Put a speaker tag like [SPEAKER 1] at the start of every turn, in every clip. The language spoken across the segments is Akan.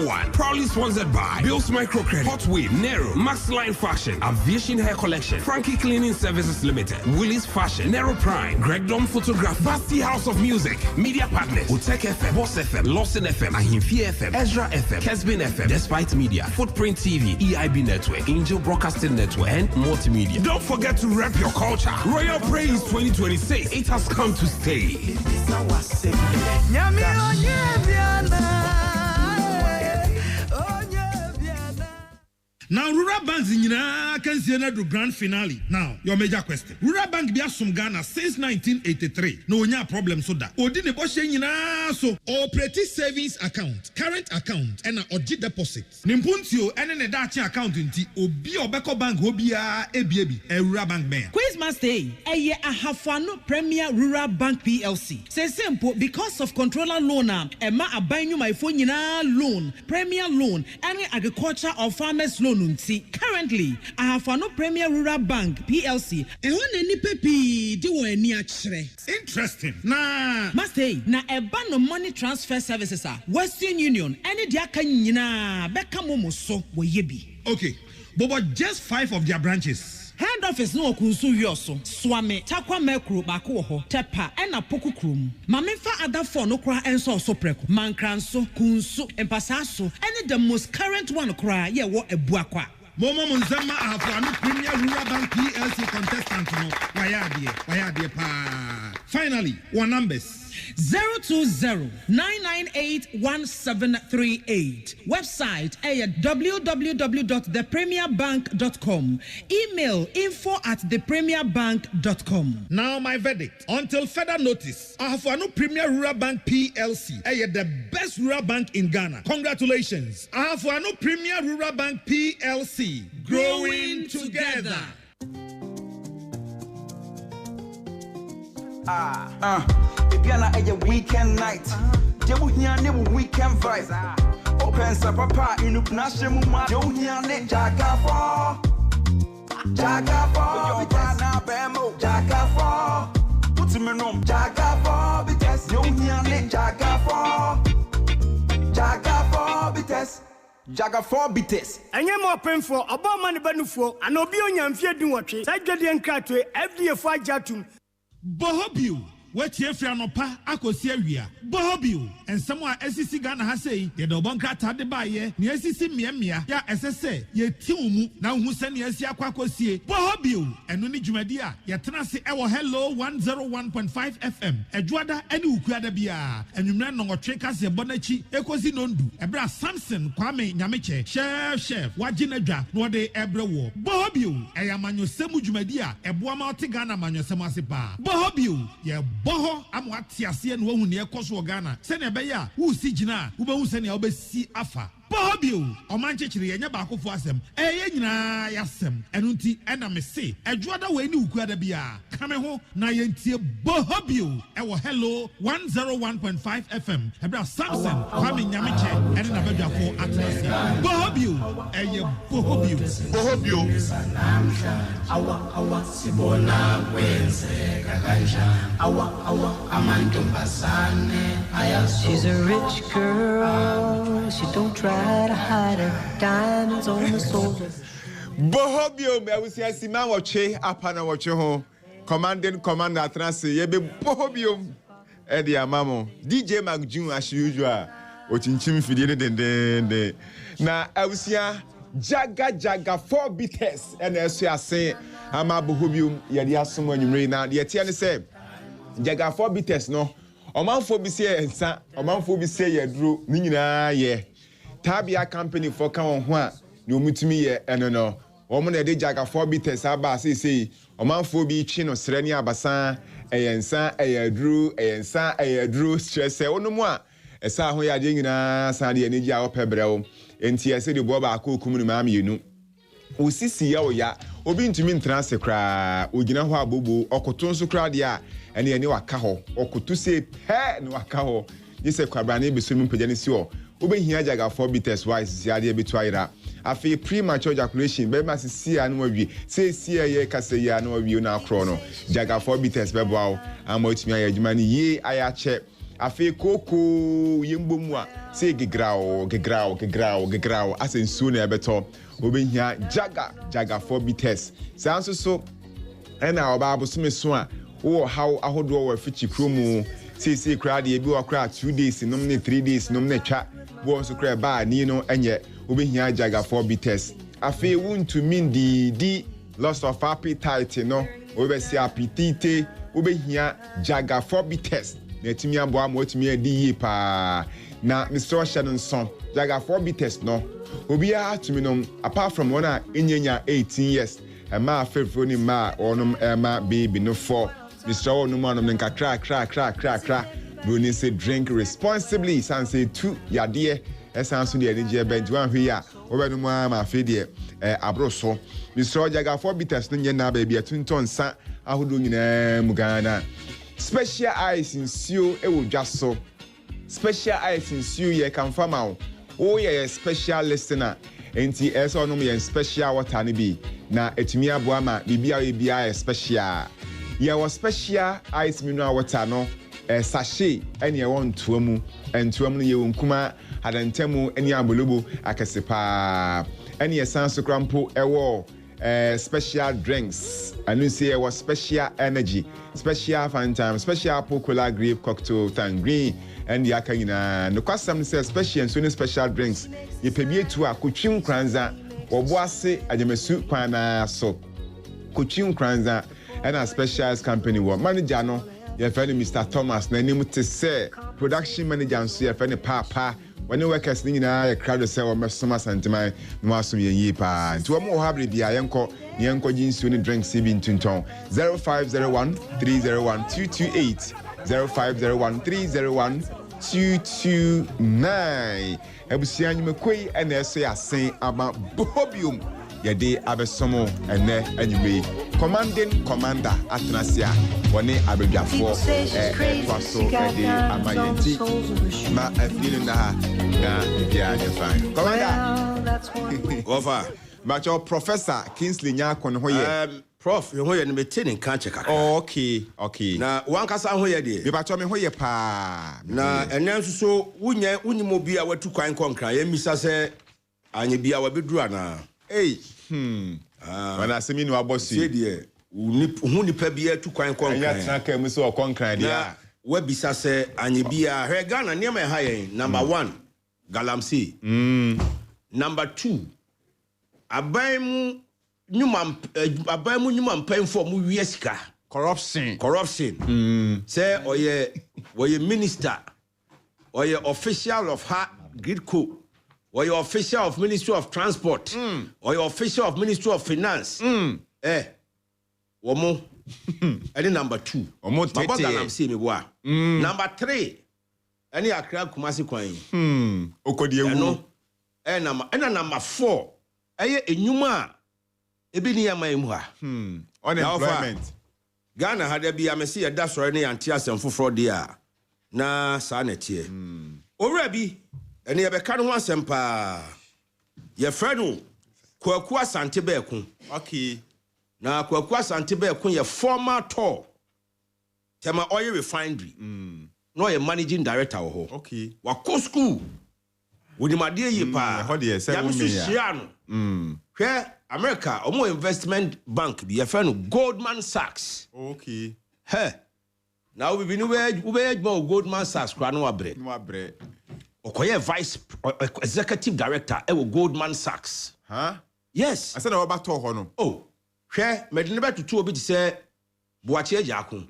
[SPEAKER 1] 101. Proudly sponsored by Bill's Microcredit, Hot Wave, Nero, Max Line Fashion, Aviation Hair Collection, Frankie Cleaning Services Limited, Willie's Fashion, Nero Prime, Greg Dom Photograph, Basti House of Music, Media Partners, Utek FM, Boss FM, Lawson FM, Ahimfi FM, Ezra FM, Kesbin FM, Despite Media, Footprint TV, EIB Network, Angel Broadcasting Network, and Multimedia. Don't forget to rep your culture. Royal Praise 2026. It has come to stay.
[SPEAKER 2] Now, rural banks in can see the grand finale. Now, your major question. Rural bank be some Ghana since 1983. No problem so that. Odine Boshe so operating savings account, current account, and oji deposit. Nimpuntio and an edachi account in T Obi Obeko Bank Obia ABB, a rural bank man.
[SPEAKER 3] Quiz must stay. A year a Hafano Premier Rural Bank PLC. Say simple because of controller loan Emma a buy you my phone loan, premier loan, any agriculture or farmers loan. Currently, I have no Premier Rural Bank PLC.
[SPEAKER 2] Interesting. Nah,
[SPEAKER 3] must say na a ban of money transfer services are Western Union. Any diakanyina bekamomo so yebi.
[SPEAKER 2] Okay, but just 5 of their branches.
[SPEAKER 3] Head office no kunsu yoso swame takwa mekru bako ho tepa ena poku krum mamefa other phone no kra enso so preko mankranso kunsu empasaso any the most current one kra ye wo ebuakwa
[SPEAKER 2] Momo Munzama Afrani Premier Rural Bank PLC contestant no wayadie pa. Finally, one numbers
[SPEAKER 3] 020-998-1738. Website www.thepremierbank.com. Email info@thepremierbank.com.
[SPEAKER 2] Now my verdict. Until further notice, Afrani Premier Rural Bank PLC the best rural bank in Ghana. Congratulations. Afrani Premier Rural Bank PLC. Growing together.
[SPEAKER 4] Ibiana a weekend night. Jebu here ne weekend vibe. Open sa papa inu pnashe muma. Jo here ne jaga for. Jaga for. Ibiana bemo. Jaga for. Put me room. Jaga for. Bites. Jo here ne jaga for. Jaga for. Bites. Jaga 4 bites.
[SPEAKER 5] Anya mo penfo oba man banufo and obi onyamfie dinwotwe. Sajade nkratwe FDA for ajatum.
[SPEAKER 2] Bohobio, what ye free anopa akosi awia. Bohobio, and someone SCC Ghana has say, ye do banka tade ba ye, ni SCC miamia, ya SSA, ye tiumu, na who send ye si akwakosie. Bohobio, and nuni jumadia, ye tenasi ewo hello 101.5 FM. Edwada eni ukuada bia, and you ran on trekas ye bonachi, ekozi nondu, ebra Samson, Kwame Nyameche, chef, wajinedra, no de ebra wo. Bohobio, eyamanyo semu jumadia, ebuama otigana manyo semasipa. Bohobio, ye boho amwati asiye no hu ne ekoso Ghana se ne beya hu si gina hu be hu se ne obesi afa Bohobio omanchechire ye nya ba akofo asem ye nyina yasem enunti ena me se edwoda we ni ukuada bia kame ho na ye ntie Bohobio ewo hello 101.5 FM ebra Samson Kwame Nyameche ene na badwafo atnasi Bohobio Bohobio
[SPEAKER 6] awa sibona kwenzeka kanja awa amantombazane ayaso. She's a rich girl, she don't try to hide her diamonds on the shoulder.
[SPEAKER 7] Bohobio me awusia sima woche apana woche ho commanding commander atrase ye be Bohobio edi amamo DJ Magjun as usual ochinchim fidie de na awusia jaga 4 bites and eso ase ama Bohobio ye dia asom anwumre na de tie ne se jaga 4 bites no omanfo bi se ensa omanfo bi se ye duro ni nyina ye Tabia company for kan ho a ne omutumi ye eno no omo na de jaga 4 bites aba sei omanfo bi twi no srani abasa eyensa eyadru stress onomu a esa ho ya de nyina sa de ani gia opebrewo enti ese de bo ba akokum ni maamienu osisi ya oya obi ntumi ntrase kra ogina ho abobo okoto nso kra de a ene ene waka ho okoto se pe ne waka ho yese kwabra na ebeso mu pagya ne si o obehia jaga 4 bites wise si ade betu ayira afi premature ejaculation be ma sisi anu awie se si ye kase ya anu awie na akro no jaga 4 bites be boawo ama otumi ayadwuma ni ye ayache afi koko yembo mu a say gegrao asensu na ebeto obehia jaga for bites sanso so ena oba abosome so a wo how ahodo wo afichi kromu see crowd ye bi wo crowd 2 days nom ne 3 days nom ne twa wo so crowd ba ni no enye obehia jaga for bites afi wuntu min di loss of appetite no obesi appetite obehia jaga for bites na etimi abo am otimi adi yi pa na Mr. Shannon son jaga for bites no obia atumi no apart from one a enyenya 18 years ma fefro ni ma onum ma baby no for Mr. onum anum nka kra bruni say drink responsibly san say tu yade esan so de energy benju an hwe ya obenu ma fe de abroso Mr. jaga for bites no nyena baby atunton sa ahodo nyina mu Ghana special ice in sio e wo dwaso special ice in sio ye kan fama o ye special listener enti eso onum ye special water ni bi na etimi aboa ma bibia special ye was special ice mineral water no sachet ene ye won tuamu no ye wonkuma hadantemu ene abolobo akesepa ene ye sanso krampo ewo special drinks anu say ye was special energy special Fanta special cola grape cocktail tangerine and yakanyina no kwasam say special and so special drinks ye pebie tu akotwim kranza oboase ajemesu kwana so kotwim kranza and a specials company wo manager no ye friend Mr. Thomas na nim te say production manager so ye friend papa when the workers ni na ye crowd say o mesoma santiman no aso ye yi pa nti wo mo habre bia yenko jinsu ni drinks bi ntunton 0501 301 228 0501 301 229 ebusia nyumekoi ena eso ya sen ama Bohobio yede abesomo ene anyume commander atnasia woni abedwafo twaso ede amayenti ma afili na bia de fine commander
[SPEAKER 8] over
[SPEAKER 7] Macho Professor Kingsley Nyakon hoye
[SPEAKER 8] prof yo hoye ni metini kan cheka
[SPEAKER 7] okay
[SPEAKER 8] na wankasa hoye de
[SPEAKER 7] me bacho me hoye pa
[SPEAKER 8] na enenso so wunyimo bia watu kwan konkran ye misa se anye bia wabeduru ana
[SPEAKER 7] wana semi no abosi
[SPEAKER 8] se de hu nipa bia tu kwan konkran
[SPEAKER 7] anya traka mu so konkran dia
[SPEAKER 8] wabisa se anye bia he Ghana niam ha yen number 1 galamsey number 2 abamu nyuma mpanfo mu wiesika corruption say oye minister oye official of gridco oye official of Ministry of Transport oye official of Ministry of Finance womo any number 2
[SPEAKER 7] omo tete
[SPEAKER 8] am say me boa number 3 any akra kumasi kwan
[SPEAKER 7] okodi ewu
[SPEAKER 8] number 4 eye enyuma ebi ni yamaimu ha
[SPEAKER 7] unemployment
[SPEAKER 8] Ghana hada bi amesi ya da sore ne yanti asem foforo dia na sa na tie owura bi ene ye beka no ho asem pa ye freno kwaku asante beku na kwaku asante beku ye former tour tema oil refinery no ye managing director wo ho wako school wodi made yi pa ya misu shia no hwe America omo investment bank bi ye fa no Goldman Sachs now we be no we Goldman Sachs kwa no abre okoye vice executive director e wo Goldman Sachs yes
[SPEAKER 7] I said about to ho no
[SPEAKER 8] hwe medine betutu obi say Boachi Ajakun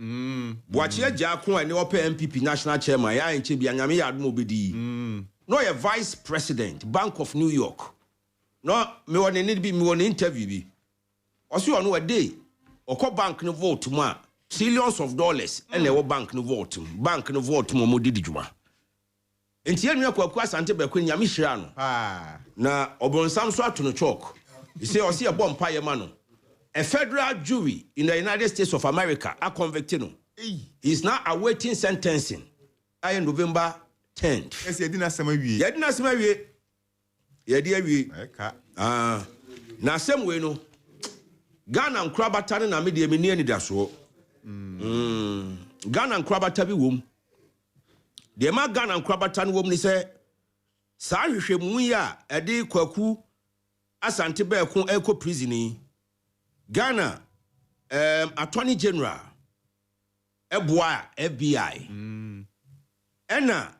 [SPEAKER 8] Boachi Ajakun ene ope MPP national chairman ya enche bi anyame ya admo obedi no ye vice president Bank of New York no me won need be me won interview bi osi ono a day okọ bank no vote mu a trillions of dollars ene wo bank no vote mu mo didi djuma enti enu akwa asante be kwa nyame hira no na obonsam so ato no chalk you say osi e bom pa ye ma no a federal jury in the United States of America are convicted him. He is now awaiting sentencing in November 10th.
[SPEAKER 7] Yes, you didn't ask me.
[SPEAKER 8] You didn't ask me. You did. Now, same way, no. Ghana and Krabatani na media me near the so. Ghana and Krabatabi womb. de ma Ghana nkrabata no wom ni se sa hwehwemu ya ede kwaku asante ba ko eko prison Ghana Attorney General Eboa FBI ena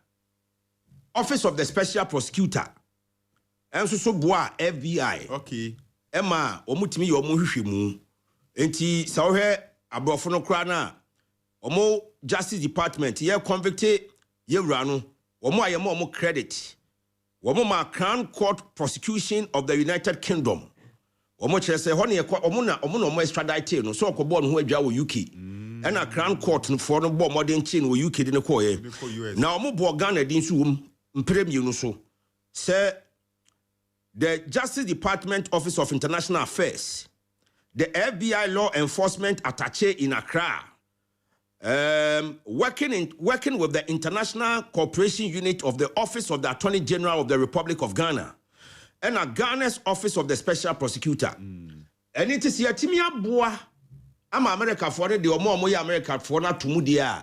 [SPEAKER 8] Office of the Special Prosecutor enso so boa FBI
[SPEAKER 7] okay
[SPEAKER 8] ema omutimi ye omuhwehwemu enti sa wohwe abrofo no kra na omo Justice Department ye convicted ye wura no omo ayema omo credit omo ma Crown Court Prosecution of the United Kingdom omo kire se ho ne omo na omo extradite no so okobo no ho adwa wo UK ena Crown Court no for no bo modern chain wo UK de ne koye na omo bo Ghana din so mpremie no so say the Justice Department Office of International Affairs, the FBI Law Enforcement Attaché in Accra, working with the International Cooperation Unit of the Office of the Attorney General of the Republic of Ghana, and a Ghana's Office of the Special Prosecutor. And it is Yatimia Boa. I'm America for the Omo America for not to Mudia.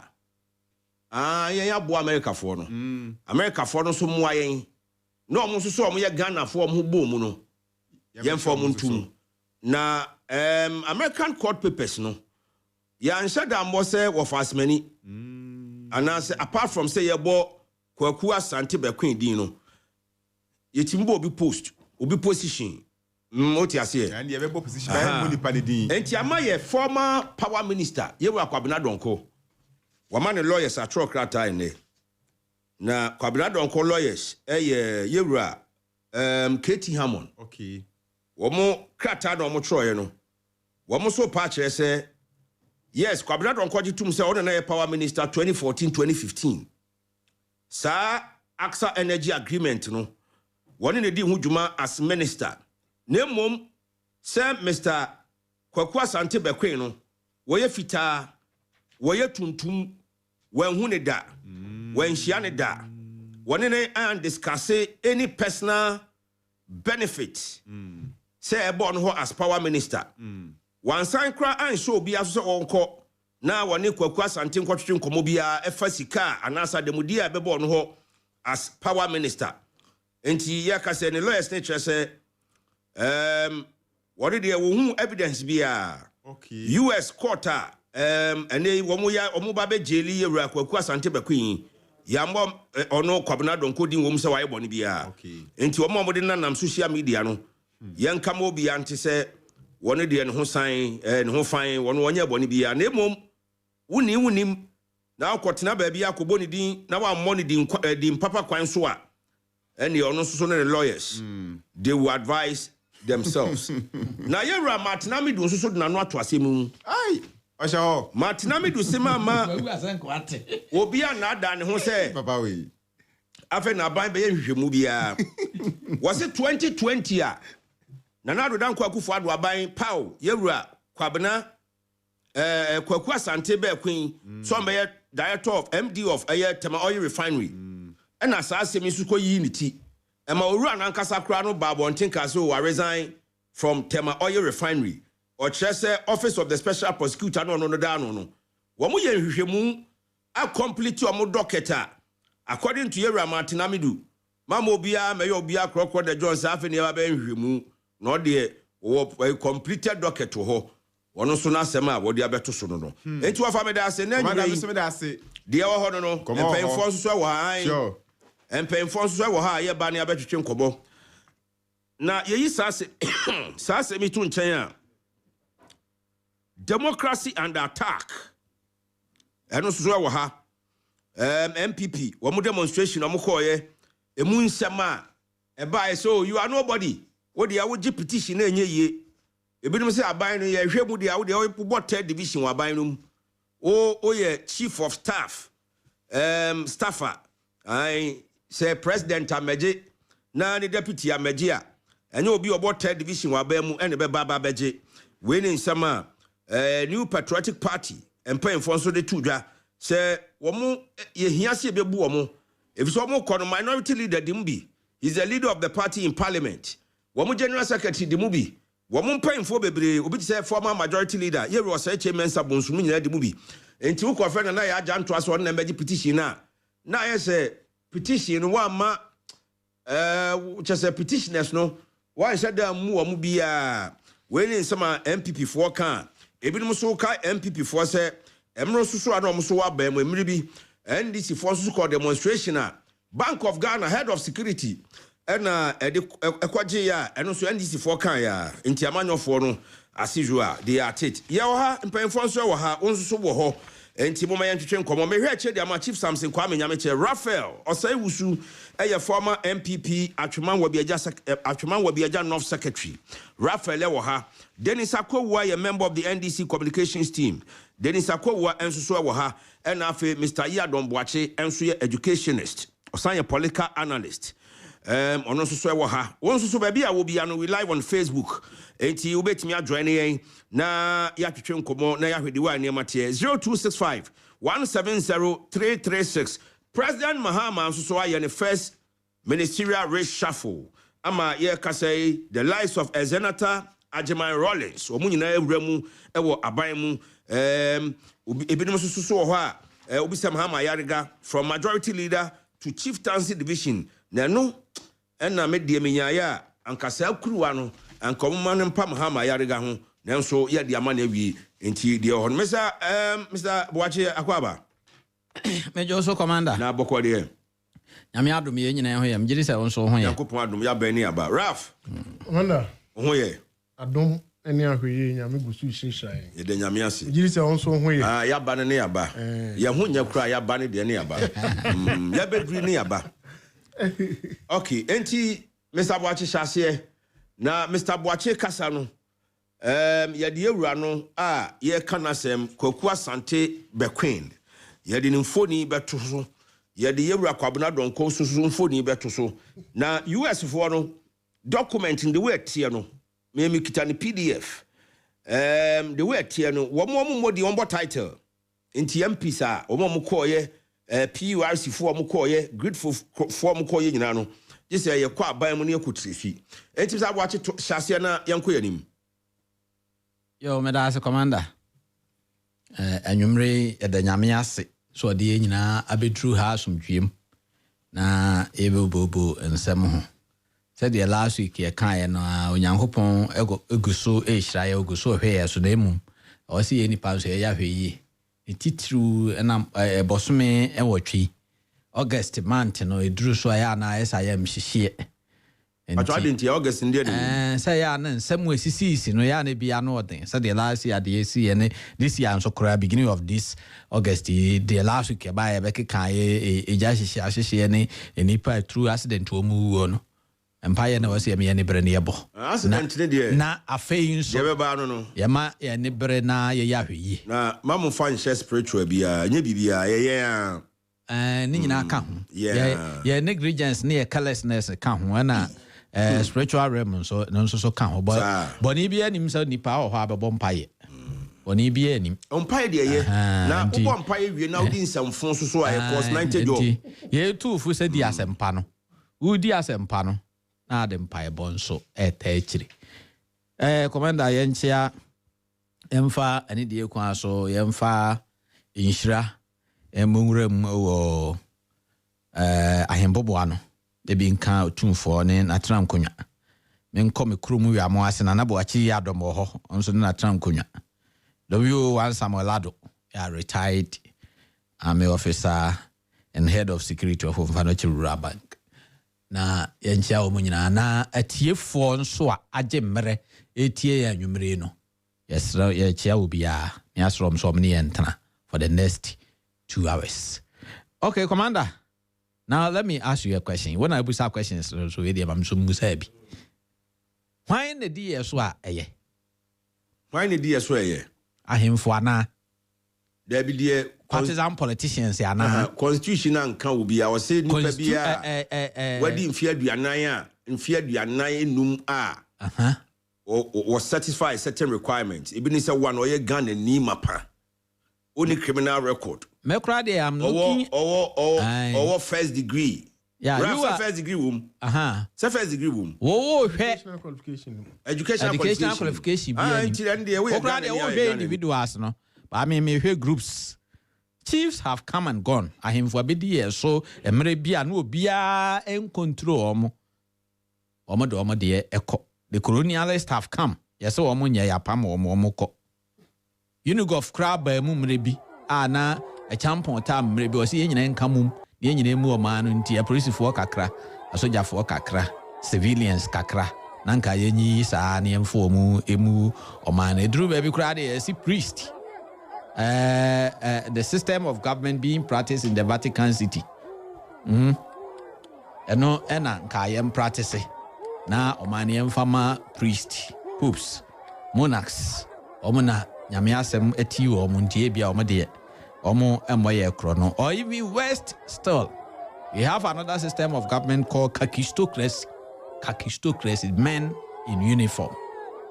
[SPEAKER 8] Yeah, Boa America for no. America for no some way. No mo so mo ye Ghana for mo bom no yen for mo ntum na American court papers no ya nshada mo say wo fast many and apart from say ye bo kwaku asante bekwan din no yetimbo obi post obi position oti ase
[SPEAKER 7] and ye be position by money pa din
[SPEAKER 8] enti ama ye former power minister ye wa Kwabena Donko wa man lawyers atro krata ene na Kwabena Donko lawyers yewura Katie Hammond
[SPEAKER 7] okay
[SPEAKER 8] womo krata no mo troye no womo so pa kire se yes Kwabena Donko gitum se ona na power minister 2014-2015 sa AXA energy agreement no woni ne di hu dwuma as minister na mom se Mr. Kwaku Asante Bekwen no woye fita woye tuntum wanhu ne da wanhia ne da woni ne and discuss any personal benefit say ebo no ho as power minister one sign kra an show bi aso onko na woni Kwaku Asante nkotwetwe nkomo bia efa sika anasa demudi a bebo no ho as power minister enti yakase ne lawyers ne kyerese what did they who evidence bia
[SPEAKER 7] okay
[SPEAKER 8] US court and they womu ba be jeli yewura Kwaku Asante Bekwen yambo ono Kwabena Donko din wom se waye boni bia
[SPEAKER 7] okay
[SPEAKER 8] enti womo de nanam social media no yenka mo bia nte se woni de ne ho san ne ho fan wono wonya boni bia na emom wunim na akotena ba bia akoboni din na wa mmoni din papa kwan so a ene ono so no lawyers they will advise themselves na yewura Martinamidu so de nano ato asemu
[SPEAKER 7] ai osha
[SPEAKER 8] Martinamidu sema ma obi a na ada ne ho se
[SPEAKER 7] papa we
[SPEAKER 8] afa na ban be hwehwemu bia was it 2020 a na do dan Kwaku ado aban pau yewura Kwabena Kwaku Asante Bekwen so be director of MD of Tema Oil Refinery and as asemi su ko yi niti e ma owura na nkasa kra no ba bonten ka so wa resign from Tema Oil Refinery or chese Office of the Special Prosecutor no da no wo mo ye hwehwemu a complete o mo docket according to Yewura Martinamidu mama obia me obia krokro de Jones afi ne ba hwehwemu no de wo completed docket ho wono so na asema wo de abeto so no enti wa fa me da ase na
[SPEAKER 7] nyi
[SPEAKER 8] de wo ho no empemfo so wo han
[SPEAKER 7] sure
[SPEAKER 8] empemfo so wo ha ye ba ne abetwetwe nkobo na yeyi sase mi tu nchen a democracy under attack eno so wo ha MPP wo mo demonstration mo koye emu nsema e ba so you are nobody wo de awo petition na enye ye ebinim say aban no ye hwemu de awo de wo third division wa aban no o ye chief of staff staffer I say president ameje na ni deputy ameje a enye obi obo third division wa aban mu ene be baba beje we ni nsema new patriotic party empemfo so de tudwa say wo mo ye hiase be bu wo mo if so mo kono minority leader dimbi he's the leader of the party in parliament wo mo general secretary dimbi wo mo empemfo bebre obi say former majority leader ye ro say chairman sabonsum nyina dimbi enti wo ko fe na ya aja nto aso na meji petition na na ye say petition wa ma just a petitioners no why said da mu wa mu bia we ni sama MPP for kan ebinom so ka MPP for say emro susu ana omo so wa ba mu emri bi NDC for susu call demonstration Bank of Ghana head of security na ekwaje ya eno so NDC for kan ya nti amanyo for no asijua they are it ye wo ha mpanfo so wo ha onso so wo ho enti mo mayan twetwe nkomo me hwe che dia ma Chief Samson Kwame Nyameche Raphael osai wusu eye former MPP Atweman Wabiaja North Secretary Raphael wo ha Dennis Akwawa ye member of the NDC communications team Dennis Akwawa enso so wo ha na afi Mr. Yadon Boache enso ye educationist osan ye political analyst ono so wo ha wonso so ba bia wo bia no we live on Facebook enti ubetimi adjoin yen na ya twetwe nkomo na ya hwedi wa ne mate 0265 170336 President Mahama nso so aye ne first ministerial race shuffle ama ye kasai the lives of Ezenata Ajeman Rollins omunyina ewuramu ewo aban mu ebinum so wo ho a obisa Mahama Yarega from majority leader to chieftaincy division na no na medie menyaya ankasa kuruwa no ankomma no mpa Mahama Yarega ho nanso ye de ama na wi enti de ho Mr. Boache Akwaba
[SPEAKER 9] Mejo so commander
[SPEAKER 8] na bokọ de
[SPEAKER 9] nyame adom ye nyina ho yam giri se won so ho ye
[SPEAKER 8] yakopon adom ya ba ni aba Raf
[SPEAKER 10] commander
[SPEAKER 8] ho ye
[SPEAKER 10] adom eni ahwe nyame gusu hyehyai
[SPEAKER 8] ye de nyame ase
[SPEAKER 10] giri se won so ho ye
[SPEAKER 8] ya ba ne ya ba ye ho nya kura ya ba ne de ne ya ba ya bedri ne ya ba okay enti Mr. Boache Shase na Mr. Boache kasa no ye de ewura no ye kanasem Kwaku Asante Bequeen ye de mfoni beto so ye de ewura Kwabena Donko so mfoni beto so na US for no document in the way tie no me kita ni PDF the way tie no wo mo di on title nti MP sa wo mo ko ye PURC for mo ko ye grateful for mo ko ye nyina no je say ye kwa aban mu ne ekutirifi enti sa Boache Shase na yanko yanim
[SPEAKER 9] yo me da se commander anwumre e da nyame ase so de nyina abedru ha asomdwiem na ebebobo ensem ho said the last week ye kan ye no onyankopon eguso ehira ye oguso hwe ye so na emum o se ye nipa so ye ya hwe yi titru na bosome ewotwi August month no edru so ya na esa ya mhihie
[SPEAKER 8] Acho adenti August ndie de
[SPEAKER 9] say ya na nsem asisi no ya na bia no odin said the last year the AC ye this year so kra beginning of this August the last week ba ye be kan ye eja hihie ne nipa through accident o mu no empire na wase me ne bre ne yebo
[SPEAKER 8] accident ne de
[SPEAKER 9] na afei nso
[SPEAKER 8] ye be ba no
[SPEAKER 9] ye ma ye ne bre na ye ya hweyi
[SPEAKER 8] na mamu fan share spiritual bia nya bibia ye
[SPEAKER 9] ni nyina ka ho ye negligence ne ye carelessness ka ho na spiritual realm so no so ka ho but ni bia nim so nipa ho abebo mpaye oni bia nim
[SPEAKER 8] mpaye de ye na ubo mpaye wie na udi nsamfo so aye course 90 do
[SPEAKER 9] ye tu fu se di asempa no udi asempa no na de mpaye bonso etachiri commander ye nchia emfa ani de kwa so ye mfa inhira emunrem wo ahembobo ano de bi nka otumfo ne natram konwa me nko me krum wi amo ase na Boache ya dom ho onso ne natram konwa W1 Samuel Ado ya retired army officer and head of security of Financial Rural Bank na yenchia o munyina na atiefo nso a age mmere etie ya nwumre no yesra ye chia obi a me asrom so me yentana for the next 2 hours. Okay, commander. Now let me ask you a question. When I ask questions, so I'm so musabi. Why the DS wa eye?
[SPEAKER 8] Why the DS wa eye?
[SPEAKER 9] Ahemfo ana.
[SPEAKER 8] There be the
[SPEAKER 9] partisan politicians ana.
[SPEAKER 8] Constitution anka obi a was say nipa bia. Wadi mfia duanan a, mfia duanan enum a. Was satisfy certain requirements. Even if one or gun and ni mapa. Only criminal record.
[SPEAKER 9] Me kra dey am looking
[SPEAKER 8] or first degree.
[SPEAKER 9] Yeah, you are
[SPEAKER 8] first degree womb. Say first degree womb.
[SPEAKER 10] Educational qualification.
[SPEAKER 8] Educational qualification.
[SPEAKER 9] Kra dey we individuals no. But I mean me groups. chiefs have come and gone. Ahimfo abedi so emre bia no obia en control omo de eko. The colonialists have come. Yes, omo nya yapam omo ko. Unigov crab mu mrebi na a champon tam mrebi o se yenyina nkamum ne yenyina mu oman no nti a police for kakra asoja for kakra civilians kakra nanka yenyi sa ne emfo mu emu oman edru baby kra de see priest the system of government being practiced in the Vatican City eno ena nka yem practice na oman emfama priest popes monarchs omuna nyame asem eti wo muntie bia omde omo emoye krono. Or even west still we have another system of government called kakistocracy. Men in uniform.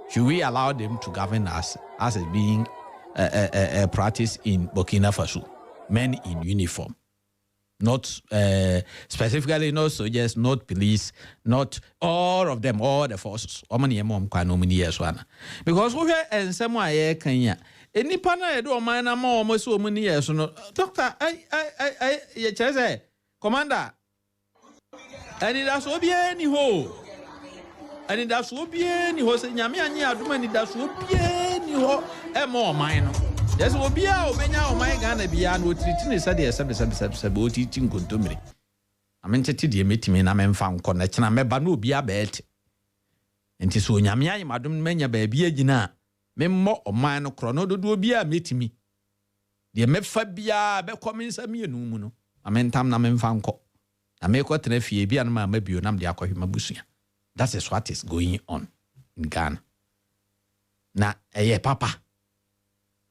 [SPEAKER 9] Should we allow them to govern us as it being a practice in Burkina Faso? Men in uniform. Not specifically not soldiers, not police, not all of them, all the forces. Because we and somewhere Kenya. Any partner do mine na more so many years. Doctor, I Commander. And it does be any ho. And it does be any ho. Say Yami and Yadum, it does be any ho. A more mine. Yes, will be our menya or my gonna be an would treating is a sub teaching contumely. I meant to the meeting and I'm found connection. I'm a banu be a bet. And tis when Yamia, Madam Menya baby a gina. Memmo or mine or chrono do be a meet me. The mefabia be coming some year no. I meant tam namen found co. I make what an FEB and my maybe you nam the Akohimabusia. That is what is going on in Ghana. Na papa.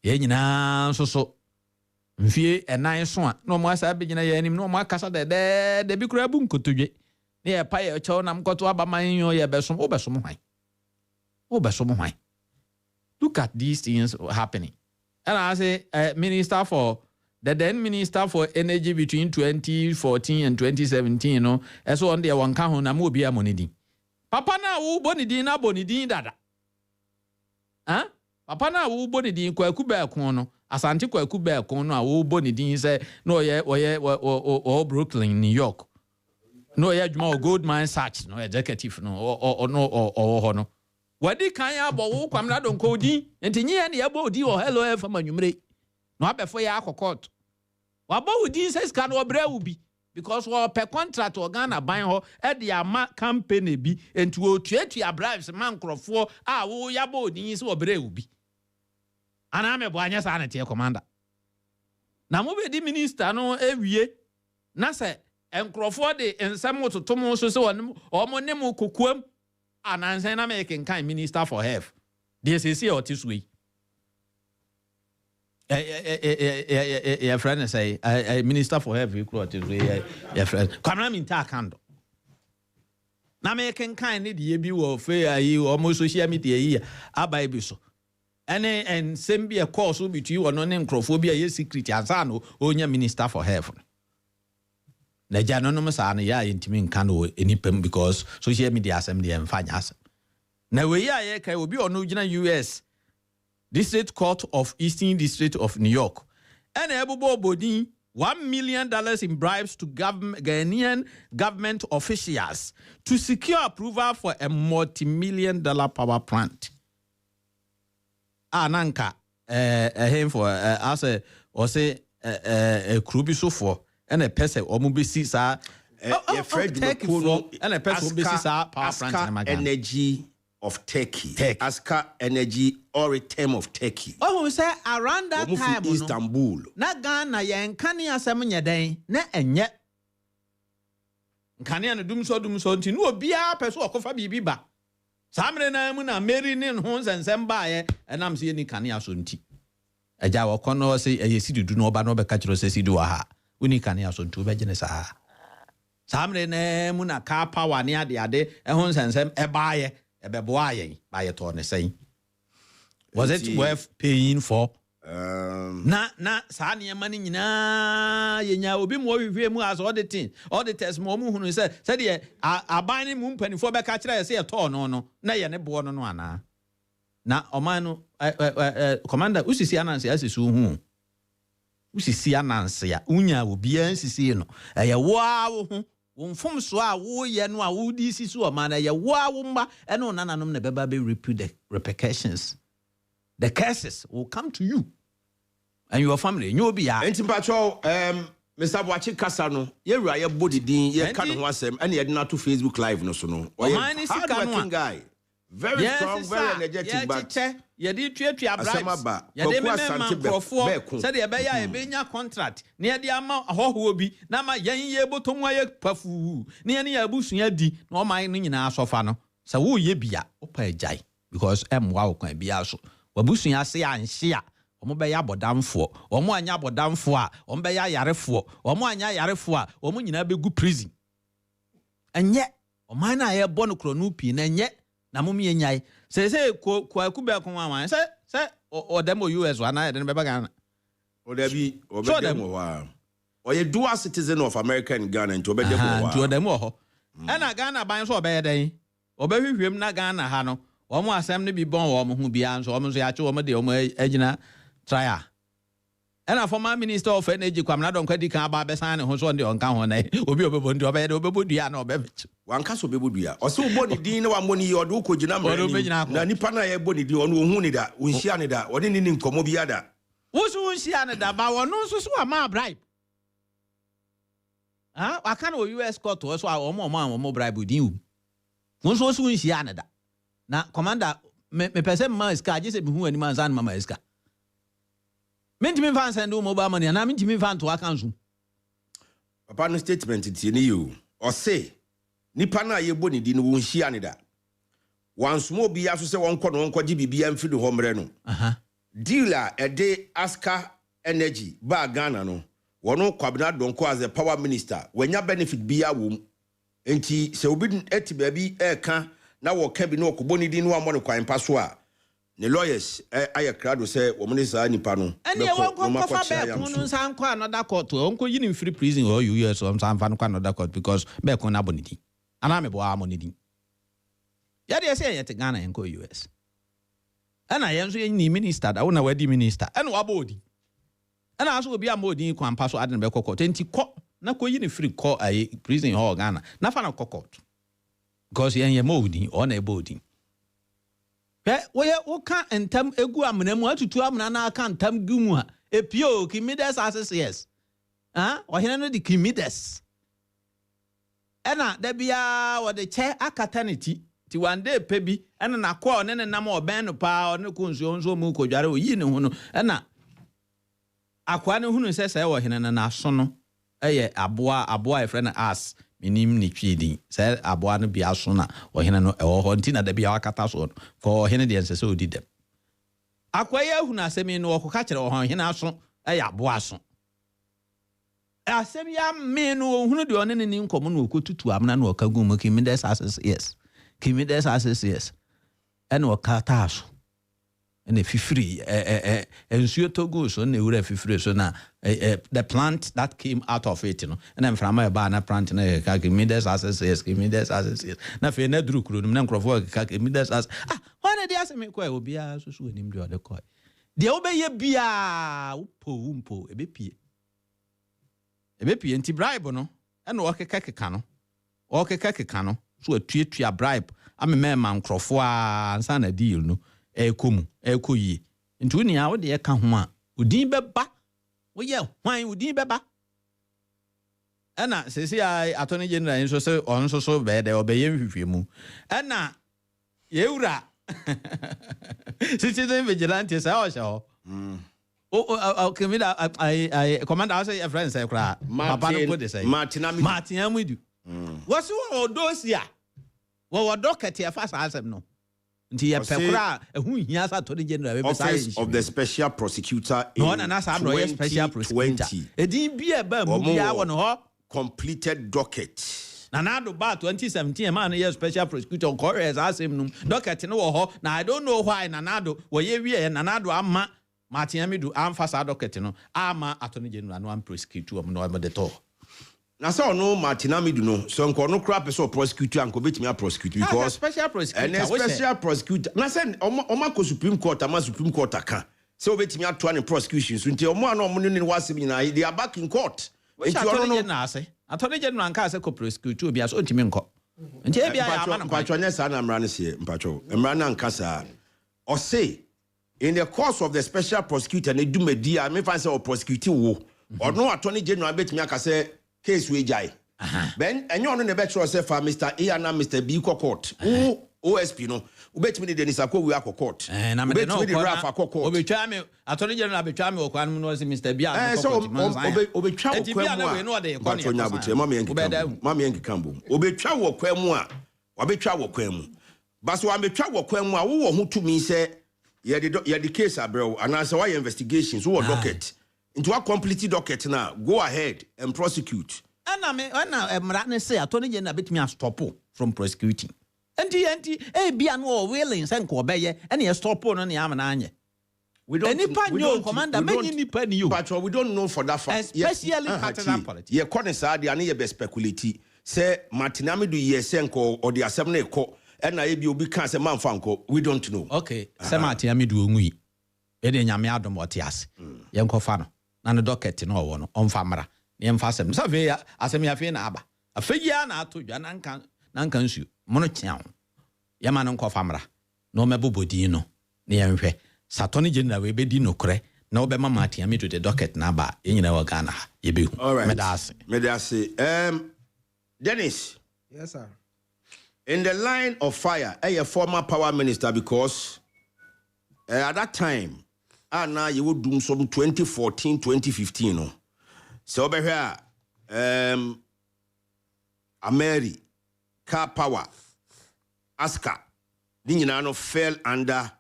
[SPEAKER 9] Ye nyina so mfie enan so a no mo asa be nyina ye anim no mo akasa de bi kura bu nkotodwe ne ye pa ye chew nam koto abaman yo ye besom hwan. Look at these things happening. And I say minister for the then minister for energy between 2014 and 2017 you know eso on there wan ka ho na mo bia monidi papa na wo bonidi na bonidi dada papa na wo boni din kwaku ba kon no asante kwaku ba kon no a wo boni din say no oye Brooklyn New York no oye adwuma Goldman Sachs no executive no ho no wadi kan ya bo wo kwamna don ko din entinyi ya ne ya bo di o Hello FM anwumre no abefo ya akokot wa bo din say ska no bra ubi because we per contract Ghana ban ho e de ama campaign bi enti wo tuatua bribes man krofo a wo ya bo din say obra ubi ana me bo anya sa na tie commander na mo be di minister no ewie na se enkrofo de ensam totomo so se won o mo ne mo kokuam anansen na make kan minister for health the SSC otisui your friend say minister for health you call it your friend kwamna minta kando na make kan ne de bi wo fe ayi o mo social media yi abai bi so and same be a course between one on necrophobia, yes, secret, and onya minister for health. Na anonymous and ya intimate cano any pem because social media assembly and finance. Now we will be on US District Court of Eastern District of New York. And Ebobo Bodin $1 million in bribes to Ghanaian government officials to secure approval for a multi-million-dollar power plant. Nanka him for as a or say a crew so for and a person or mobisi sa and a person power plant
[SPEAKER 8] energy of Turkey. Aska energy or a term of Turkey.
[SPEAKER 9] Oh, we say around that time
[SPEAKER 8] Istanbul.
[SPEAKER 9] Na Ghana yen kania semenya den na enye kania no dum so nti no obia peso okofa bibi ba. Samre na mu na Mary ne ho nsensem baaye enam se ni kania so nti. Eja wo kono se eyesi dudu no oba no be ka kiro se sidu wa ha. Uni kania so nti obegene sa. Samre na mu na car power ne ade ho nsensem e baaye ebeboaye baaye to ne sei. Was it worth paying for? Na sa niema ni nyina yenya obi mo hwehwe mu as auditors mo mu hunu se de aban ni mu mpanifo be ka kire se ye to no na ye ne bo no ana na oman no commander usisi ananse asisu hu usisi ananse ya unya obi ansisi no eye wo ho wonfom so a wo ye no a wo di sisi o man eye wo mba ene onananom na beba be repeat the repercussions. The curses will come to you and your family. You be ya.
[SPEAKER 8] Enti patrol Mr. Boachi kasa no ye wura ye body din ye ka no ho asem ene ye na to Facebook live no so no. Oye guy. Very strong, very energetic, but
[SPEAKER 9] ye di tuatua bribes. Ye de me mankrofo said ye be ya e benya contract. Ne ye de ama ahoho bi na ma yen ye botom aye pafu. Ne ye ne ya busua di na o man no nyina asofa no. Sa wo ye bia opa agai because emwa wo kan bia so. Wabusua se anhye a omo be ya bodamfo. Omo anya bodamfo a omo be ya yarefo. Omo anya yarefo a omo nyina be gu prison. Enye o man na ye bo no kronu pi na enye na mum ye nyai se ko akube ko wan se o dem US wa na ye be Ghana
[SPEAKER 8] o da bi o be dem wa o ye dual citizen of America and Ghana nto be dem wa
[SPEAKER 9] nto dem ho e na Ghana ban so o be ye den o be hwehwem na Ghana ha no o mo asem ne bi bon wo mo hu bia so o mo so ya che o mo de o mo agina trial and a former minister of energy kwamna don kwadi kan aba besan ne ho so de on kan ho na obi obebo ndi obe de obebo dua na obe
[SPEAKER 8] wan ka so obebo dua o se obo ni din na wa mo ni odo ko gina mra na nipa na ye bo ni din ono ohun ni da onhia ni da oni ni nkomo bia da
[SPEAKER 9] wo so onhia ni da ba wono so so ama bribe aka na US court so omo bribe din wo so onhia ni da na commander me pese ma iska je se bi hu ani man san mama iska Mentimi fan send mobile money na mentimi fan to account.
[SPEAKER 8] Papa no statement tie ni you. O say nipa na ye boni di no won hia ne da. Wan sumo bi aso se won kɔ no won kɔji bibia mfi do homre no. Dealer e de Aska Energy ba Ghana no. Wono kwabna donko as a power minister. Wanya benefit bia wom. Enti se obi eti baabi e ka na wo ka bi no okoboni di no amɔ no kwan pa so a the lawyers aye crowd say woman sa nipa no
[SPEAKER 9] and you won't come for back no san kwa another court onko yin free prison or US so san fa no another court because be ko na bonidi ana me bo amonidi ya dey say yet Ghana enko US ana yen so yin minister da wona wadi minister ana wabodi ana aso obi amodi kwan pa so ade be court enti ko na ko yin free ko aye prison or Ghana na fa na court because yen ye modi or na ebodi wo ka entam egu amnamu atutu amna na aka entam gumu a epio kimides associates ohene no di kimides ena da bia wo de che akataniti ti one day pebi ena na kwa ne nam oben no pa ne ko nso mu ko dware oyi ne hu no ena akwa ne hu no sese wo hene na so no eye aboa efre na as minim ni twidi say aboa no bia so na ohene no ewo ho ntina da bia wakata so no ko ohene de ense so odi dem akwaye hu na asemi no okoka kire ohene aso eya aboa so asemi ya me no hunu de one ni nkomo no okotutu amna no okagu mo kimides access yes kimides access yes ene okata so ene fifiri ensuo togo so na ewura fifiri so na the plant that came out of it no and I'm from my na plant na ka kimides access yes kimides access yes na fe na duru kuro na nkrofo ka kimides access one dey asemi ko obi a so so enim de ko de obeye bia umpo ebepie nti bribe no ene okeka no so atuatua bribe amema nkrofo a ansa na deal no ekoyi nti woni a wo de ka ho a odin beba wo ye hwan odin beba ana sesi a attorney general nso se on so be de obeye hwehwemu ana yewura citizen vigilante sa o sha o kemida I commander I say friend say kra papa no put say Martin Amudu what's o dosia wo docket e fa sa asem no nti ye pekura ehu hia sa to the general be say
[SPEAKER 8] office of the special prosecutor in
[SPEAKER 9] no na sa no special prosecutor edin bia ba mu bia wo no ho
[SPEAKER 8] completed docket
[SPEAKER 9] nanado ba 2017 man ye special prosecutor correct asem num docket no wo ho na I don't know why nanado wo ye wie nanado ama Martin Amidu amfa sa docket no ama attorney general no am prosecute am no am de to
[SPEAKER 8] na so no Martin Amidu no so nko no crap so prosecutor anko betimi a prosecute because
[SPEAKER 9] special prosecutor
[SPEAKER 8] and special prosecutor na say o ma ko Supreme Court ama Supreme Court aka So wait me at one prosecution. So until more no money in was they are back in court.
[SPEAKER 9] Which attorney general say? Attorney general and case ko prosecute obi as ontimi nko. Nti e bia ya ama no.
[SPEAKER 8] Mpacho nyesa na mra ne se mpacho. Mra na nkasa. Or say in the course of the special prosecutor ne dumedi a me fan say o prosecute wo. Or no attorney general betimi aka say case we jai. Ben enyo no ne betro say for Mr. A and Mr. B court. Who OSP no ubetimi de Dennis Akwa akọ court
[SPEAKER 9] na me no
[SPEAKER 8] de Raf akọ court
[SPEAKER 9] obetwa me attorney general betwa me okwan no say Mr. Bia
[SPEAKER 8] so obetwa okwan mu a bacho mama yenki kambo obetwa okwan mu a wabetwa okwan mu baso wabetwa okwan mu a wo ho tumi say ye the case abrew and answer why investigations wo docket into a complete docket now go ahead and prosecute
[SPEAKER 9] ana emra ne say attorney general betimi stop from prosecuting. Enti bia no willing sen ko beye ene ye stop no ne am na anye we don't commander many nipa ni you
[SPEAKER 8] but we don't know for that fact
[SPEAKER 9] especially partisan politics
[SPEAKER 8] ye kone sa de ane ye be speculate say Martinami do ye sen ko or the asem na ko ena ye bi obi kan say man fa nko we don't know
[SPEAKER 9] okay say Martinami do onwi e de nyame adom otias ye nko fa no na no docket no wo no onfa mra ne mfa asem sa fe ya asem ya fe na aba afegia na atodwa na nkan nsu mono chiao yama no nko famra no mebobodi no ne yenhwe satoni general we bedi no kore na obema matia me to the docket na ba yenyina wa Ghana ha yebehu
[SPEAKER 8] medase Dennis.
[SPEAKER 10] Yes sir.
[SPEAKER 8] In the line of fire a former power minister because at that time now you would do some 2014-2015 no so over here Ameri car power Aska Ninjano fell under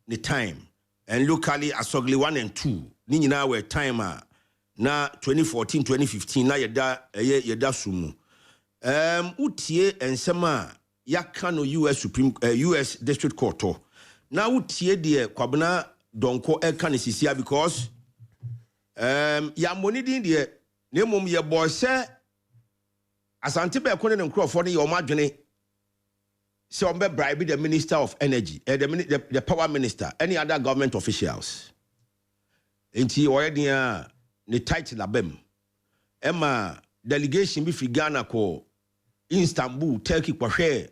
[SPEAKER 8] the time and locally Asogli 1 and 2 Ninjana were timer na 2014-2015 na yeda sumu utie ensema yakano US District Court na utie de kwabena donko eka ne sisia because ya money din de na mom ye boy say asante be kone ne nkrofo ne ye o madwene say on be bribe the Minister of Energy the power minister any other government officials enti already ne title labem ema delegation bi fi Ghana ko Istanbul Turkey kwa hwe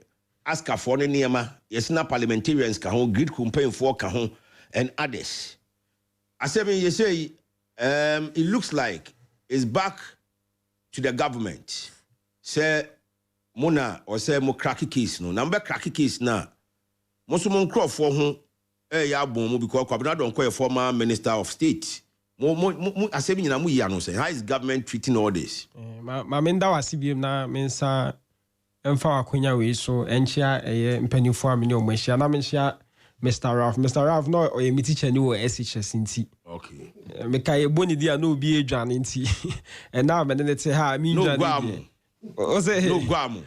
[SPEAKER 8] aska for ne niema yesina parliamentarians ka ho grid campaign for ka ho and others asemi you say it looks like it's back to the government say mona or say mo cracky case no number cracky case na mo so mo nkrofo ho ya bom mo because kwabena don ko former minister of state mo asemi nyina mo ya no say how is government treating all this
[SPEAKER 11] ma menda wasibiem na mensa emfa wakonya we so enchia mpanifo amene o machia na menchia Mr. Ralph no o yemi teacher ni wo SHS nti
[SPEAKER 8] okay
[SPEAKER 11] me kai boni dia no bi edwane nti and now me ne te ha mi edwane o say
[SPEAKER 8] no guamo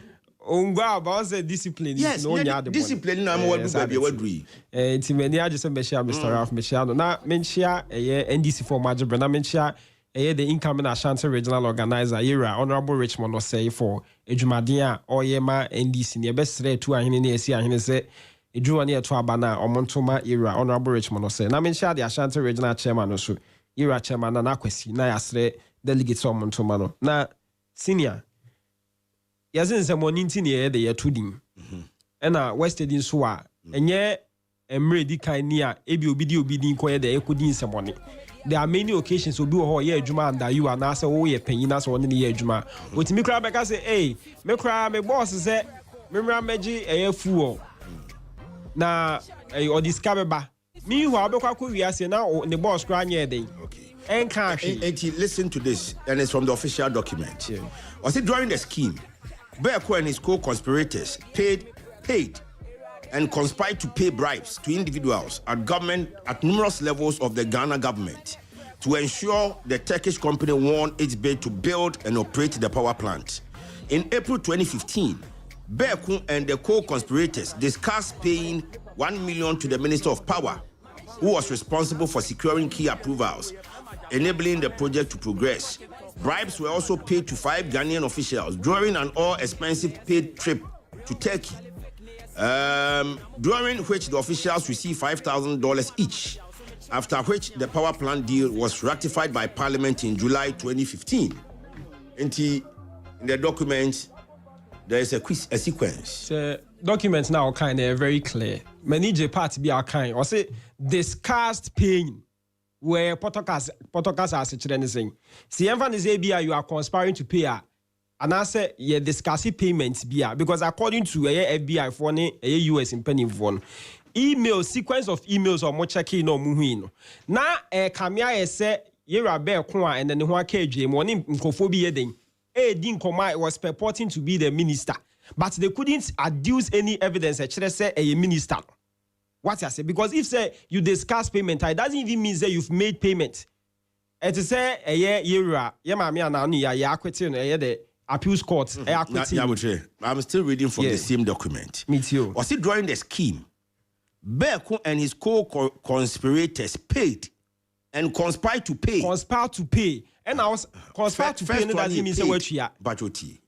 [SPEAKER 11] ongwa ba say discipline
[SPEAKER 8] yes,
[SPEAKER 11] no nya de
[SPEAKER 8] discipline na mo wadu bia wadui
[SPEAKER 11] nti me ni age say mechia Mr. Ralph mechia no na menchia NDC for Majebre na menchia the incoming Ashanti regional organizer era Honorable Richmond was say for Ejumadia or Yema NDC near best to ahine ne esi ahine say Ejuwa near to abana or Montoma era Honorable Richmond was say na mention the Ashanti regional chairman also era chairman na kwesi na yasre delegates on Montoma no na senior yazin se moninti ne the year tudin na Western so a enye emre di kan ni a ebi obi din ko ye the ekudin se money. There are many occasions we do a year juma and you are now say oh ye penny na so one year juma. With me cry back say hey me cry me boss say me meji e fuo na or discover ba me who abekwa ko wi ase na the boss cry near day.
[SPEAKER 8] Okay.
[SPEAKER 11] And can't
[SPEAKER 8] listen to this and it's from the official document. Yeah. Was it during the scheme Beko and his co-conspirators paid and conspired to pay bribes to individuals at numerous levels of the Ghana government to ensure the Turkish company won its bid to build and operate the power plant. In April 2015, Beku and the co-conspirators discussed paying 1 million to the Minister of Power, who was responsible for securing key approvals, enabling the project to progress. Bribes were also paid to 5 Ghanaian officials during an all-expensive paid trip to Turkey, during which the officials received $5,000 each. after which the power plant deal was ratified by Parliament in July 2015. In the document, there is a sequence.
[SPEAKER 11] The documents now kind of very clear. Many J parts be our kind. Or say discussed paying where Potokas are such anything. See, everyone is ABI, you are conspiring to pay. And I say, yeah, discussing payments be because according to a FBI for a US in penny phone. Email sequence of emails or more checking no muhino. Now Kamia say Yera Bear Kwa and then the KJ morning Nkophobia ding. Din Koma was purporting to be the minister, but they couldn't adduce any evidence that should say a minister. What I say? Because if say you discuss payment, it doesn't even mean that you've made payment. And to say a year, the appeals court.
[SPEAKER 8] I'm still reading from the same document.
[SPEAKER 11] Me too.
[SPEAKER 8] Was it during the scheme? Berko and his co-conspirators paid and conspired to pay.
[SPEAKER 11] Conspired to pay. And I was conspired to pay. Doesn't mean say what you are.
[SPEAKER 8] Bachoti.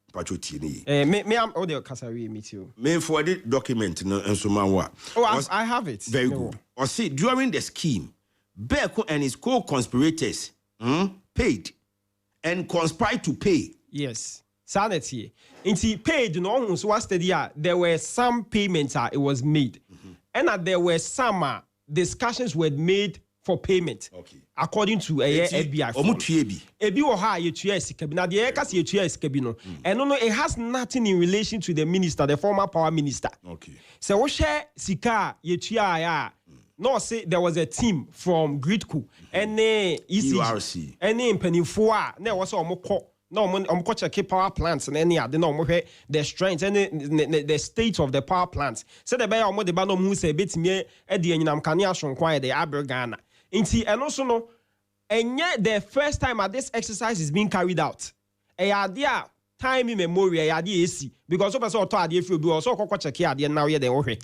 [SPEAKER 11] Me am audio kasari meet you.
[SPEAKER 8] Me for the document no and so manwa.
[SPEAKER 11] Oh, I have it.
[SPEAKER 8] Very good. Or see during the scheme, Berko and his co-conspirators paid and conspired to pay.
[SPEAKER 11] Yes. Sanity. Inti paid no so was there were some payments it was made. And there were some discussions were made for payment. Okay. According to a FBI. Ebi wo ha yetua sikabi na de ekase yetua sikabi no. Eno no it has nothing in relation to the minister, the former power minister.
[SPEAKER 8] Okay.
[SPEAKER 11] So wo share sika yetua ya. No say there was a team from Gridco and ECRC. Any mpanifo a na wo say omokọ no omokọ check power plants and any ade na omohwe the strength and the state of the power plants. So the bear omo de ba no mu say betimi e de anyinam kane asonkwan the Abergana. Inti and also no, and yet the first time this exercise is being carried out. A idea time immemorial idea AC because of us all thought if you do also check here now you're the okay.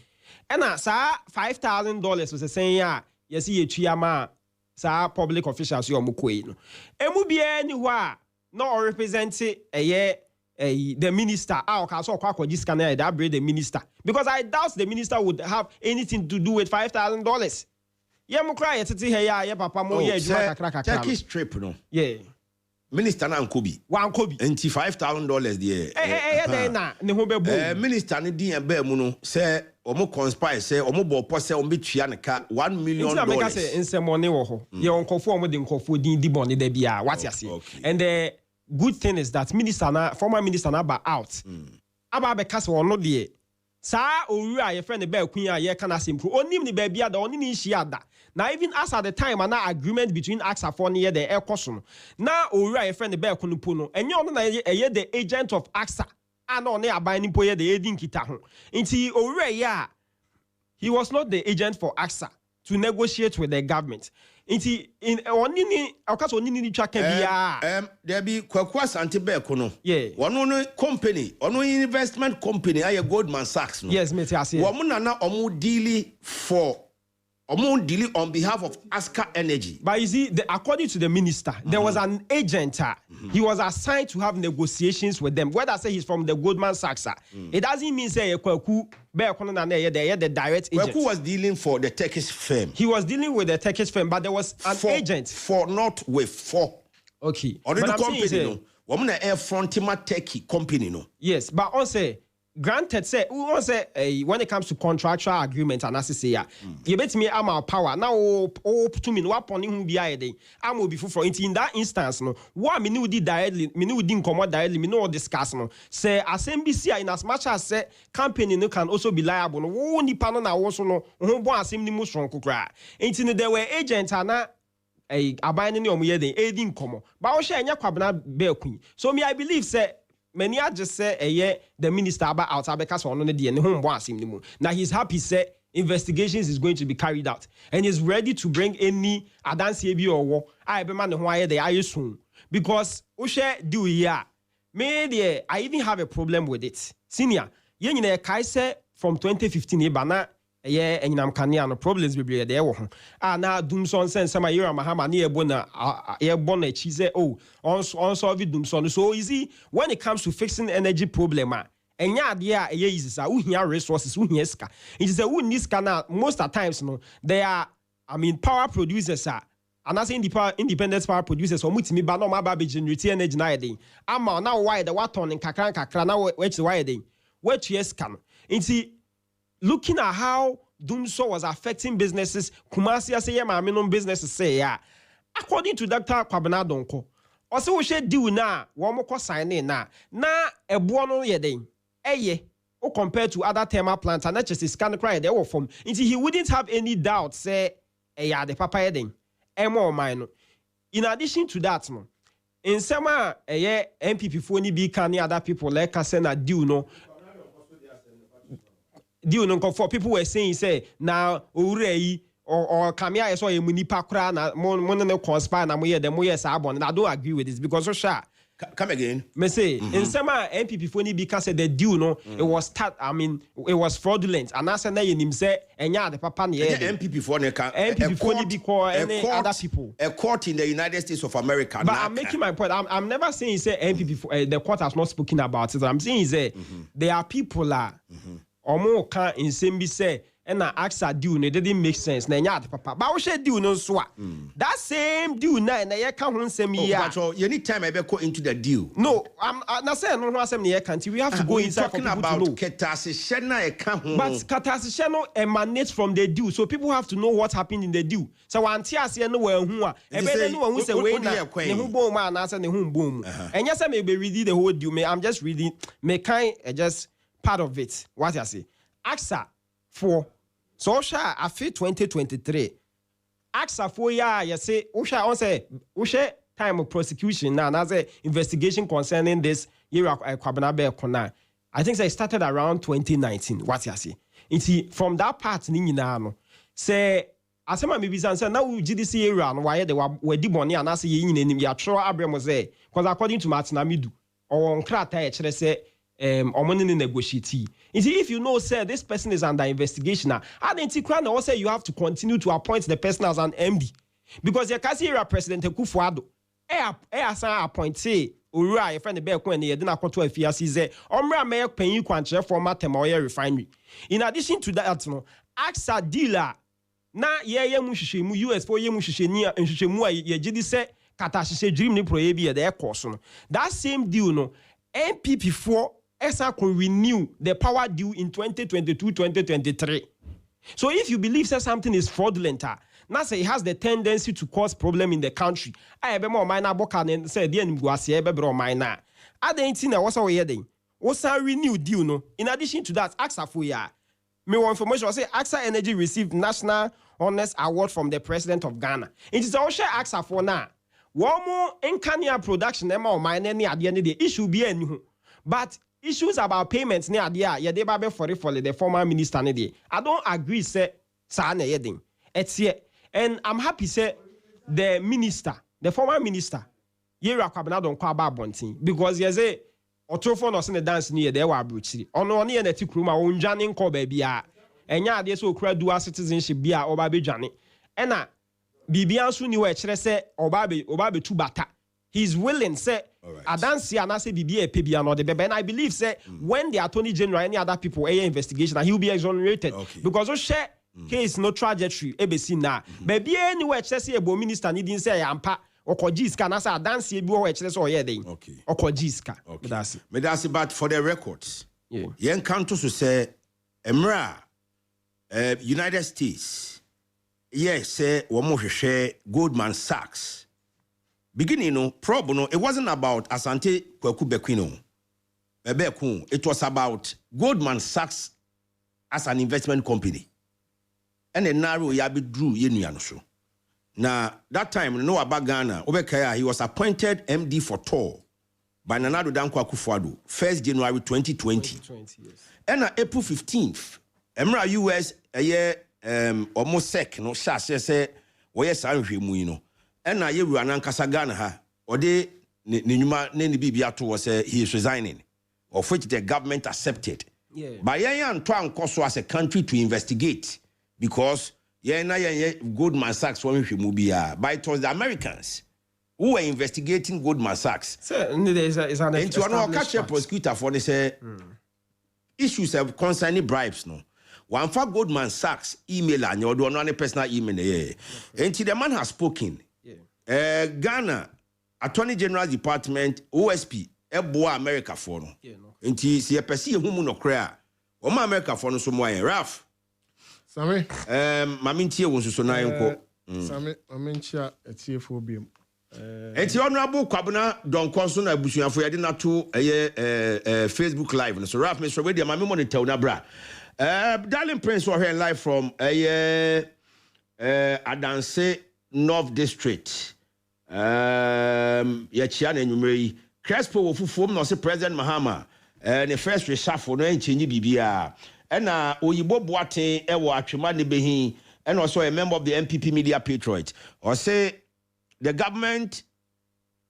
[SPEAKER 11] And $5,000 was saying yes you chiama sa public officials you mukwe. Emu be anywhere no represent the minister so that break the minister because I doubt the minister would have anything to do with $5,000. Yeah, mukra tete he ya papa mo ye adwuma kakra.
[SPEAKER 8] Turkish trip no.
[SPEAKER 11] Yeah.
[SPEAKER 8] Minister na Nkobi.
[SPEAKER 11] Wa Nkobi.
[SPEAKER 8] Enti $5,000 there.
[SPEAKER 11] Then na ne ho bebu.
[SPEAKER 8] Minister ne din ebe mu no say omo conspire say omo bo po say omo betua ne ka $1 million.
[SPEAKER 11] Nti America say nsemo ne wo ho. Ye onkofo omo de nkofo din di bone da bia. What you say? And the good thing is that former minister na ba out. Aba be kase wono de sa owu a ye friend be akun a ye kana simpro. Onim ni ba bia da oni ni hia da. Now, even as at the time, an agreement between AXA for near the air caution. Now, Uri, friend, the bear kunupuno, and you're not the agent of AXA. And on there, buying poye the aiding kitaho. Inti Uri, he was not the agent for AXA to negotiate with the government. Inti in onini, okaso onini chake
[SPEAKER 8] there be kwakwas anti-bekono.
[SPEAKER 11] Yeah.
[SPEAKER 8] One company, one investment company, I Goldman Sachs. No?
[SPEAKER 11] Yes, mate, I see.
[SPEAKER 8] Woman omu dealing for. Dealing on behalf of Aska Energy.
[SPEAKER 11] But you see, according to the minister, there was an agent. He was assigned to have negotiations with them. Whether I say he's from the Goldman Sachs, it doesn't mean say the direct agent.
[SPEAKER 8] Kweku was dealing for the Turkish firm.
[SPEAKER 11] He was dealing with the Turkish firm, but there was an agent.
[SPEAKER 8] Not with four.
[SPEAKER 11] Okay.
[SPEAKER 8] Or the company, no. Woman air frontima Turkey company, no.
[SPEAKER 11] Yes, but also. Granted, say we want say when it comes to contractual agreement and as say you bet me am our power now to me what pony who be I am will be for in that instance no what me need directly me need come directly me no discuss no say as NBC in as much as say company no can also be liable no wo nipa no na wo so no ho bo asem ni mu sonko kra enti there were agents na aban ni omo ye den aiding komo but wo share nya kwabena be kun so me I believe say many are just say the minister about out because on the home boss him. Now he's happy say investigations is going to be carried out and he's ready to bring any adansi or war. I be man who the I soon because Ushe do here. Maybe I even have a problem with it. Senior, you kai say from 2015 bana and I'm no problems be there. Now Doomson sends some year Mahama near Bona airborne cheese. Oh, on Doomson. So easy when it comes to fixing energy problem. And yeah, is resources, it is a niska. Most of the times, no, they are power producers are. And I say independent power producers or mutimi ba no ma ba be generate energy na yedin. Ama na why the water on kakra na which why yedin. Which yes can. Inti looking at how Dumso was affecting businesses, Kumasi say ma minimum businesses say yeah. According to Dr. Kwabena Donko, also we should do na one more sign in na a buono yedin. Eye or compared to other thermal plants and not just his can cry they were from. Inti he wouldn't have any doubt say yeah the papa yedin. In addition to that, no, in some MPP for any big other people like I said, for people were saying, say, now, Urei or Kamia, I saw a munipa kra na mon conspire na moye the moye sabon, and I don't agree with this because so sure.
[SPEAKER 8] Come again.
[SPEAKER 11] Me say in some MPP for any because the deal no it was it was fraudulent and I said na him say enya the papa na
[SPEAKER 8] MPP for any because any other people a court in the United States of America.
[SPEAKER 11] But I'm making my point. I'm never saying say MPP for, the court has not spoken about it. I'm saying say there are people omo can in same be say and I asked that deal, it didn't make sense. Papa, but we should do no so. That same deal now, and I can't say me. So
[SPEAKER 8] anytime I ever go into the deal.
[SPEAKER 11] No, I'm not saying no one near country. We have to go inside.
[SPEAKER 8] Talking about Katasishena,
[SPEAKER 11] but Katasishena emanates from the deal, so people have to know what happened in the deal. So one tear say no where who are. Everyone who say way na who boom man answer the who boom. And yes, I may be reading the whole deal. I'm just reading. Me kind just part of it. What I say, AXA for. So Osha afi 2023. AXA for ya you say Osha on say Osha time of prosecution now as a investigation concerning this year Kwabena be kona. I think it started around 2019. What you say? It's from that part ni nyina no. Say asema me bisa say now GDC area no why they were di boni and say yin nim ya tro abrem say because according to Martin Amidu or nkrata e kire say omonini negotiate. If you know, sir, this person is under investigation, I didn't also say you have to continue to appoint the person as an MD. Because you can see your President Kufuado, appoint say, Ura, a friend of Beck when he didn't go to a fias, is a Omra may pay you quantity for Matemoya refinery. In addition to that, AXA dealer, na ye mushimu US for ye mushenia and Shimua, ye jidi say, Katashi dream ni prohibi the air course. That same deal, no, MPP4. ESA could renew the power due in 2022-2023. So if you believe that something is fraudulent, now say it has the tendency to cause problem in the country. I be more minor boka and say the nguasi be bro minor. I don't think that was our heading. What's a renew deal no? In addition to that, AXA for ya. Me one information I say AXA Energy received National Honors Award from the President of Ghana. It is also AXA for now. One more Enkania production, Emma or mine any at the end of the issue be any. But issues about payments near the yeah they babe for the former minister. I don't agree, say Sana Yeding. It's here. And I'm happy, say the former minister, Yera Kwabena don't call about Bonting, because you say Otrofon was in the dance near there were brucey. On one year the Tikruma own Janin call baby, and ya they so crowd dual citizenship be or baby Johnny. And Bibian soon you say Obabe two bata. He's willing, say, I don't see and I say BBA PB or the baby. And I believe, say, when the Attorney General, any other people, a investigation, and he'll be exonerated. Because those share case no trajectory, ABC now. Baby, anywhere, say, a minister needing say, I'm pa, or Kojiska, and I say, I don't see a boy, or yeah, okay, or Kojiska.
[SPEAKER 8] Okay, but for the records, young countries to say, Emra, United States, yes, say, one more share Goldman Sachs. Beginning, no problem. It wasn't about Asante Kwaku Bekwino. It was about Goldman Sachs as an investment company. And a narrow yabi drew yenuanosho. Now, that time, no about Ghana, Obekaya, he was appointed MD for Tor by Nanado Danko Akufo-Addo, 1st January 2020. Yes. And April 15th, Emra US, a year almost sec, no shas, say, yes, I'm here, and I hear an Ghana ha or they Numa Neni Bibiato was he is resigning, of which the government accepted. Yeah. But Yan Twan Koso as a country to investigate because Goldman Sachs for Mubia, but it was the Americans who were investigating Goldman Sachs. So there's an into an catch prosecutor for this issues of concerning bribes. No, One for Goldman Sachs email and your one personal email. And the man has spoken. Ghana Attorney General Department OSP Eboa America for no. Enti si epesi ehumu no kra. O ma America for no so mo ayen Raf.
[SPEAKER 10] Same.
[SPEAKER 8] Mami ntie won so na enko.
[SPEAKER 10] Same amenchia etiefo biem.
[SPEAKER 8] Enti honorable Kwabena don konso na abusuafo yede na to Facebook live no. So Raf me so we dey mami monitor na bra. Darling Prince were here live from Adanse North District. Yachia na enumere Crespo wo fufuom no se President Mahama the first reshuffle no enchenyi bibia na oyibo boaten e wo atwema ne behin and also a member of the MPP Media Patriot or say the government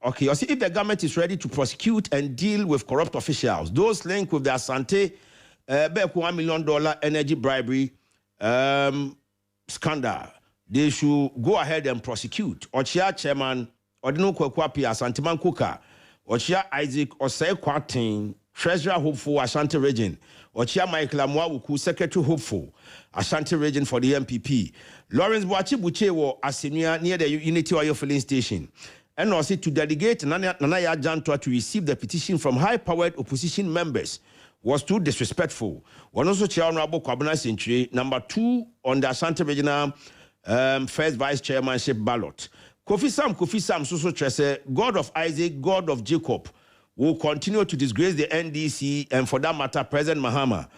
[SPEAKER 8] or say if the government is ready to prosecute and deal with corrupt officials, those linked with the Asante $1 million energy bribery scandal, they should go ahead and prosecute. Ochia chairman Odino Kwekwapi Asanteman Kuka, Ochia Isaac Osei Kwatin, Treasurer Hopeful Ashanti Region, Ochia Michael Amwawuku, Secretary Hopeful Ashanti Region for the MPP, Lawrence Boachi Buchewo Asinia near the Unity Oil Filling Station, and also to delegate Nanaya Jantua to receive the petition from high-powered opposition members was too disrespectful. One also chair Honorable Kwabena Century, number 2 on the Ashanti Regional first vice chairmanship ballot. Kofi Sam so Trese, God of Isaac, God of Jacob, will continue to disgrace the NDC and for that matter, President Mahama.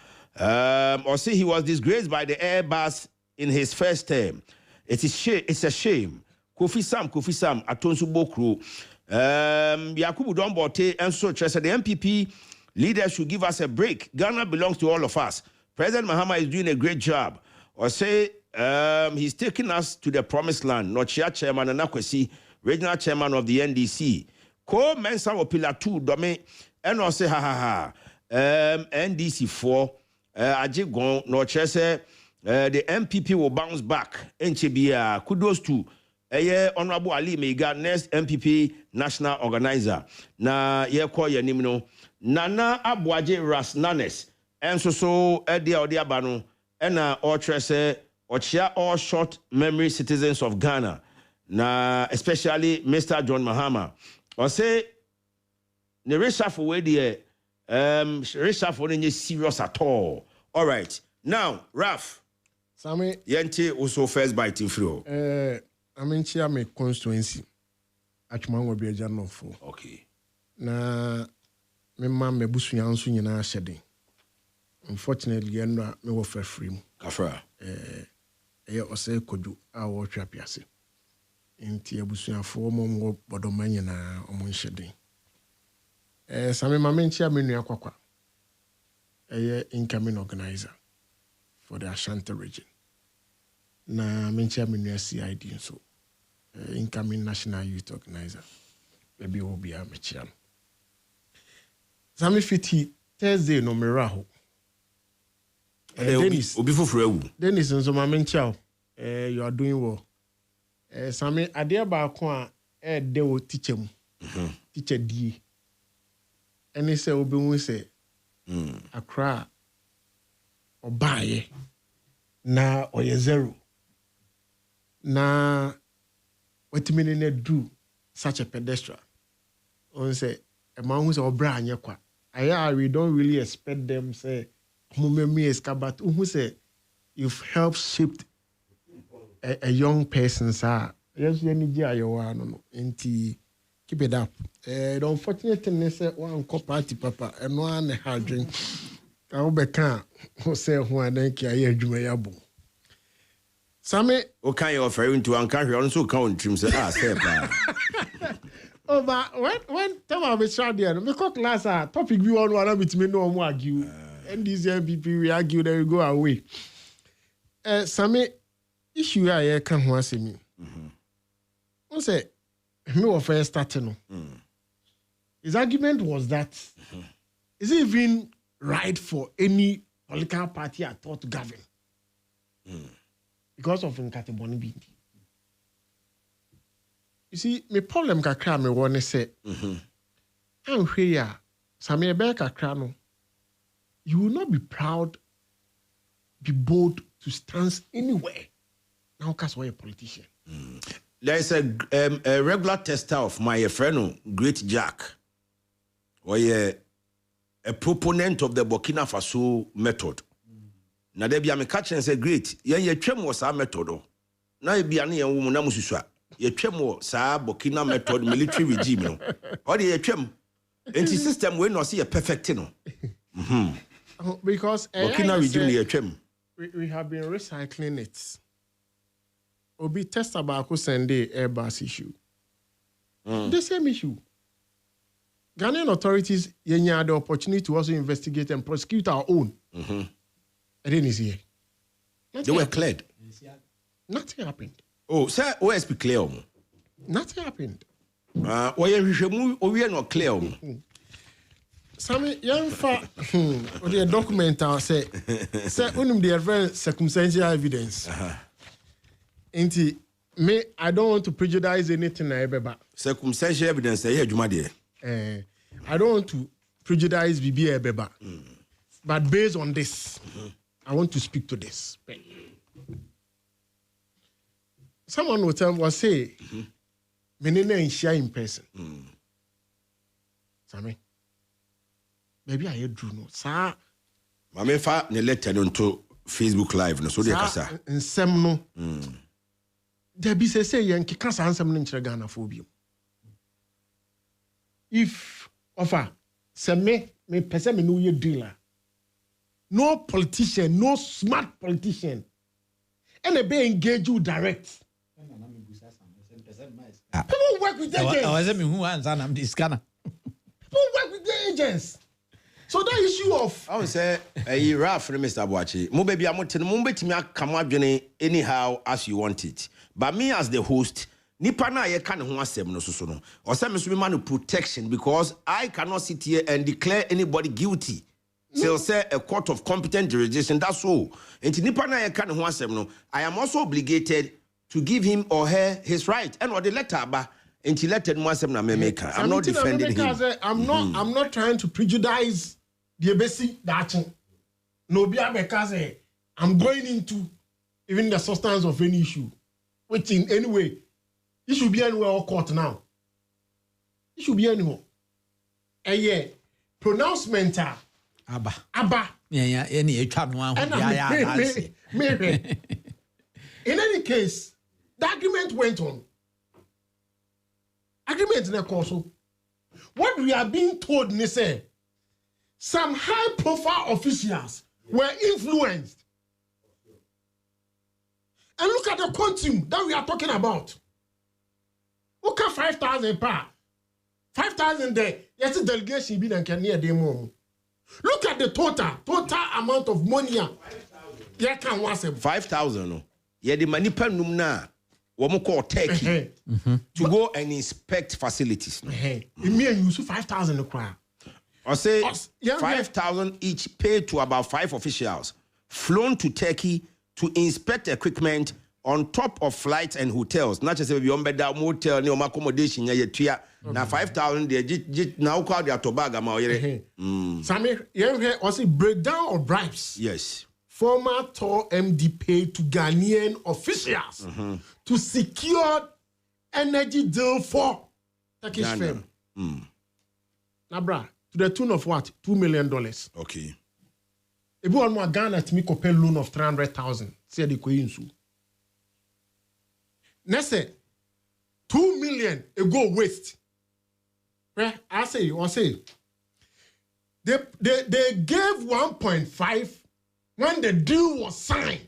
[SPEAKER 8] Or say he was disgraced by the Airbus in his first term. It's a shame. Kofi Sam, Atonsu Bokru, Yakubu Dombote, and so Trese, the MPP leaders should give us a break. Ghana belongs to all of us. President Mahama is doing a great job. Or say he's taking us to the promised land. Nochia chairman Anakwesi, regional chairman of the NDC. Ko Mensa Opila 2 Dome and also NDC 4 Ajigon Nochia say the MPP will bounce back. NCBA kudos to Honorable Ali Mega, next MPP national organizer. Na ye call your name no. Nana Abuaje Ras Nanes and so Edia Odiabano and Ortrese Ochia all short memory citizens of Ghana. Na especially Mr. John Mahama. Or say the reshuffle way the reshuffle ain't serious at all. All right. Now, Raf.
[SPEAKER 10] Same
[SPEAKER 8] Yente also first biting through.
[SPEAKER 10] I mean chia me constituency. Achuma will be a journal for.
[SPEAKER 8] Okay.
[SPEAKER 10] Na me man me busu nso nyina hyede. Unfortunately me wo fa free mu.
[SPEAKER 8] Kafra.
[SPEAKER 10] Ose kodu a wo twa piase. Nti abusuafo mo bodoma nyina omo hyede. Same mama nchia me nua kwakwa. Incoming organizer for the Ashanti region. Na me nchia me nua CID so. Incoming national youth organizer. Maybe will be a mechiam. Sami fiti Thursday no miraho. Dennis Dennis nso mama nchao. You are doing well. Sami ade ba ko a de wo teacher mu. Teacher die. Eni se obi hu se Accra obaye na oye zero. Na wetimini ne do such a pedestrian. On say a man who's obra anyekwa. We don't really expect them say mumemi eskabat who say you've helped shape a young person sir. Yes, you need no. Enti keep it up. The unfortunate thing is one party papa and one hard drink. I hope who say who and then care Jumayabo. Same
[SPEAKER 8] okay offer into uncarry also count trim say step.
[SPEAKER 10] Oh, but when time I was trying there, because class topic we all want with me no more argue. And this MPP we argue, then we go away. Some issue I can want see me. I say me wa first starting. His argument was that is it even right for any political party at all to govern? Because of Nkatiboni Bindi. You see, my problem kakra me want to say, I'm here, Samia Bear kakra no, you will not be proud be bold to stand anywhere. Now, because we're a politician.
[SPEAKER 8] There is a regular tester of my friend, Great Jack, or a proponent of the Burkina Faso method. Now, there be a catch and say, Great, ye chem was our method. Now, be a near woman, Namusua. Ye chem was Burkina method military regime. Or the chem. And the system will not see a perfect thing.
[SPEAKER 10] Because
[SPEAKER 8] Burkina regime,
[SPEAKER 10] we have been recycling it. Obi test about Sunday Airbus issue. The same issue. Ghanaian authorities had the opportunity to also investigate and prosecute our own. And then is here.
[SPEAKER 8] They were cleared.
[SPEAKER 10] Nothing happened.
[SPEAKER 8] Oh, sir, OSP clear.
[SPEAKER 10] Nothing happened.
[SPEAKER 8] We are not clear.
[SPEAKER 10] Sammy, young or the document say unum the very circumstantial evidence. Inti me, I don't want to prejudice anything I ever.
[SPEAKER 8] Circumstantial evidence, I
[SPEAKER 10] don't want to prejudice BB Ebeba. But based on this, I want to speak to this. Someone will say, Menina in share in person. Sammy. Maybe I drew no, sir.
[SPEAKER 8] Mame fa ne letter to Facebook Live no so de kasa.
[SPEAKER 10] Nsem no. There be say yen ki kasa nsem no nkyere Ghana phobia. If offer say me pese me no ye dealer. No politician, no smart politician. And they be engage you direct. People work with agents.
[SPEAKER 9] I was me who answer am this scanner.
[SPEAKER 10] People work with the agents. So that issue of
[SPEAKER 8] I would say a rough Mr. Boachi. Mo baby amoten mo betimi come adwene anyhow as you want it. But me as the host, nipa na ye ka ne ho asem no so no. O say me so be man protection because I cannot sit here and declare anybody guilty. Till say a court of competent jurisdiction, that's all. And nipa na ye ka ne ho asem no, I am also obligated to give him or her his right. And or the letter ba and he let mo asem na me make. I'm not defending him.
[SPEAKER 10] I'm not trying to prejudice the basic that no be because I'm going into even the substance of any issue, which in any way it should be anywhere or court now. It should be anywhere. And yeah, pronouncement Abba.
[SPEAKER 9] Yeah, any
[SPEAKER 10] in any case, the argument went on. Agreement in a course. What we are being told, they say, some high-profile officials were influenced. And look at the quantum that we are talking about. Look at 5,000 per. 5,000 there. Yes, the delegation be and can near them. Look at the total amount of money. Yeah, can was
[SPEAKER 8] 5,000. No. Yeah, the money per numna. What we call Turkey to go and inspect facilities.
[SPEAKER 10] It means you use 5,000 a crowd.
[SPEAKER 8] I say 5,000 each paid to about 5 officials, flown to Turkey to inspect equipment on top of flights and hotels. Not just be on bed hotel, no accommodation. Now 5,000 they now call their Tobago.
[SPEAKER 10] Sammy, you also breakdown of bribes.
[SPEAKER 8] Yes.
[SPEAKER 10] Former Tor MD paid to Ghanaian officials to secure energy deal for Turkish firm. Now, brah, to the tune of what? $2 million.
[SPEAKER 8] Okay.
[SPEAKER 10] If you want more Ghana to make a pay loan of 300,000, say the Queensu. Next, 2 million go waste. Well, I say, they gave 1.5 when the deal was signed.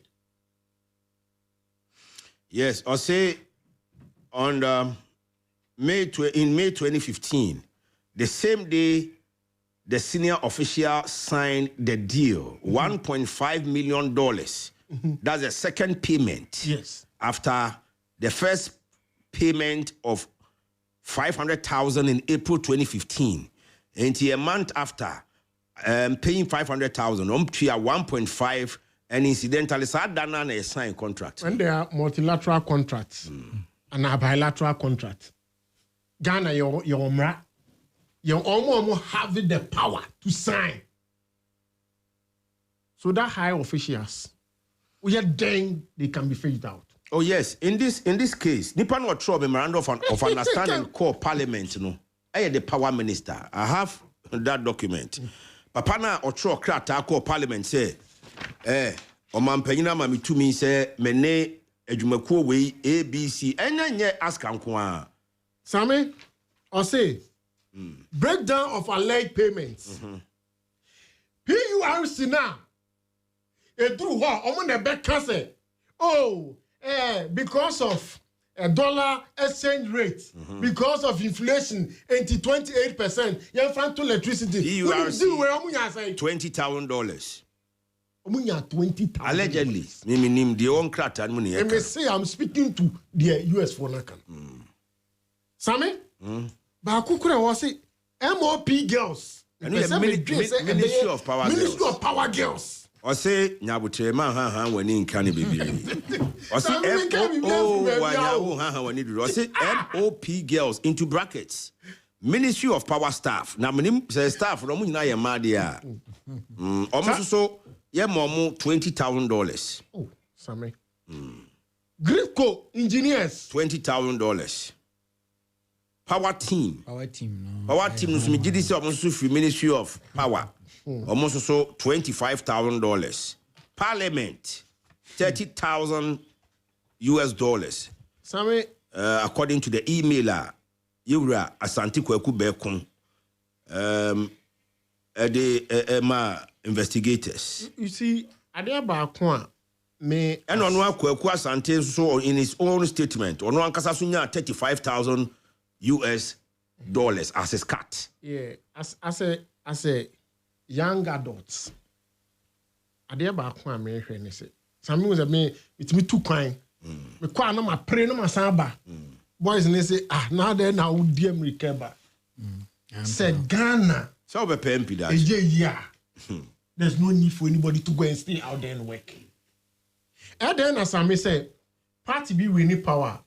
[SPEAKER 8] Yes, I say on May 2015, the same day the senior official signed the deal, $1.5 million. That's the second payment.
[SPEAKER 10] Yes.
[SPEAKER 8] After the first payment of 500,000 in April 2015, and a month after paying 500,000, 1.5, and incidentally, Sadana a signed contract.
[SPEAKER 10] When there are multilateral contracts and a bilateral contract, Ghana, your almost have the power to sign. So that high officials we are then they can be phased out.
[SPEAKER 8] Oh yes, in this case, nipa no throw memorandum of understanding call parliament no. I am the power minister. I have that document. Papa na throw krata call parliament say omampanyina ma mitumi say mene adwumakuo we ABC enye ask anko a.
[SPEAKER 10] Sammy, or say breakdown of alleged payments. PURC now. Through what? I'm the back say, because of a dollar exchange rate, because of inflation, 28%, you're from to electricity.
[SPEAKER 8] $20,000.
[SPEAKER 10] $20,000.
[SPEAKER 8] Allegedly, the own crat and money.
[SPEAKER 10] And they say I'm speaking to the US for Nakan. Sammy, but I was say MOP girls.
[SPEAKER 8] Ministry of Power Girls.
[SPEAKER 10] Ministry of Power Girls.
[SPEAKER 8] I say nyabutre man ha when in can be. I say MOP girls into brackets. Ministry of Power staff. Now menim say staff no mu nyina ye ma dia. Almost so ye momo $20,000.
[SPEAKER 10] Oh, Sammy. Grifco engineers
[SPEAKER 8] $20,000. Power team.
[SPEAKER 9] Power team no.
[SPEAKER 8] Power team no me gidi say almost free Ministry of Power. Almost so $25,000. Parliament $30,000.
[SPEAKER 10] Sammy,
[SPEAKER 8] according to the emailer, Yura Asante Kweku Bekun, the investigators.
[SPEAKER 10] You see, Adeba Kwan me
[SPEAKER 8] and on one Kweku Asante so in his own statement, on one Kasasunya $35,000 as his cut.
[SPEAKER 10] Yeah, as a young adults. Adeba Kwan me hwe say. Sammy was a me it's me too kind. Me kwa no ma pray no ma samba. Boys and they say, now then I would dear me keba. Said Ghana.
[SPEAKER 8] So be PMP that.
[SPEAKER 10] Yeah. There's no need for anybody to go and stay out there and work. And then as I may say, party be winning power.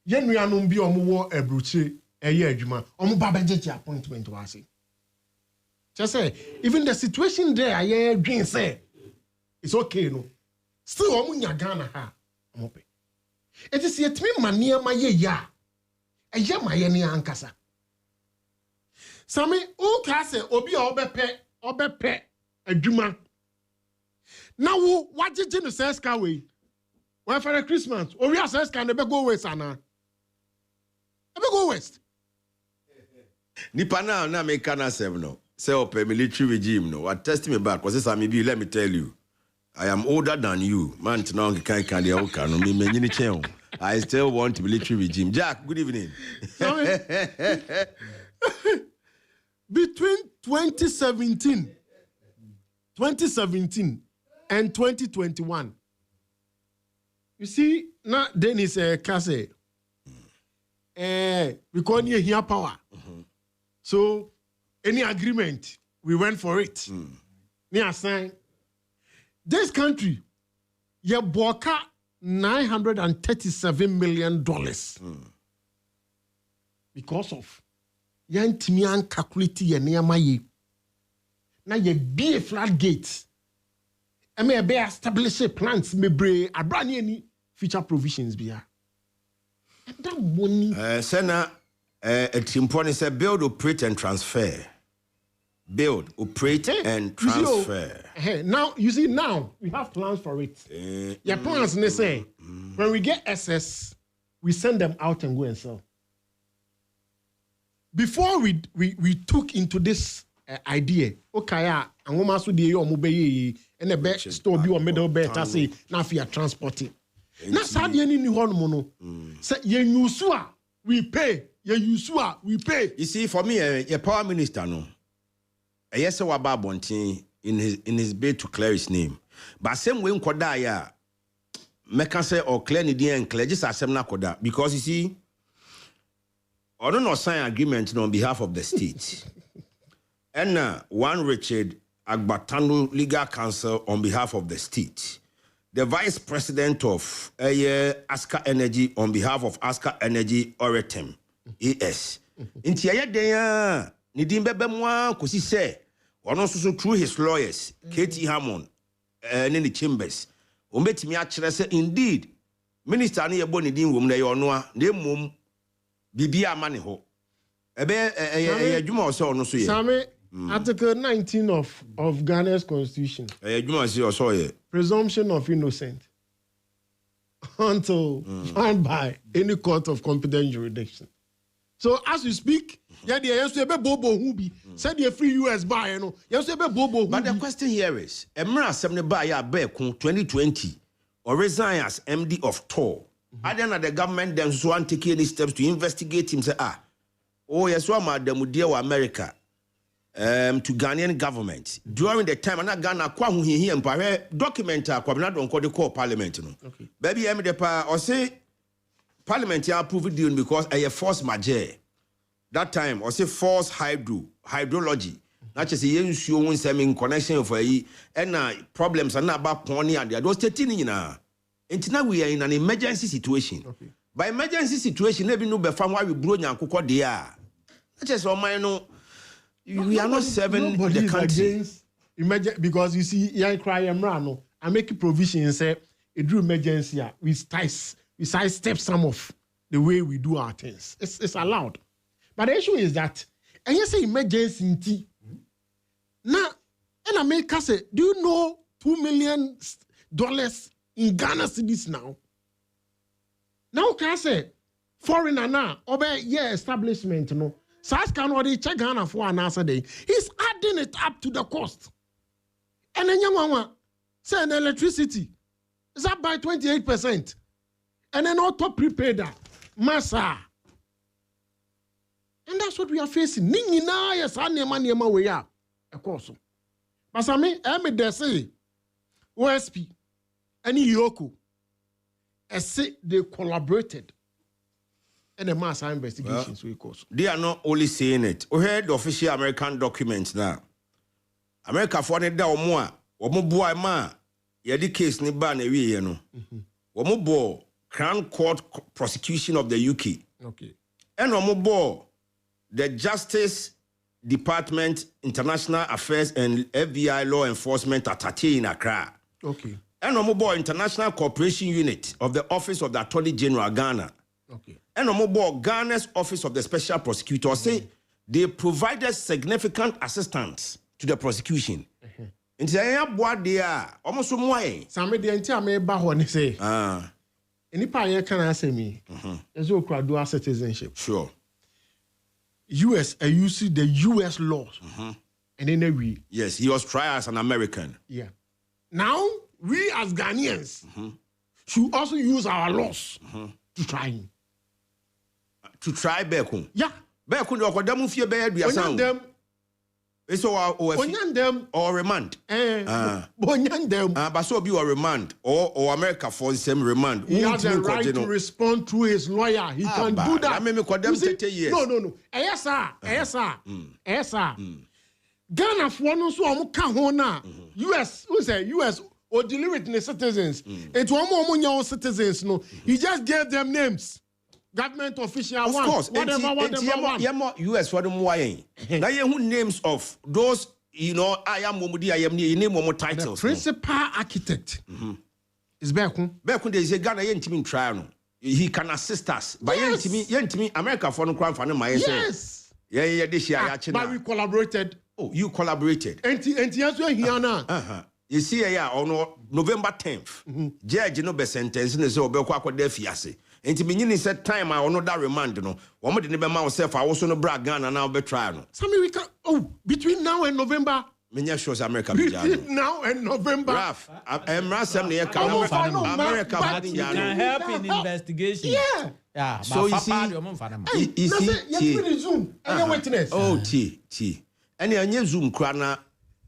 [SPEAKER 10] Yen we anum bi omo wo ebruche eye adwuma. Omo ba budget appointment was it. Just say, even the situation there I dream say it's okay no. Still omo nya Ghana ha. Omo pe. It is yet me mania my ya. A yama any ankasa. Sami, o kase obi obepe adwuma. Now what did you say skaway? Why for Christmas? Or we are says can never go west ana. Never go west.
[SPEAKER 8] Nipa na make kana 7 no. Say up a military regime no. What test me back was Sami B, let me tell you. I am older than you. Man to know can no me I still want military regime. Jack, good evening.
[SPEAKER 10] Between 2017 and 2021, you see, now Dennis Kase, because you hear power. So, any agreement, we went for it. Near sign. This country, you bought $937 million because of Yantimian calculity and Yamaye. Now you be a flat gate. I may be established plants, may bring a brand new future provisions be. And that money.
[SPEAKER 8] Sena, it's important to build, operate, and transfer. Build, operate, and transfer.
[SPEAKER 10] Now, you see, now we have plans for it. Your plans, they say, when we get SS, we send them out and go and sell. Before we took into this idea, okay, and we must do your mobile and a bet store be or middle bet. I say, now if you are transporting. Now, sadly, any new hormone. Say, you we pay. You we pay.
[SPEAKER 8] You see, for me, a power minister, no. Yes, I was in his bid to clear his name. But same way, Kodaya, make say or clear the and clear just as na koda because you see, I don't know sign agreement on behalf of the state. And one Richard Agbatano Legal Counsel on behalf of the state. The vice president of Aska Energy on behalf of Aska Energy Oretem AS. Inti ayedenya nidimbe bemwa kosi say one also through his lawyers, Katie Hammond, and in the chambers. ombetimi akyerɛ sɛ indeed minister ne yɛbɔ ne din wom na yɛ ɔno a na mmom bibia ama ne ho ebe adwuma ɔsɛ ɔno so yɛ
[SPEAKER 10] Same Article 19 of Ghana's constitution.
[SPEAKER 8] adwuma sɛ ɔsɛ ɔyɛ
[SPEAKER 10] Presumption of innocent until found by any court of competent jurisdiction. So as you speak, yeah, the yes to be bobo hubi said the free US buy no yes to be bobo.
[SPEAKER 8] But the question here is, Emra Assembly buy ya Beku 2020 or resign as MD of TOR. I don't know the government them so want take any steps to investigate him. Say yes, one madam dear America to Ghanaian government during the time. And Ghana kwa hu he empire document kwa na don call the core parliament no. Okay. Baby em the pa or say parliament ya approve deal because a force majeure. That time or say force hydrology. Not just a nsuo won say in connection for yi and problems and about pony and those 13 na. And now we are in an emergency situation. Okay. By emergency situation, never know before why we blow nyankoko there. Not just on my no. We are not serving the country.
[SPEAKER 10] Imagine because you see, young cry no. I make a provision and say it do emergency. We sidestep some of the way we do our things. It's allowed. But the issue is that and you say emergency. Now, and I make us say, do you know $2 million in Ghana cedis now? Now can I say foreigner now over establishment no. SAS can already check Ghana for an answer day. He's adding it up to the cost. And then young one say an electricity is up by 28%. And then auto prepaid that. Massa. And that's what we are facing. Ningi na yes anema we are. Of course. But I mean, they say OSP and Yoko say they collaborated. And the mass investigations will cause.
[SPEAKER 8] They are not only saying it. We heard the official American documents now. America for it down more. Boy ma yedi case ni ba na wi no. Bo Crown Court prosecution of the UK. Okay. And bo the Justice Department, International Affairs and FBI Law Enforcement at Tate in Accra. Okay. And bo International Cooperation Unit of the Office of the Attorney General Ghana. Okay. And Ghana's Office of the Special Prosecutor say they provided significant assistance to the prosecution. And say, what they are almost some way.
[SPEAKER 10] Some of the entire may bahon say, any pioneer can answer me. As you could do citizenship.
[SPEAKER 8] Sure.
[SPEAKER 10] US, you see the US laws. And then we.
[SPEAKER 8] Yes, he was tried as an American.
[SPEAKER 10] Yeah. Now, we as Ghanaians should also use our laws to try him.
[SPEAKER 8] To try Bekun.
[SPEAKER 10] Yeah.
[SPEAKER 8] Bekun do kodam fie be adua sound.
[SPEAKER 10] Them.
[SPEAKER 8] So
[SPEAKER 10] them
[SPEAKER 8] or remand.
[SPEAKER 10] Them.
[SPEAKER 8] But so be or remand or America for same remand.
[SPEAKER 10] He has the right to respond through his lawyer. He can do that.
[SPEAKER 8] I mean, kodam 30 years.
[SPEAKER 10] No. Yes, sir. Ghana for no so am ka ho na. US, who say US or deliver it to the citizens. It one more citizens no. He just gave them names. Government official
[SPEAKER 8] of course, whatever. US for them why? Now you names of those, I am Momudi, I am name more titles.
[SPEAKER 10] The principal architect is Bekun.
[SPEAKER 8] Bekun they say Ghana yentimi trial. He can assist us. But yentimi America for no crime for no my
[SPEAKER 10] yes.
[SPEAKER 8] Yeah, this year
[SPEAKER 10] but we collaborated.
[SPEAKER 8] Oh, you collaborated.
[SPEAKER 10] And yes, we here now.
[SPEAKER 8] You see, on November 10th, judge no be sentence in the Obekwa de fiase. And to beginning said time I know that remand no. One didn't be myself, I also no brag Ghana now be trial.
[SPEAKER 10] Some we can between now and November.
[SPEAKER 8] Many shows America
[SPEAKER 10] between now and November.
[SPEAKER 8] Raf, I'm America
[SPEAKER 9] can help in investigation.
[SPEAKER 10] Yeah.
[SPEAKER 8] So you see,
[SPEAKER 10] Zoom and witness.
[SPEAKER 8] Oh, T. And you Zoom crana.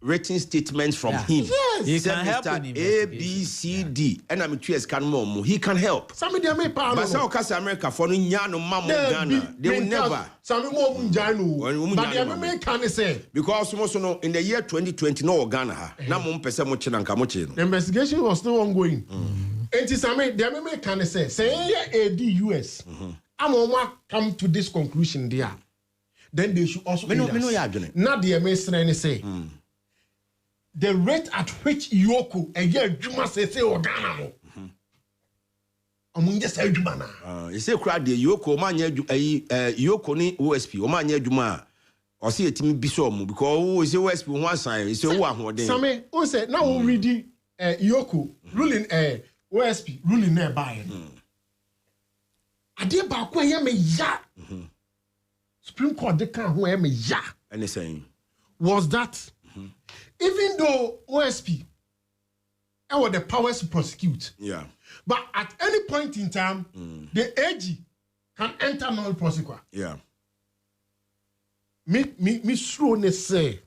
[SPEAKER 8] Written statements from him.
[SPEAKER 10] Yes.
[SPEAKER 9] He can help in
[SPEAKER 8] A, B, C, D. And I'm can he can help.
[SPEAKER 10] Some of them may power.
[SPEAKER 8] But some case America for no Ghana. They will never.
[SPEAKER 10] Some more Munjanu. But the may can say.
[SPEAKER 8] Because most no in the year 2020 no Ghana. Na mum pese mo chinanka mo chino.
[SPEAKER 10] The investigation was still ongoing. And some the may can say AD US. I'm come to this conclusion there. Then they should also.
[SPEAKER 8] Not
[SPEAKER 10] the MSN say. the rate at which Yoko a year Juma say Ghana. Among just a Jumana.
[SPEAKER 8] You say crowd the Yoko mania Yoko ni OSP, or mania Juma, or see a team Bisom, because who is OSP one side, is a one more day.
[SPEAKER 10] Some who said now already Yoko ruling OSP ruling nearby. I did back where me ya. Supreme Court they can't where me ya.
[SPEAKER 8] Anything
[SPEAKER 10] was that even though OSP had the powers to prosecute.
[SPEAKER 8] Yeah.
[SPEAKER 10] But at any point in time, the AG can enter null prosecutor.
[SPEAKER 8] Yeah.
[SPEAKER 10] Me sure say.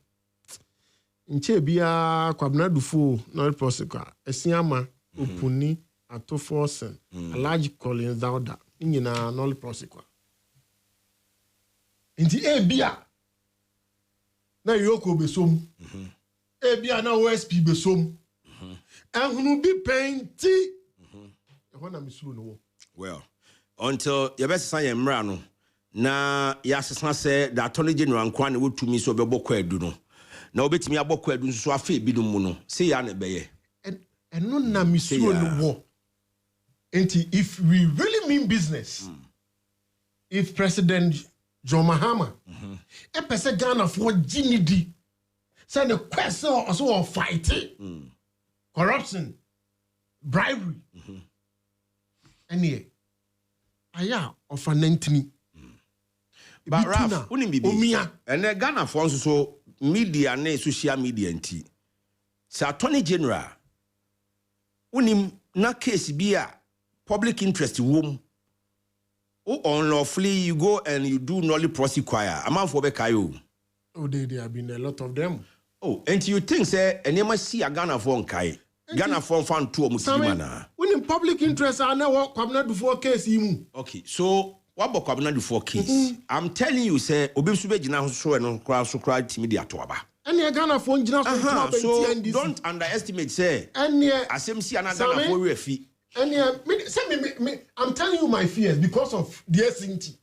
[SPEAKER 10] Nche bia kwabna dufo null prosecutor. Esiama opuni ato forcing. Alaji Collins Dauda. Nyina null prosecutor. Inti bia na Yoko besom. Bia na OSP besom. And be painty.
[SPEAKER 8] Well, until your best sign Mrano, na Yassan said that Attorney General and Kwan would to me so be Bokweduno. Now bet me a Bokwedun so a fee bidumono. Say Yanne Baye.
[SPEAKER 10] And no Namisu no war. If we really mean business, if President John Mahama, a person Ghana for Ginidi, send a question also of fighting, corruption, bribery. And here, aya of an entity.
[SPEAKER 8] But Ralph, and the Ghana for so media and social media and tea. Sir Attorney General, unim na case be a public interest room. Oh, unlawfully you go and you do nolly prosecute. A man for Bekayo.
[SPEAKER 10] Oh, there have been a lot of them.
[SPEAKER 8] Oh, and you think, sir, and you must see a Ghana for Kai. Ghana for fan two Muslimana.
[SPEAKER 10] When in public interest, I know what cabinet before case.
[SPEAKER 8] Okay, so what about cabinet before case? I'm telling you, sir, Obisube Jina so and cross so cried to media to Aba.
[SPEAKER 10] And you Ghana for Jina
[SPEAKER 8] so don't underestimate, sir.
[SPEAKER 10] And yeah,
[SPEAKER 8] as him see another Ghana for a fee.
[SPEAKER 10] And yeah, I'm telling you my fears because of the SNT.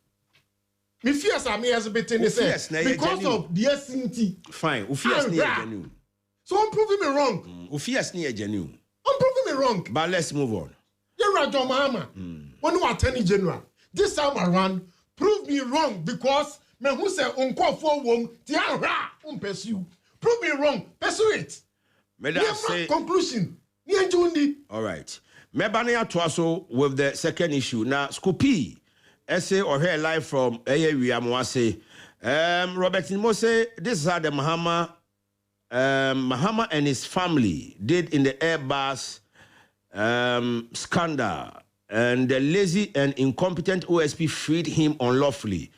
[SPEAKER 10] My fears are me as a bit in the because of the SNT.
[SPEAKER 8] Fine, fears near genuine.
[SPEAKER 10] So I'm proving me wrong.
[SPEAKER 8] Fears near genuine.
[SPEAKER 10] I'm proving me wrong.
[SPEAKER 8] But let's move on.
[SPEAKER 10] You're right, John Mahama. When you are Attorney General, this time around, prove me wrong because me who say unko for wom tiara pursue. Prove me wrong. Pursue it.
[SPEAKER 8] Say
[SPEAKER 10] conclusion.
[SPEAKER 8] All right. Mebania Twaso with the second issue. Now, Scoopy, essay or her live from Aya Mwase. Robert Mose, this is how the Mahama and his family did in the Airbus scandal, and the lazy and incompetent OSP freed him unlawfully.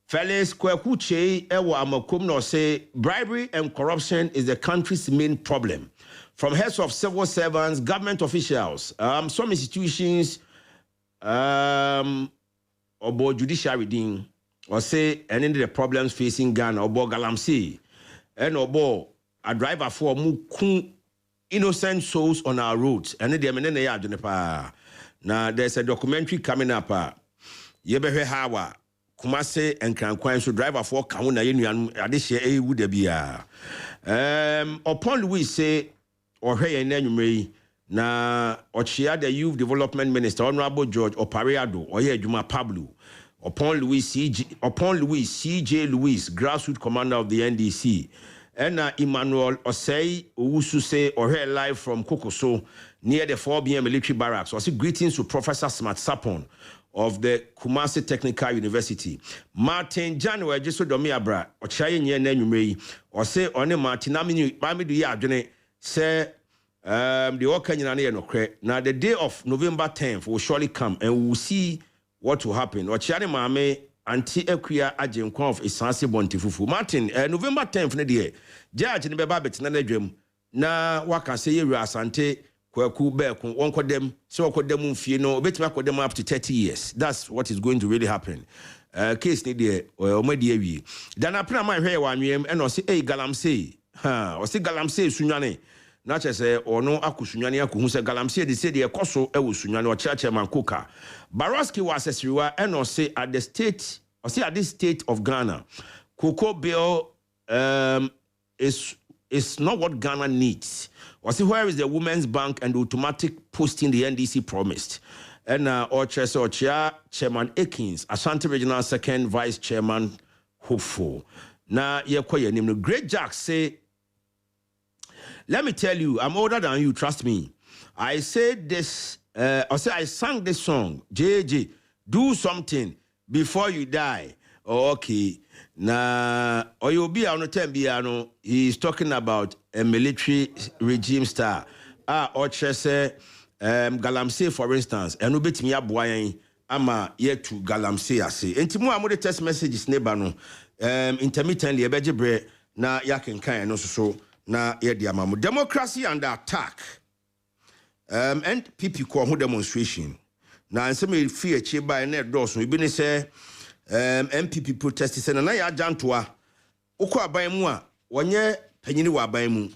[SPEAKER 8] Felix Kwekuche Ewa Amakumno say bribery and corruption is the country's main problem. From heads of civil servants, government officials, some institutions, or judiciary ding, or say any of the problems facing Ghana, or Galamsey, and or a driver for muku innocent souls on our roads. And now there's a documentary coming up. Yebehe Hawa, Kumase and Krankwan, so driver for Kauna Union, Adeshe would be upon Louis say, or hey, and then na Ochia, the Youth Development Minister, Honorable George Opariado, or here Juma Pablo, upon Louis CJ Louis, grassroots commander of the NDC. And Emmanuel Osei Owususe or her live from Kokoso near the 4BM military barracks. Also greetings to Professor Smart Sapon of the Kumasi Technical University. Martin January Jesu Domiabra or Chaye Nenumei or say on Martin Mamidu Yadene say the Okanyana no cre. Now the day of November 10th will surely come and we'll see what will happen. Or Chane Mame anti-equia ajenkwa of Isansi Bontifufu. Martin, November 10th, ne dear, Judge in Babet Nanedrum, na waka say you asante, kweku beku, one call them, so call them no, bet me them up to 30 years. That's what is going to really happen. Case ni dear, or mediavi. Then I put my hair one and I say, hey, Galamsey, or say Galamsey Sunyane. Not just say or no akusunyani aku say Galamsey they say the koso sunyani or church man cook. Baraski was a and or say at the state or say at this state of Ghana, cocoa bill is is not what Ghana needs. Was it where is the Women's Bank and the automatic posting the NDC promised? And Chairman Akins, Ashanti Regional Second Vice Chairman, hopeful. Now, Great Jack say, let me tell you, I'm older than you, trust me. I said this, I sang this song, JJ, do something before you die. Okay. Now, Oyobi Anotembiano, he's talking about a military regime star. Galamsey, for instance, and ubit me aboyan ama yet to Galamsey ase. Enti mo amode text messages neighbor no intermittently ebejebre na yaken kan no so na ye dia mamu. Democracy under attack. And people call who demonstration. Now and some fear che by net doors we been say MPP protest say na ya jantoa. Ukọ aban mu a wonye panyini wa aban mu.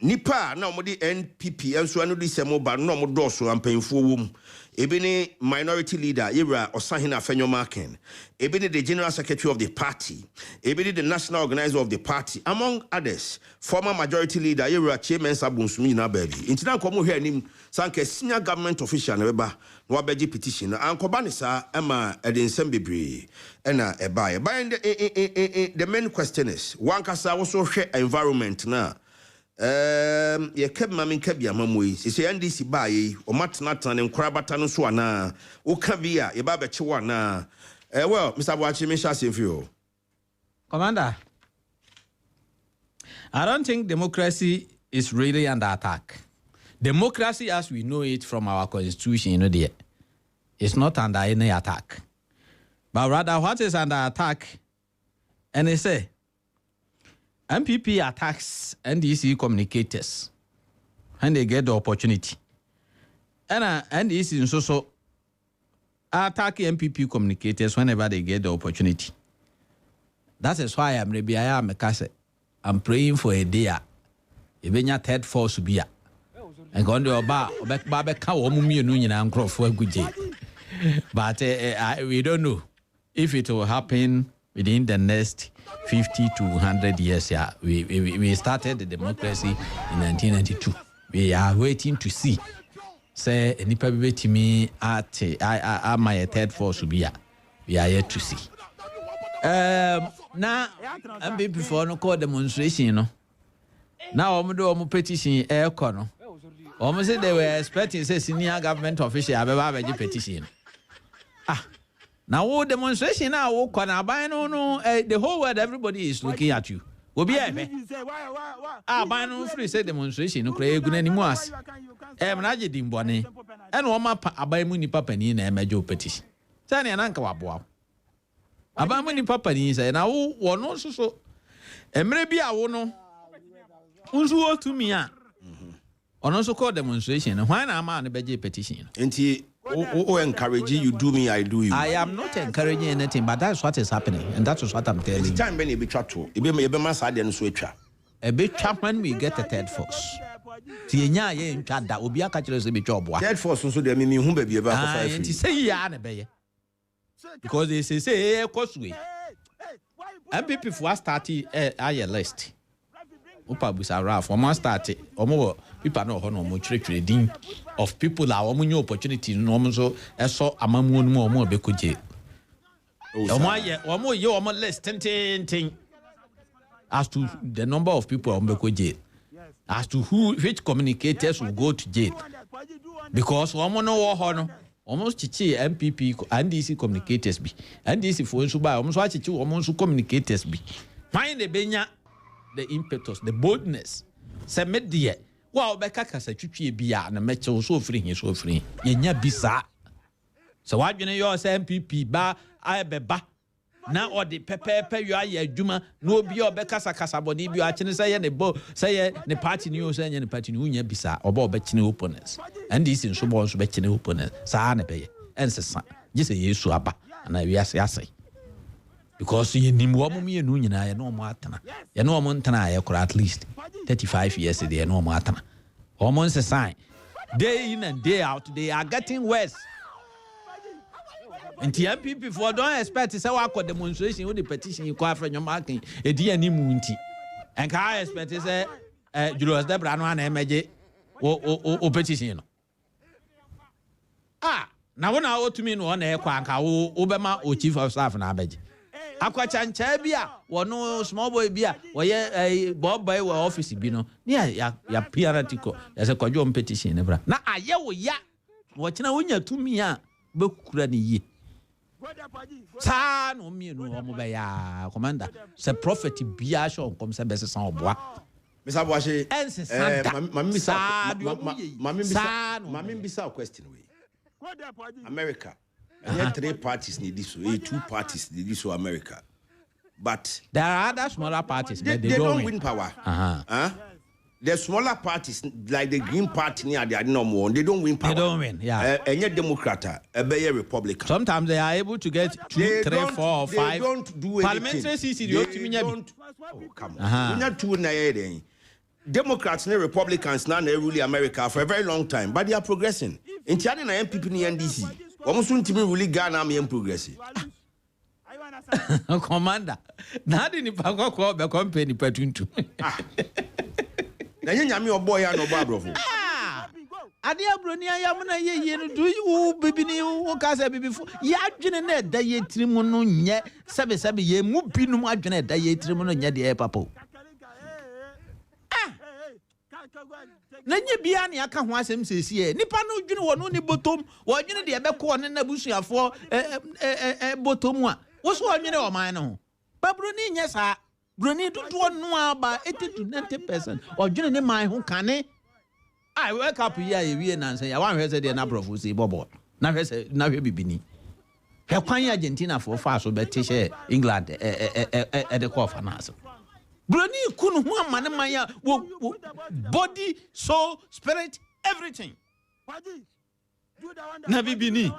[SPEAKER 8] Nipa na omodi NPP enso anu di semo ba no omodo so ampanfo wom ebini minority leader Ira Osahina Afenyomaken ebini the general secretary of the party ebini the national organizer of the party among others former majority leader Ira Chairman Sabunsumi na baby intina komo hwe anim sanke senior government official na beba no abeji petition ankoba ne sa ema edensem bebre na eba the main question is one kasa wo so hwe environment na ye keb mamin keb ya mamoi se NDC baye o matnatan ne nkrabata no so ana wo ka bia ye ba be chewa na well Mr. Boachi me sha semfio
[SPEAKER 9] Commander, I don't think democracy is really under attack. Democracy as we know it from our constitution, you know, there is not under any attack. But rather what is under attack, and they say MPP attacks NDC communicators when they get the opportunity. And NDC so attack MPP communicators whenever they get the opportunity. That is why I'm praying for a day. Even third force to be. And go on the but we don't know if it will happen within the next 50 to 100 years. Yeah, we started the democracy in 1992. We are waiting to see. Say, any probably to me at my third force to be. We are yet to see. Now, I'm before no call demonstration, you know. Now, I'm doing petition air corner. Almost said they were expecting say senior government official have a petition. Now, all demonstration now, the whole world, everybody is looking at you. Will be a by no free say demonstration, no cray good anymore. Naji Dimbone, and Wama Abamuni Papani and a major petition. Tani and Uncle Abwa. Abamuni Papani said, now, one also so. And maybe I won't know. Who's to me? On also called demonstration. Why am I on a budget petition? And he encouraging you do me, I do you. I am not encouraging anything, but that's what is happening, and that's what I'm telling you. Time when you be chat to, you be my side and switcher. A big chap when we get a third force. Tienya ye in chat that will be a catcher as a big job. Third force also they mean whom be about 5. And say ya be because they say causeway. MPP for starting a list. Opa busa raf omo start omo people no ho no mo trading of people are omo new opportunity no omo so eso amamu no omo be koje omo ye omo less 10 as to the number of people omo be koje as to which communicators will go to jail because omo no ho no almost chichi MPP and DC communicators be and DC for so by omo so chichi omo so communicators be find the benya the impetus, the boldness. Say me dear. Wow, beka kasa twitwe bia na meche so free hin so free. Yenya bisa. So wadwene yo say MPP ba ayebeba. Na odi pepepe yo aye adwuma na obi obeka kasa boni bi a chene say ne bo say ne party ni o say ne party ni unya bisa oba obekine opponents. And this in so bo so bekine opponents. Sa na beye. Ensesa. Gise Yesu aba na wi ase. Because you need more money, no more. You know, Montana, at least 35 years a day, no more. Almost a sign. Day in and day out, they are getting worse. And the MPP for don't expect to say, I got demonstration with the petition you call from your marking, a DNA moonty. And can I expect to say Julius Debra no an emeje o petition no. Na wona o tumi no na ekwa anka wo bema o chief of staff na abeje. Akwacha ncha bia wono small boy bia wo ye bob boy wo office bi no. Ni ya pianatico. Ya se kwadwo petition ne bra. Na aye wo ya wo kina wonya tumi a bekura ni yi. Sa no mi no omo be ya commander. Se prophet bia sho kom se bese san oboa.
[SPEAKER 8] Mr. Boache, Mami bisa a question we. America. And 3 parties need this, 2 parties need this America. But
[SPEAKER 9] there are other smaller parties,
[SPEAKER 8] they
[SPEAKER 9] but they
[SPEAKER 8] don't win power. The smaller parties, like the Green Party, they don't win power.
[SPEAKER 9] They don't win, yeah.
[SPEAKER 8] And yet Democrat, a Republican.
[SPEAKER 9] Sometimes they are able to get 2, 3, 4, or 5.
[SPEAKER 8] They don't do
[SPEAKER 9] parliamentary seats.
[SPEAKER 8] Oh, come on. We're not 2 Democrats and Republicans now they rule America for a very long time, but they are progressing. In China, MPP and NDC, almost soon to be really Ghana and progressing.
[SPEAKER 9] Commander, not in the Paco the company between two.
[SPEAKER 8] Now you your boy and no Barbro.
[SPEAKER 9] Adia Brunia Yamana ye do you baby you casa before Yajinet da ye trimono ye sabe ye mupinu majinet da ye trimono ye de papo. Nanye bia ne aka ho asem sesiye nipa no dwene wo no ni botom wo dwene de ebekọ ne na busuafo botom a wo so dwene o man no ba broni nye sa broni dodo no aba 80 to 90% o dwene ne man ho kane I wake up here e wie na say ya wan hwese de na brofo si bobo na hwese na hwe bibini he kwan Argentina for fa so beti she England de call for na so Broni kunu hu amane maya body, soul, spirit, everything. Na bibini.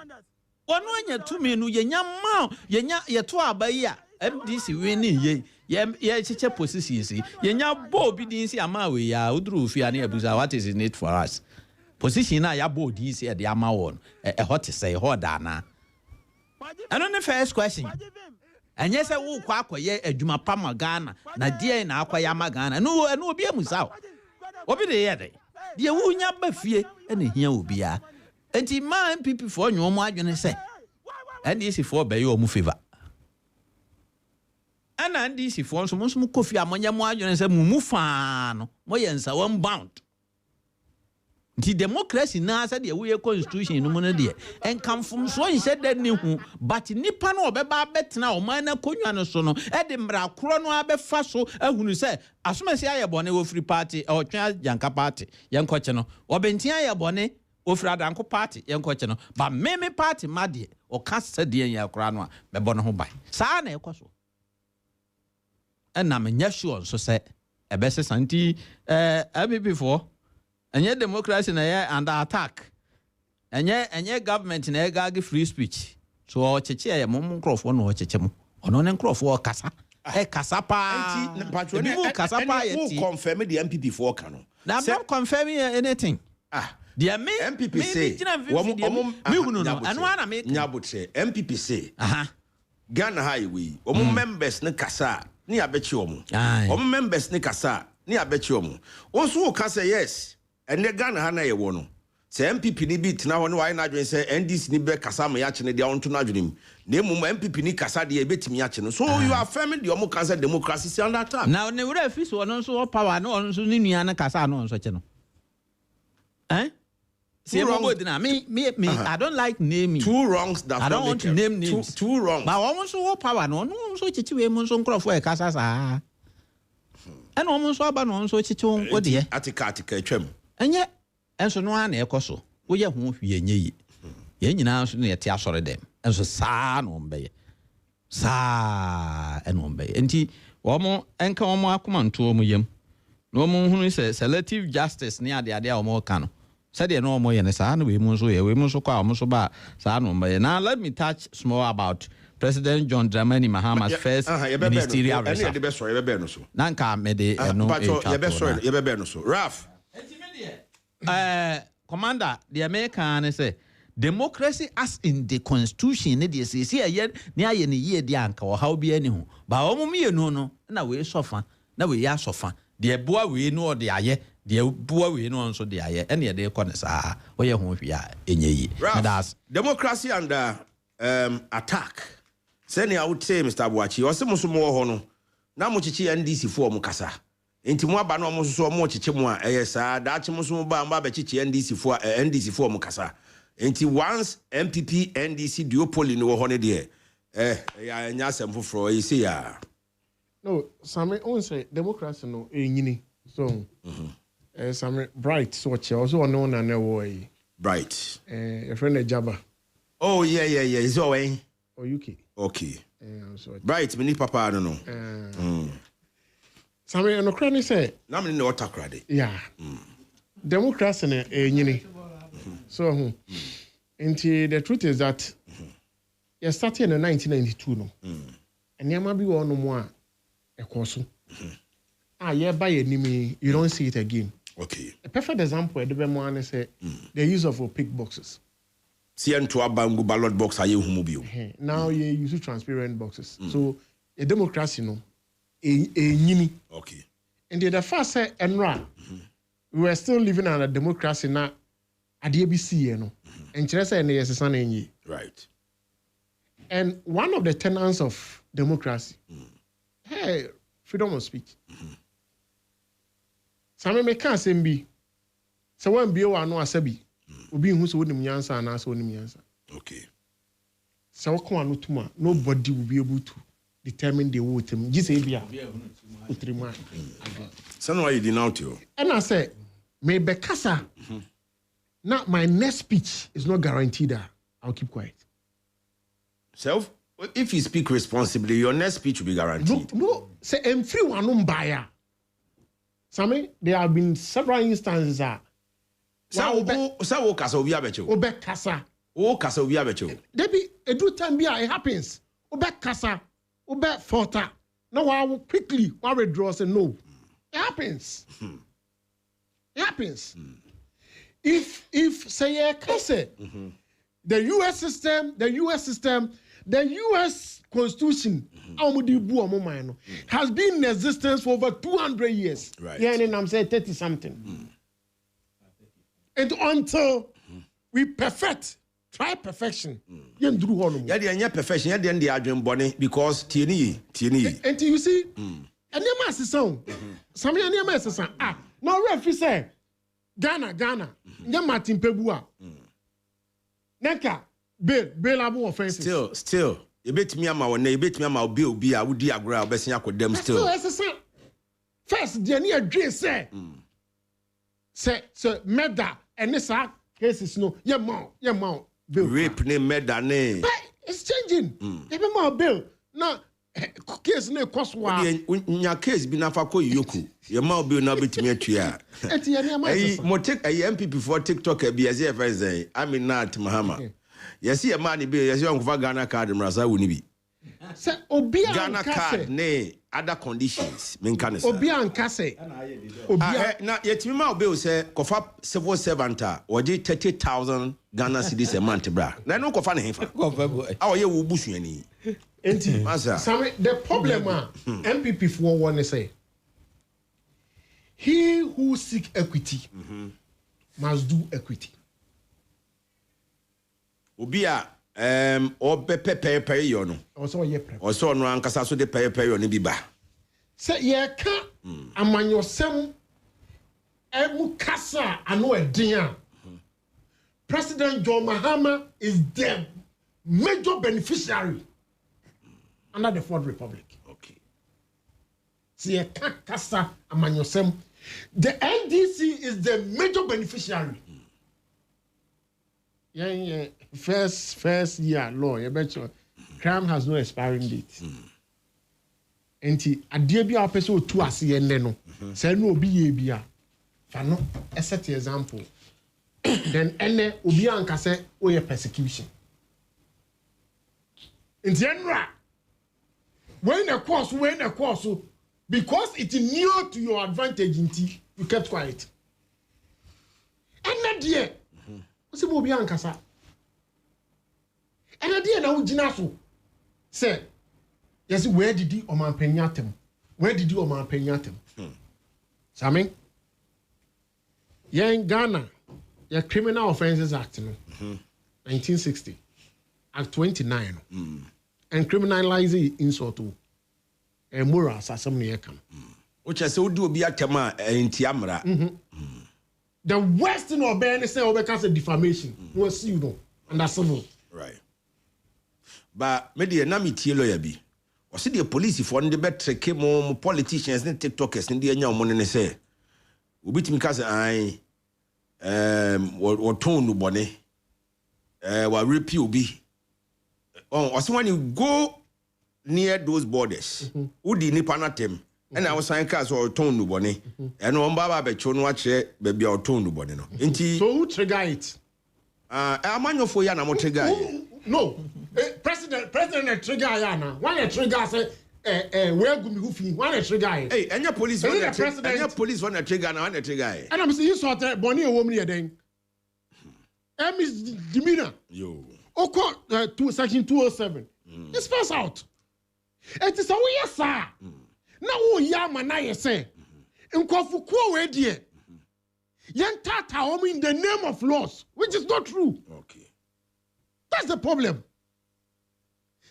[SPEAKER 9] Wanu anya tumi nu yenya ma yenya yeto abaya MDC weni ye cheche positions yenya bo bi din si ama we ya udru fia na abuza what is in it for us. Position na ya bo din si e de ama won e hot say hoda na. And on the first question. And yes, I will quack ye a Juma Pama Ghana, Nadia and Aquayama Ghana, no be a musao. What be the other? Dear Wunya Buffy, and here will be a. And he mind people for no more than say. And this is for Bayo Mufiva. And this is for some coffee among your margin and say Mufano, Moyensa one bound. The democracy now said the way constitution in Monday and come from so he said that new but nipa no beba bet now mana konwa no so no edimra kro no abefa so ehunu say asoma si aye bone wo free party or twa janka party yenkoche no obenti aye bone wo free adanko party yenkoche no ba meme party made o kasa de yan yakra no a bebo no ho bai sa na ekoso na me nya sure so say ebese santi before Any democracy na under attack. Any government na gag free speech. So cheche ya mum crofo no cheche mu. Ono ne crofo kasa. Kasa pa.
[SPEAKER 8] People kasa pa yeti. Who confirm the MPP for kano?
[SPEAKER 9] Now I'm not confirming anything. The
[SPEAKER 8] MPP say. MPP say. Ghana highway. Members ne kasa. Ni abechi omu. Members ne kasa. Ni abechi omu. Also kasa yes. And the Ghana Hana ye wono. Say MPP ni bit na wono why na dwen say NDC ni be kasa ma ya chene dia onto na dwenim. Na mum MPP ni kasa de betimi ya chene. So you are affirming the omo kasa democracy is under attack.
[SPEAKER 9] Now ne wura fi so wono so power no wono so ni nua na kasa no so che no. See me I don't like naming.
[SPEAKER 8] Two wrongs that
[SPEAKER 9] I don't want to name names.
[SPEAKER 8] Two wrongs.
[SPEAKER 9] But wono so power no so chichi we mun so nkrofo e kasa sa. And wono so aba no so chichi won wo de.
[SPEAKER 8] Atika atwam.
[SPEAKER 9] Enye enso no ana ekoso wo ye ho hwie nye yi ye nyina so ne te asore dem enso saa no mbeye saa eno mbeye enti wo mo enka wo mo akoma nto mo yam no mo hunu se selective justice ne ade wo mo ka no se de no mo ye ne saa no we mo so ye we mo so kwa mo so ba saa no mbeye. Now let me touch small about President John Dramani Mahama's first ministerial reshuffle. Nanka me de no
[SPEAKER 8] e so Raf
[SPEAKER 9] Commander, the American say democracy as in the constitution they say here near any year the anka or how be anyhow. But no na we suffer na we ya sofa de boa we no de aye de boa we no nso de aye ene de ko ne saa oye ho hwe a enye yi that's
[SPEAKER 8] democracy under attack send I would say Mr. Boachi o se mo so mo ho no na mo chichi NDC fo mo kasa enti mo aba no mo so mo chichi mo a eye saa da chi mo so mo ba ba chichi NDC fo mo kasa enti once MPP NDC duopoly no ho ne de ya nya asem foforo yi say ya
[SPEAKER 10] no Sammy on say democracy no enyini so Sammy bright so che also no na na wo yi
[SPEAKER 8] bright
[SPEAKER 10] your friend Jaba
[SPEAKER 8] oh yeah is away
[SPEAKER 10] or UK
[SPEAKER 8] okay bright me ni papa no
[SPEAKER 10] Sammy no cranny say
[SPEAKER 8] na me no takra de
[SPEAKER 10] yeah democracy na enyini so into the truth is that you started in 1992 no and yama bi wo no mo a ekoso yeah by enemy you don't see it again.
[SPEAKER 8] Okay,
[SPEAKER 10] a perfect example the be mo say the use of opaque boxes
[SPEAKER 8] to abangu ballot box aye humu bio
[SPEAKER 10] now you use transparent boxes so a democracy no nyini
[SPEAKER 8] okay
[SPEAKER 10] and the first say enra we were still living under democracy na ade bi see no and kire say na yes san enyi
[SPEAKER 8] right.
[SPEAKER 10] And one of the tenets of democracy, hey, freedom of speech. Some me can't say be. So when be one no asabi, obi who so nim yansa na so nim yansa.
[SPEAKER 8] Okay.
[SPEAKER 10] So come no tuma, nobody will be able to determine the vote. Just say be a utrima.
[SPEAKER 8] So no you denounce you.
[SPEAKER 10] And I say, me be kasa. Now my next speech is not guaranteed that I'll keep quiet.
[SPEAKER 8] Self, if you speak responsibly, your next speech will be guaranteed.
[SPEAKER 10] No. Say free one buyer. Sammy, there have been several instances that.
[SPEAKER 8] Sa kasa obi abecho.
[SPEAKER 10] Obe kasa.
[SPEAKER 8] O kasa obi abecho.
[SPEAKER 10] Debi edu time bia it happens. Obe kasa. Obe forta. Now I will quickly withdraw say no. It happens. It happens. If say kasa. The US system, the US Constitution, has been in existence for over 200 years.
[SPEAKER 8] Right.
[SPEAKER 10] Yeah, and I'm saying 30 something. And until we try perfection. Yeah,
[SPEAKER 8] the perfection, yeah, the adrenaline bonnet because TNE.
[SPEAKER 10] And you see, and your master song, some of your master song, no referee say, Ghana, yeah, Martin Pebua. Neka bail abu offenses.
[SPEAKER 8] Still. You bet me ama one. You bet me ama bill be a would diagram. Best you could them still.
[SPEAKER 10] First, the near dream say murder and this cases no. Yeah, mount. Bill.
[SPEAKER 8] Rape ne murder ne.
[SPEAKER 10] But it's changing. Even more bill. No case ne cost wa.
[SPEAKER 8] Your case be na fako yoku. Your mouth bill na bet me atua. Mo take a MPP for TikTok be as if I say I'm in not Mahama. Yes, see a man be yes you Ghana card mrasa woni bi.
[SPEAKER 10] Say obi
[SPEAKER 8] Ghana card ne other conditions men can say.
[SPEAKER 10] Obi anka say.
[SPEAKER 8] Na yetimi ma obi say kofa civil servant or 30,000 Ghana cedis a month bra. Na no kofa ne hefa. Awo ye wo busuani.
[SPEAKER 10] Enti the problem MPP for one say he who seek equity must do equity.
[SPEAKER 8] Obia obe pepe yo no.
[SPEAKER 10] Also ye prep.
[SPEAKER 8] Also no ankasa so de pepe yo no bi ba.
[SPEAKER 10] Say ye ka amanyosem emu kasa ano edin. President John Mahama is the major beneficiary under the Fourth Republic.
[SPEAKER 8] Okay.
[SPEAKER 10] See ye ka kasa amanyosem. The NDC is the major beneficiary. Yeah. First year law, you bet you crime has no expiring date. Enti adie bi a person to ase enne no. Say no obi ye bia. Fa no set example. Then enne obi anka say o ye persecution. Enti enra. When the course because it is near to your advantage inti you kept quiet. Enne die. Ose mo obi anka sa. And I did now, Jinasu. Say, yes, where did he or my penyatem? Where did you man pay at him? Sammy? Yeah, in Ghana, your Criminal Offences Act, 1960, Act 29, and criminalizing insult to a moral assassin.
[SPEAKER 8] Which I said would do be a tema in Tiamra.
[SPEAKER 10] The worst in our ban is because of defamation. Was you know, and that's civil.
[SPEAKER 8] Right. But maybe a nami lawyer be. Was it the police if one the better came more politicians and TikTokers in the young money say? We beat me because I what tone bonnet what repeal be. Oh, was when you go near those borders, who did nipanatem, and I was saying cars or tone bonnet, and on Baba Bechon watch baby or tone bonnet. So
[SPEAKER 10] who trigger it?
[SPEAKER 8] I'm on your for Yana Motrigger.
[SPEAKER 10] No. President trigger Yana. Why a trigger say where go me who one a trigger?
[SPEAKER 8] Hey, and your police want a trigger. And your police want a trigger and one a trigger.
[SPEAKER 10] And I'm saying you sort of Bonnie a woman here then. Miss Demeanor.
[SPEAKER 8] Yo.
[SPEAKER 10] Okay, to section 207. It's pass out. It is a way, sir. Now yama na ye say. Nkofu kwa we die. Yan tata in the name of laws, which is not true.
[SPEAKER 8] Okay.
[SPEAKER 10] That's the problem.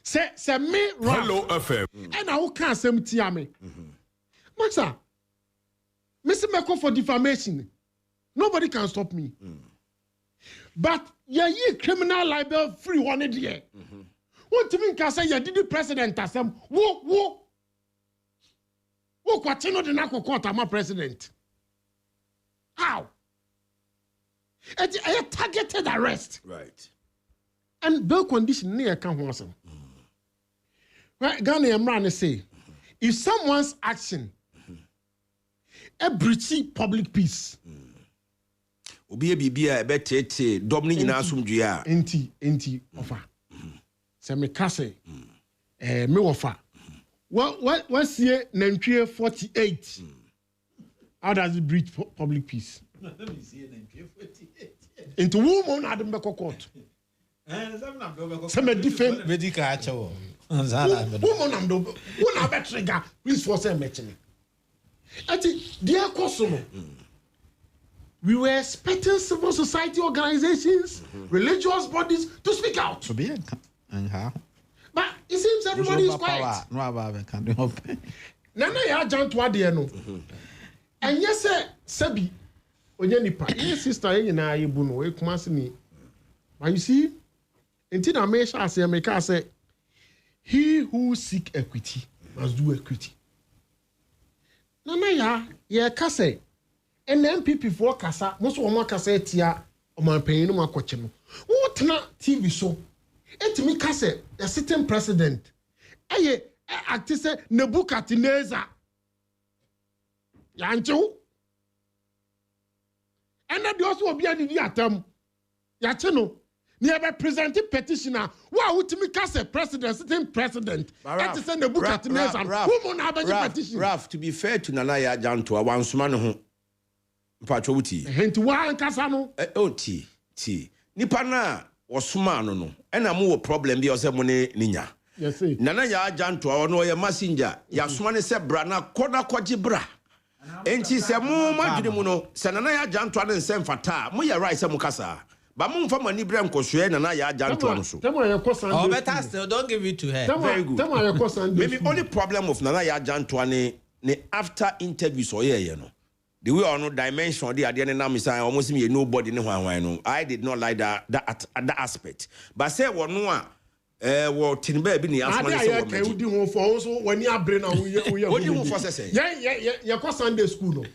[SPEAKER 10] Say me
[SPEAKER 1] Hello FM.
[SPEAKER 10] And I can't say me. Maxa, Mr. Meko for defamation. Nobody can stop me. But ye criminal libel free one idea. What do you mean can say you did the president as some wo kwatino de nako court am president? How? It's a targeted arrest.
[SPEAKER 8] Right.
[SPEAKER 10] And bail condition near can wasn't. Right, Ghana Emran say, if someone's action a breachy public peace.
[SPEAKER 8] Obi bibia betete domni nyina asumdua.
[SPEAKER 10] Enti offer. Se me kase me offer. What's here nantwie 48? How does it breach public peace?
[SPEAKER 9] Let me see nantwie 48.
[SPEAKER 10] Into woman Adam Beko court. Some different
[SPEAKER 9] medical acho.
[SPEAKER 10] Woman am do who na be trigger please for say mention. Ati dear customer. We were expecting civil society organizations, religious bodies to speak out. But it seems everybody is quiet. Nana ya John Twade no. And yes, Sebi, Onyenipa, yes, sister, na yebu no, we come me. But you see, until I make sure say, make us say, he who seek equity must do equity. Nana ya kase. And the MPP for Kasa, most of my Kasa tia, or my pain, no more question. What na TV show? Et me Kasa, a sitting president. Aye, actise Nebuchadnezzar. Yancho. And that also will be an idiot. Yacheno, never presented petitioner. Wow, what me Kasa president, sitting president. Et is Nebuchadnezzar. Who mon have a petition?
[SPEAKER 8] Raf, to be fair to Nanaya Janto, once man who. Mpacho wuti.
[SPEAKER 10] Henti wa nkasa no.
[SPEAKER 8] Ti. Nipa na osuma no. Ena mu wo problem bi ose mo ne ninya.
[SPEAKER 10] Yes.
[SPEAKER 8] Nana ya ajanto ono ye messenger. Ya soma ne se bra na koda kwaji bra. Enti se mu madwene mu no, se nana ya ajanto na nse mfata. Mo ye right se mu kasa. Ba mu mfa mani bra nkosoe nana ya ajanto no so.
[SPEAKER 10] Temo ye ko Sunday.
[SPEAKER 9] Oh, better still don't give it to her.
[SPEAKER 8] Very good.
[SPEAKER 10] Temo ye ko Sunday.
[SPEAKER 8] Maybe only problem of nana ya ajanto ne after interviews or ye no. The way on no dimension the idea na me say almost me nobody ne hwan no. I did not like that aspect. But say one no wo tinba bi ne asma ne say wo me.
[SPEAKER 10] Udi ho for so wani abre na wo ye.
[SPEAKER 8] Odi ho for say.
[SPEAKER 10] Yeah, ko Sunday school no.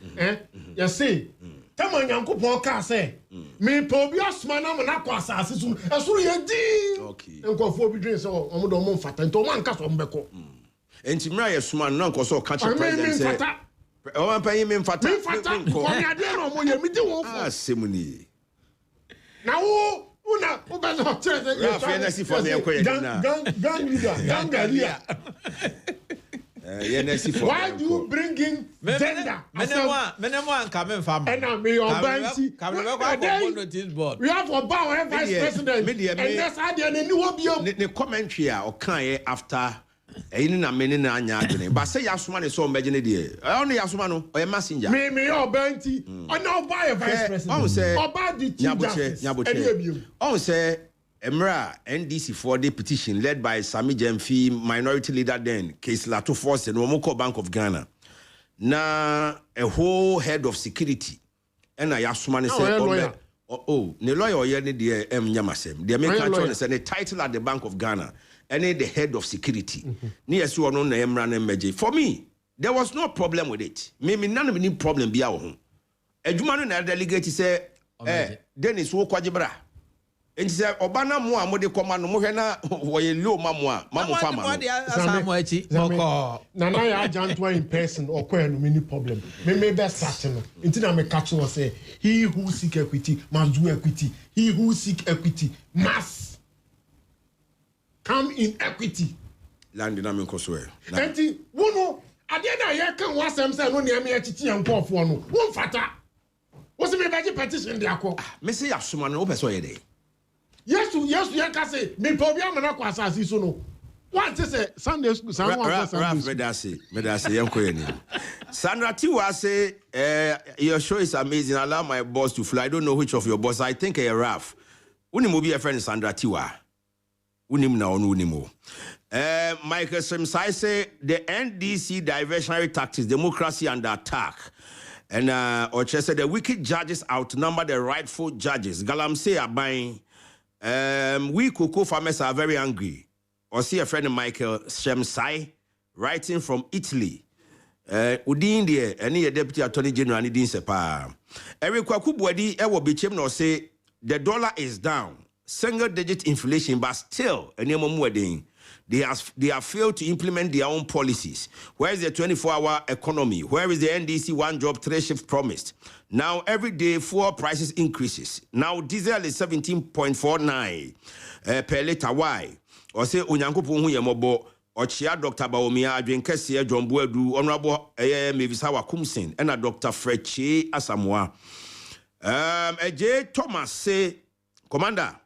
[SPEAKER 10] You say tama Nyankopon ka say me po bi asma na na kwa asase so. Esuru ye di.
[SPEAKER 8] Okay.
[SPEAKER 10] Nkofo bi dwen say omo do omo mfata nto man ka so mbeko.
[SPEAKER 8] Enti mra ye suma no nkoso ka che president say. Oh, I'm paying me fata.
[SPEAKER 10] Me fata. Komi ade no mo ye mi di won fo.
[SPEAKER 8] Semuni.
[SPEAKER 10] Na wo una o be so chese.
[SPEAKER 8] Ya fe na si for me ko ye na.
[SPEAKER 10] Gang leader.
[SPEAKER 8] Yeah, na si for.
[SPEAKER 10] Why do you bring in gender?
[SPEAKER 9] Menemwa nka me fam.
[SPEAKER 10] And me your banty. We have a vice president. And that's how they ni wo biom.
[SPEAKER 8] The commentary o kan ye after Ɛyin na meni na anya adwene. Ba say yasoma ne so mbegye ne de. Ɔno yasoma no, ɔyɛ messenger.
[SPEAKER 10] Me obanti. Ɔno ɔba vice president. Ɔba di chief justice.
[SPEAKER 8] Ɔn say Emra NDC for the petition led by Sami Jemfi, minority leader then, Case Lato Force and Womoko Bank of Ghana. Na a whole head of security. And I asked man said, oh, the lawyer yen the Yamasem. The American said the title at the Bank of Ghana. And the head of security. Near so on the Emran and Meji. For me, there was no problem with it. Maybe none of any problem be our home. A Jumano delegate say, Dennis Wokajibra. And she said, Obana Mua, Modi Command, Mohena, Wayo Mamma, Mamma Farmer.
[SPEAKER 10] Nana Jantwa in person or Quen, many problem. Maybe that's certain. Until I'm a catcher or say, he who seek equity must do equity. He who seek equity must come in equity.
[SPEAKER 8] Landing I'm in Cosway.
[SPEAKER 10] And Wuno, I didn't can was them say, no near me a chichi and call for no. One fata. What's the magic petition there?
[SPEAKER 8] Missy Yasuman open so a day.
[SPEAKER 10] Yes, you can say, me program and aquasas is no. What is it? Sunday school,
[SPEAKER 8] Medasi, Sandra Tiwa say, your show is amazing. Allow my boss to fly. I don't know which of your boss. I think a Raf. Unimu be a friend Sandra Tiwa. Unim na unimo. Michael Simsai say, the NDC diversionary tactics, democracy under attack. And Oche said, the wicked judges outnumber the rightful judges. Galam say, Abain. We cocoa farmers are very angry. Or see a friend of Michael Shemsai writing from Italy. Udin there, any deputy attorney general didn't say pa. Eric Kwakubwadi will be no say the dollar is down, single digit inflation, but still they have failed to implement their own policies. Where is the 24-hour economy? Where is the NDC one job, 3 shifts promised? Now, every day, fuel prices increases. Now, diesel is 17.49 per liter. Why? Or say, Unyankupu Huyamobo, or Chia Dr. Baomia, Adrinkesi, John Buedu, Honorable Mevisawa Kumsin, and a Dr. Freche Asamoah. J. Thomas say, Commander,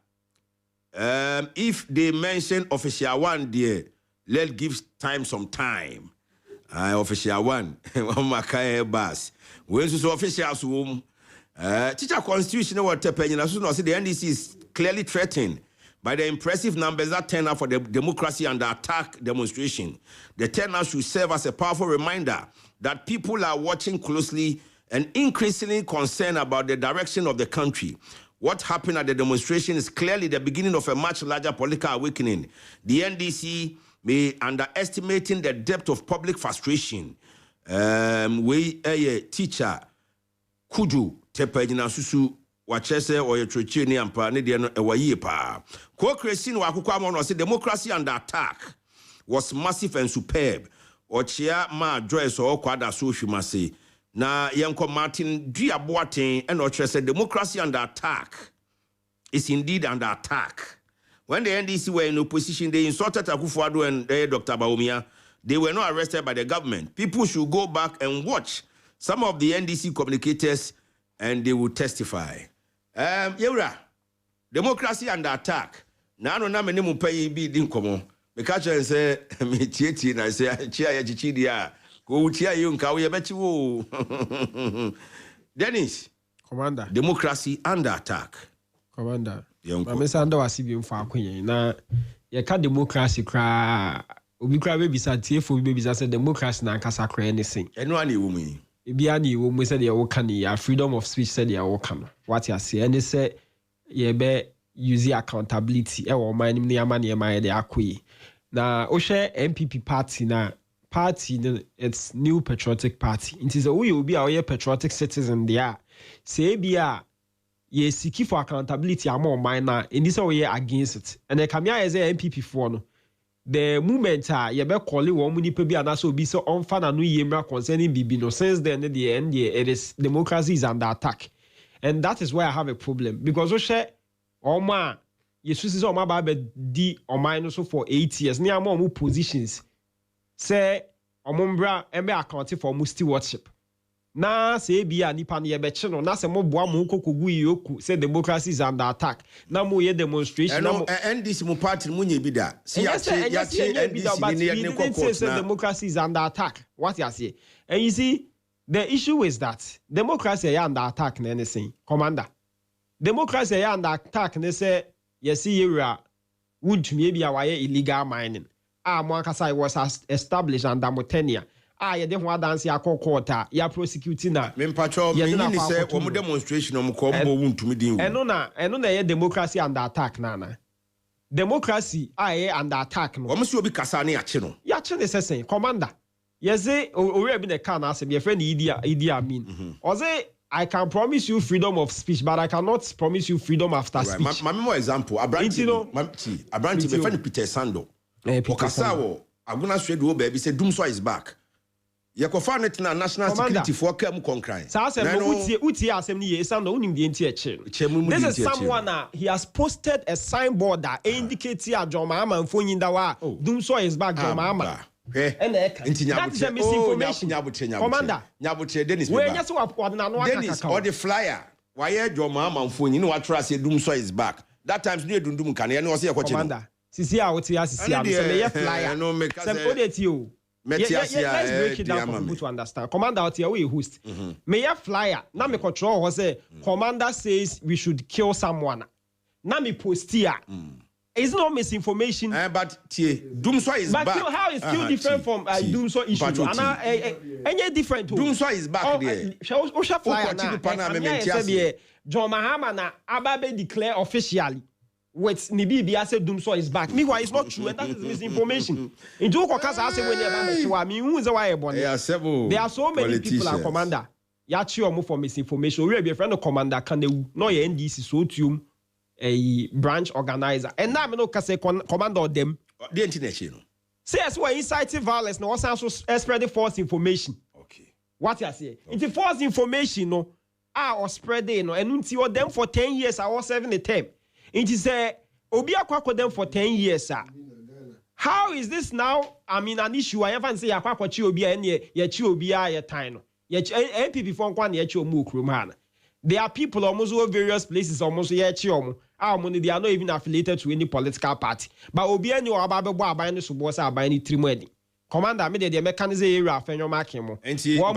[SPEAKER 8] if they mention official one there, let's give time some time. Official one, Bas. When so officials whom teacher constitution what happened, as soon as the NDC is clearly threatened by the impressive numbers that turn up for the democracy under attack demonstration. The turnout should serve as a powerful reminder that people are watching closely and increasingly concerned about the direction of the country. What happened at the demonstration is clearly the beginning of a much larger political awakening. The NDC may underestimating the depth of public frustration. We teacher Kuju Tepejina Susu Wachese or your Trichini and Panedian Ewayepa. Co-creation Wakukwamon say democracy under attack was massive and superb. Or Chia Ma Joyce or Kwada Sushimase. Na Yanko Martin Diaboatin and Oche said democracy under attack is indeed under attack. When the NDC were in opposition, they insulted Akufo-Addo and Dr. Baumia. They were not arrested by the government. People should go back and watch some of the NDC communicators and they will testify. Yura, democracy under attack. Now, no, many will pay be dinkomo. Me catch and say, me tieti, and I say, chia chichidia. Go chia you, Kawi, bet you. Dennis,
[SPEAKER 11] Commander,
[SPEAKER 8] democracy under attack.
[SPEAKER 11] Commander, Miss Ando was even for Queen. Now, you can't democracy cry. Obi kra be bisa tie fo be bisa say democracy na nkasa kra anything.
[SPEAKER 8] Eno ani wo mu.
[SPEAKER 11] Ebi ani wo mu say dey wo kan ya freedom of speech say dey wo kan. What you say and say ye be use accountability e wo man ni ama na ma dey akoyi. Na o share MPP party na party it's New Patriotic Party. It is a we obi a we patriotic citizen there. Say bia ye seek for accountability ama man na eni say we against it. And the kamia is MPP for no. The moment you be calling one nipa bi anaso obi so on fa na no yemra concerning bibi no since then the end it is democracy is under attack, and that is why I have a problem because we share oma yesu say oma ba di oma no so for 8 years ni ama omu positions say omo mbra embe account for mu stewardship na se bia nipa ne yebeche no na se mo boa mo kokogu yoku say democracy is under attack na mo ye demonstration na mo
[SPEAKER 8] NDC mo party mo nye bi da see ya NDC ni ne kokot na
[SPEAKER 11] democracy is under attack what you say and you see the issue is that democracy is under attack na anything commander democracy is under attack ne say yes area would maybe a illegal mining mo akasa was established under Motenia ye de ho dance akokota ya prosecuting na
[SPEAKER 8] me mpacho me ni say wo demonstration o ko mbo wuntumi din
[SPEAKER 11] eno na ye democracy under attack na democracy ye under attack no
[SPEAKER 8] wo so obi kasa na ya che no
[SPEAKER 11] ne sesen commander yeze ori abi the can ask me friend Idi Amin or say I can promise you freedom of speech, but I cannot promise you freedom after speech.
[SPEAKER 8] My more example, Abranti me friend Peter Sando. Okasa wo aguna swede wo baby say Dumso is back. Yakofa net na national security for kam konkran.
[SPEAKER 11] Sa say no utie asem ni ye Sando unim de enti eche. This is someone he has posted a signboard that indicates here John Mahama mfonyinda wa Dumso is back John Mahama. That is a misinformation. Commander.
[SPEAKER 8] Nyabutre Dennis.
[SPEAKER 11] We just
[SPEAKER 8] Dennis or the flyer. Why John Mahama mfoni you know what trust say Dumso is back. That times no dundum kan ye no say kwachi.
[SPEAKER 11] Commander. Sisi a wotia sisi a say me flyer.
[SPEAKER 8] No make
[SPEAKER 11] say odeti you. Let's break it down for people to understand. Commander out here we host. Me flyer. Na me control was say commander says we should kill someone. Na me post here. It's not misinformation.
[SPEAKER 8] But Dumso is back.
[SPEAKER 11] But how is still different from Dumso issue? Any different?
[SPEAKER 8] Dumso is back there.
[SPEAKER 11] Osha flyer na. John Mahama na Ababe declare officially with Nibi said Dumso is back. Meanwhile, it's not true, and that is misinformation. In Jokokasa, I say when there are so many people are commander. Yachi or for misinformation. We be a friend of commander can no NDC so to a branch organizer. And now I know say commander them.
[SPEAKER 8] The internet, you know.
[SPEAKER 11] Say as well inciting violence, no also spreading false information.
[SPEAKER 8] Okay.
[SPEAKER 11] What you say? It's false information, no. Or spreading, no, and until them for 10 years, I was serving the term. It is Obi Akwako them for 10 years, sir. How is this now? I mean, an issue. I haven't say Akwako Obi and ye Obi ye time. Ye MPP for one ye Mukruman. There are people almost over various places, almost ye Chiomu. Our money, they are not even affiliated to any political party. But Obi and you are about buying the Subosa by any trimwedding. Commander, made the mechanism area for your makimo. And see, one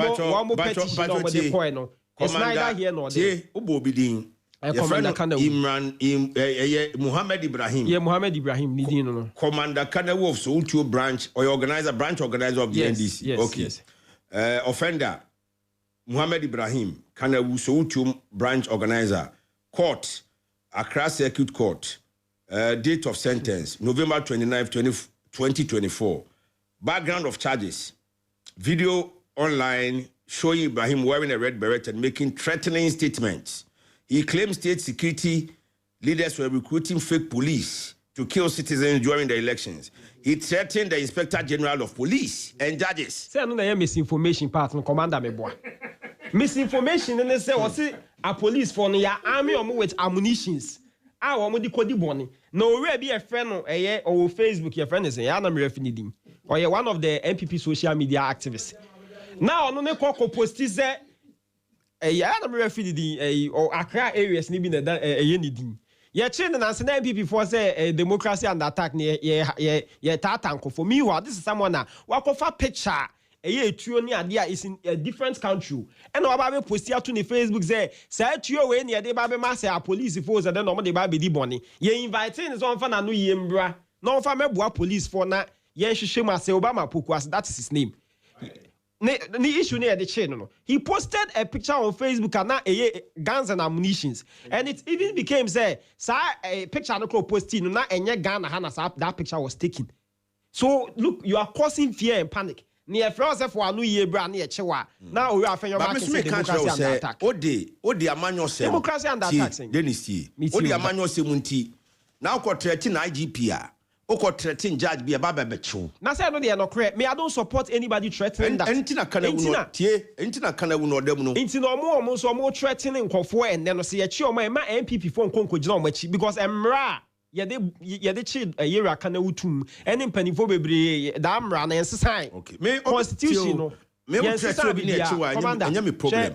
[SPEAKER 11] more petition over the point. It's neither here nor there.
[SPEAKER 8] Ubobidin. Imran Muhammad Ibrahim.
[SPEAKER 11] Yeah, Muhammad Ibrahim.
[SPEAKER 8] Commander Kanawu of Soutio branch or branch organizer of the NDC.
[SPEAKER 11] Yes,
[SPEAKER 8] okay.
[SPEAKER 11] Yes.
[SPEAKER 8] Offender Muhammad Ibrahim Kanawu Soutio branch organizer. Court Accra Circuit Court. Date of sentence November 29, 2024. Background of charges. Video online showing Ibrahim wearing a red beret and making threatening statements. He claims state security leaders were recruiting fake police to kill citizens during the elections. He threatened the Inspector General of Police and judges.
[SPEAKER 11] Say no na misinformation part no commander me boy. Misinformation and they say was a police for your army with ammunitions. Ah, omo di kodi boni. No we be a friend no or Facebook your friend is ya na me refinidin. Or you one of the MPP social media activists. Now no ne ko post say yeah, I'm referring or Accra areas ni bi na nidin. Ye chain na MPP for say democracy under attack ni ye tatanko for me. This is someone na wakofa picture tuo ni ade is in a different country. And wa ba post here to ni Facebook say tuo we ni de ba be ma say a police force and then no de ba be di boni. Ye inviting so on na no ye mbra. No fa meboa police for na ye hwehwe ma say Obama Pokuas, that is his name. The issue near the chain, no. He posted a picture on Facebook and now guns and ammunitions, and it even became say a picture no posting na enye gun na that picture was taken. So look, you are causing fear and panic. Near France for anu ye bra na chewa. Now we are fanyoma can say democracy under attack.
[SPEAKER 8] Odi amanyo se.
[SPEAKER 11] Democracy under attack.
[SPEAKER 8] Dennis T. Odi amanyo se munti. Now ko threaten IGP a. Oko threaten judge be baba becho. Na say no dey no correct. Me I don't support anybody threatening that. Entina kana no tie. Entina kana no dem no.
[SPEAKER 11] Entina omo so omo threatening nkofo and then no say ye omo ma MPP for nkonko gina omo achi because emra ye de chi yera kana wutum. Eni mpanifo bebre da amra na ensesan.
[SPEAKER 8] Okay. Me
[SPEAKER 11] constitution no.
[SPEAKER 8] Me will try to be near you and you problem.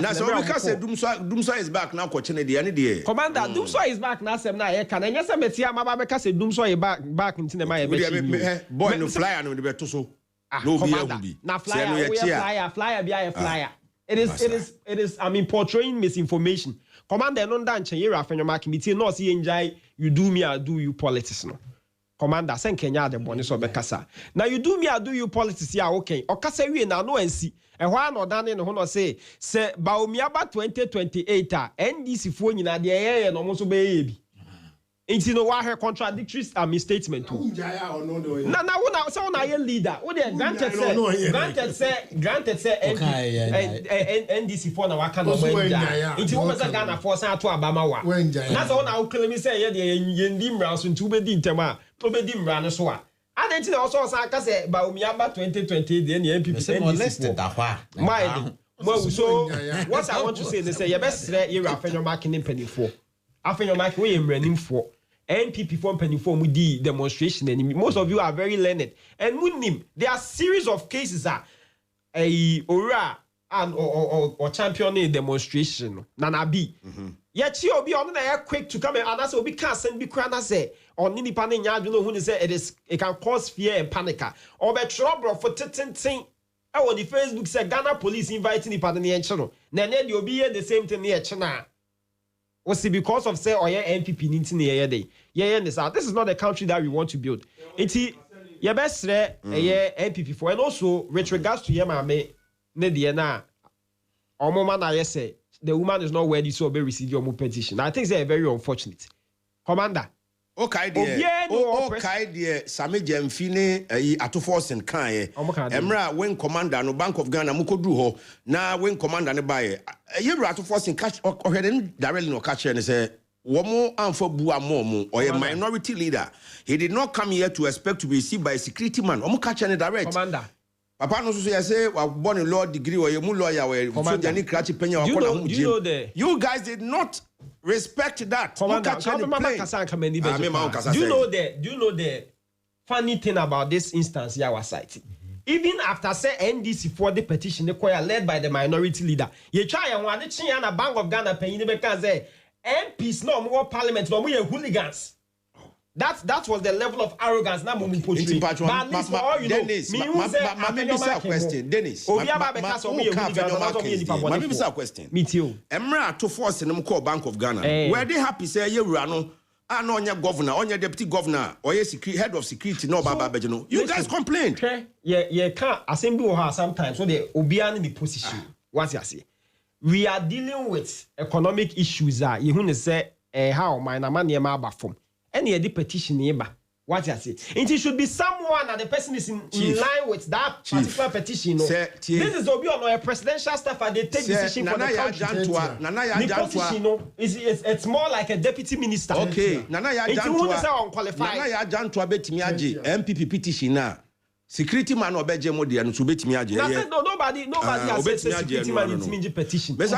[SPEAKER 8] Now, so we can say Doomsday is back now, coaching the any day.
[SPEAKER 11] Commander, Doomsday is back now. Sem na ye can. And yes, I met here. My baby say Doomsday back into the my
[SPEAKER 8] boy no flyer no be to so.
[SPEAKER 11] No be. Na flyer, flyer be a flyer. It is. I mean, portraying misinformation. Commander, no dance. You're a friend of mine. No see enjoy. You do me, I do you politics no. Commander, send Kenya the bonus of Bekasa. Now you do me, I do you politics, yeah, okay. Or Kasa we na no and see. And why not done in the say Baomiaba 2028 NDC phone in the air and almost baby. Ain't you know why her contradictory statement too? Now, so now you're leader. What they granted say NDC phone na waka no wenja. Ain't you was a Ghana force out to Obama wa. That's all now claim say yeah the ndim rounds to be dintema. Obedim ran so a. And then also say Baomiaba 2020 the NPP say molested that why. So what I want to say they say you best you afenyo marking penny4. Afenyo mark we running for NPP form penny4 with the demonstration and most of you are very learned and munim there are series of cases a ora and or championing demonstration nana be yet you be on there quick to come and that's will be cast and be crying say on any panic you know who say it can cause fear and panic or be trouble for thing on the Facebook say Ghana police inviting the party and channel then you'll be the same thing here channel was because of say or yeah NPP needs in the year day this is not the country that we want to build it's your best yeah NPP for and also with regards to Yamame Nediana or moment I say the woman is not ready to receive your petition. I think they're very unfortunate. Commander.
[SPEAKER 8] Okay, dear. Sami Jemfine, Atoforce and Kaye. Emra, when commander no Bank of Ghana, Mukodruho, now when commander ne buy. You Atoforce and catch or heading directly no catch and say, Womo and for Bua Momo or a minority leader. He did not come here to expect to be received by a security man. Omo catch and direct. Commander. Papa no say wa born in law degree or you lawyer where so Jani Krachi Penya or you know that you guys did not respect that.
[SPEAKER 11] Commander, do you know the funny thing about this instance here was cited? Even after say NDC for the petition they led by the minority leader, you try and want the Bank of Ghana paying because say MPs no more parliament no more hooligans. That was the level of arrogance now Mumu portray. But at least for all you know, Dennis,
[SPEAKER 8] question. Dennis, question.
[SPEAKER 11] Me too.
[SPEAKER 8] Emra to force them call Bank of Ghana. Were they happy say you rano? No, on your governor, on your deputy governor, or your head of security, no Baba Bejano. You guys complained.
[SPEAKER 11] Yeah, can't assembly her sometimes. So they obian in the position. What you say? We are dealing with economic issues. You say how my money ma from. Any petition neighbor. What you say? It should be someone and the person is in line with that particular petition. This is Obio, a presidential staffer. They take decision for the country. It's more like a deputy minister.
[SPEAKER 8] Okay. Nana ya MPP petition now. Security man or beje modi and to bet me aje.
[SPEAKER 11] Nobody has said security man in petition.
[SPEAKER 8] Where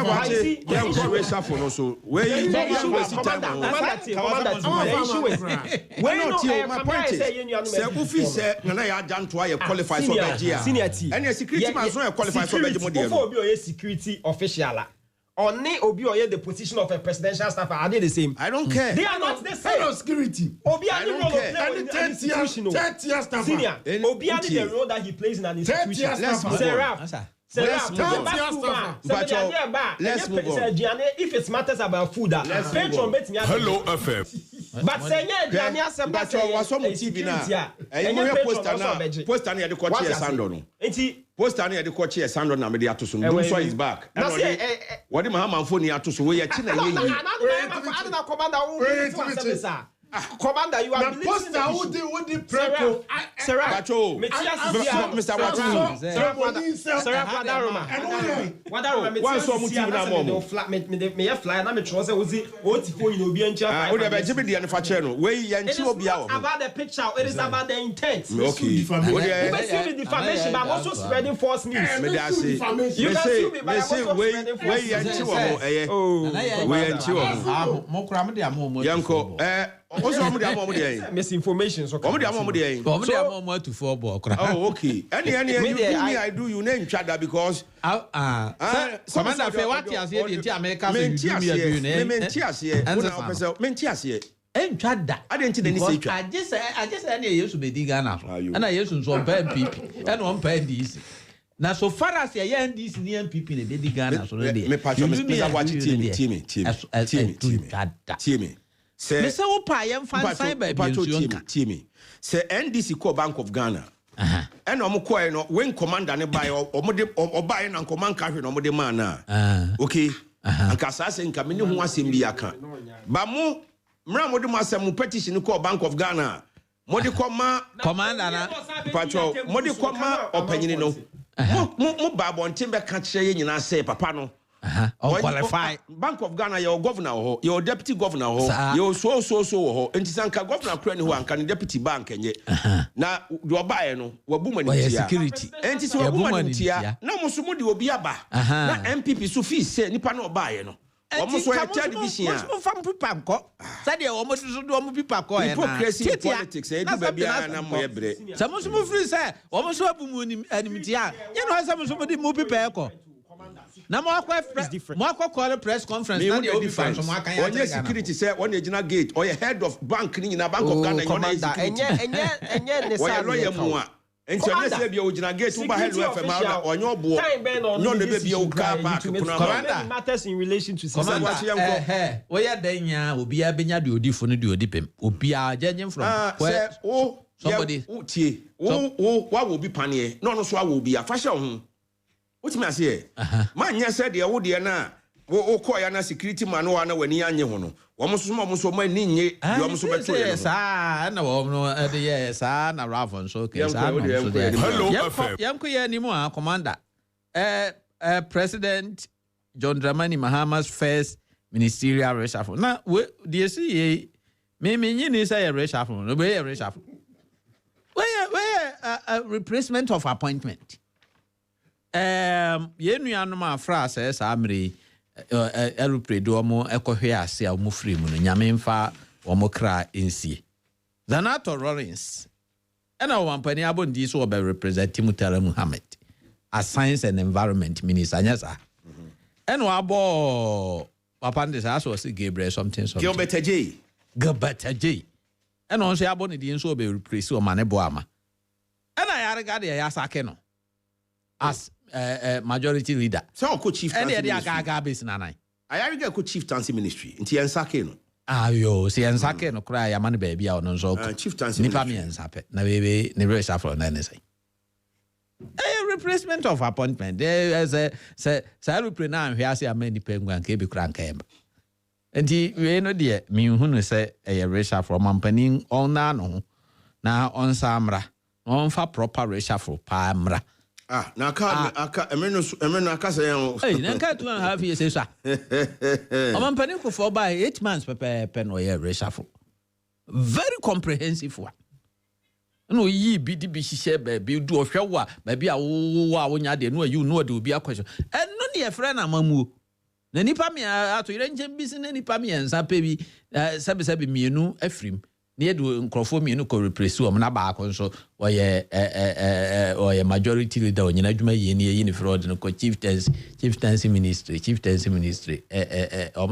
[SPEAKER 8] my point is Nana ya done to qualify for beje. And a security man so qualify for beje modi.
[SPEAKER 11] Before a security official. Only Obi Oye the position of a presidential staffer are they the same?
[SPEAKER 8] I don't care.
[SPEAKER 11] They are not the same.
[SPEAKER 10] Head of security.
[SPEAKER 11] Obi Ani role play in an institution.
[SPEAKER 10] 30 years staffer.
[SPEAKER 11] Senior. Obi Ani the role that he plays in an institution.
[SPEAKER 8] Let's move on. Let's move on.
[SPEAKER 11] If it matters about food,
[SPEAKER 1] Hello FM.
[SPEAKER 11] But say yeah,
[SPEAKER 8] but was some TV now. And you post on the coach Sandon. Post on the coach Sandon na media to so is back. What am I phone here to so we are
[SPEAKER 11] Commander, you are
[SPEAKER 10] listening to the prep.
[SPEAKER 11] Sarah,
[SPEAKER 8] Mr.
[SPEAKER 11] about the picture, it is about the intent.
[SPEAKER 8] Okay.
[SPEAKER 11] Defamation, but I'm also spreading false news. You can sue me, but I'm also spreading false news.
[SPEAKER 8] Also, I'm
[SPEAKER 11] misinformation. So,
[SPEAKER 8] I'm to 4 ball. Oh, okay. Any I do you name Chada because
[SPEAKER 9] Commander Fewati here in America.
[SPEAKER 8] Mentias here.
[SPEAKER 9] And Chada.
[SPEAKER 8] I didn't say
[SPEAKER 9] I just any used to be Ghana. And I used to so pen people and 1 pen this. Now, so far as the NDC near people in the Ghana, so they
[SPEAKER 8] watch Timmy. Say, Timmy. Say, NDC core Bank of Ghana. And no when commander ne buy or buy and command carry no de man. Okay. And Casas and Camino who was in Biaka. But more, Mramoduma petition core Bank of Ghana. Modicoma
[SPEAKER 9] commander
[SPEAKER 8] patrol, Modicoma opinion no. Mo babo ntimbe ka kire nyina say papa no
[SPEAKER 9] qualify
[SPEAKER 8] Bank of Ghana your governor ho your deputy governor ho your so ho entisanka governor kura ni ho anka ni deputy bank enye na do obae no wabu manitia
[SPEAKER 9] security
[SPEAKER 8] entisi wabu manitia na mo so mo de obi aba na MPP so fee say nipa na obae no omo so e third division
[SPEAKER 9] mo fam pipa nko sade omo so do omo pipa ko e na
[SPEAKER 8] hypocrisy in politics e du baby na mo ye bre
[SPEAKER 9] samo so mo free say omo so abu mu animtia ye no samo so mo di mo pipa e ko na mo akwa call press conference na dey obi fan so mo akan ya
[SPEAKER 8] onye security say one ejina gate or head of bank ni na Bank of Ghana
[SPEAKER 11] enye ne sa
[SPEAKER 8] lawyer mu a enti am say bia ojina gate uba hello FM na onye obo no ne be bia u car park
[SPEAKER 11] commander matters in relation to
[SPEAKER 9] we ya dan ya obi a benya de odifo no de odipem obi a jenye from
[SPEAKER 8] where
[SPEAKER 9] somebody
[SPEAKER 8] tie wa wo bi pane no so wa wo bi a fa hye ho what me say man nya said de wo de na wo call ya na security man wa na wani anye ho no wo mo so man ni nye yo mo so beto ye
[SPEAKER 9] sa na wo no de ye sa na Ravon so okay sa no so de
[SPEAKER 1] Hello FM
[SPEAKER 9] yam ko ye ni mo commander President John Dramani Mahama's first ministerial reshuffle na we de see me nyini say reshuffle no be reshuffle where replacement of appointment ye nuanom afra say samre erupredo omo ekohwe ase a omo free mu no nyame mfa omo kra ensie Zanato Rollins ena wampani abondi so obe represent Mutara Muhammad as science and environment minister nyasa ena abo papa ndese aso se Gabriel something
[SPEAKER 8] Gilbert
[SPEAKER 9] J ena on so abo ne di so obe replace o mane bo ama ena yare gade ya sake no as majority leader.
[SPEAKER 8] So ko chief
[SPEAKER 9] and the aga base na nai.
[SPEAKER 8] I go chieftaincy ministry. Nti ensake no.
[SPEAKER 9] Ayo, si ensake no kra ya man baby a ono so.
[SPEAKER 8] Chieftaincy
[SPEAKER 9] nipa mi ensape. Na we ne reshuffle na say. Replacement of appointment. There say replace na hwe ase amani penguan ke bi kra nka emba. Nti we no de mi hu no say reshuffle mampanin on na no na on samra. On fa proper reshuffle pa mra.
[SPEAKER 8] Na aka emeno aka say o.
[SPEAKER 9] Hey, na ka 2.5 years so. O man pani ko for by 8 months pepe no ye reshuffle. Very comprehensive one. No yi bi di bi hihye ba bi du ohwewa ba bi a wo wonya de no ayu no de obi akwaso. No ne ye frɛ na mamuo. Na nipa me ato yire njem bi se na nipa me ensa pe bi sabe mienu afrim. Ne do nkrofo mienu ko replace o na ba akon so oye majority leader onyina adwuma ye ni fraud no ko chieftaincy ministry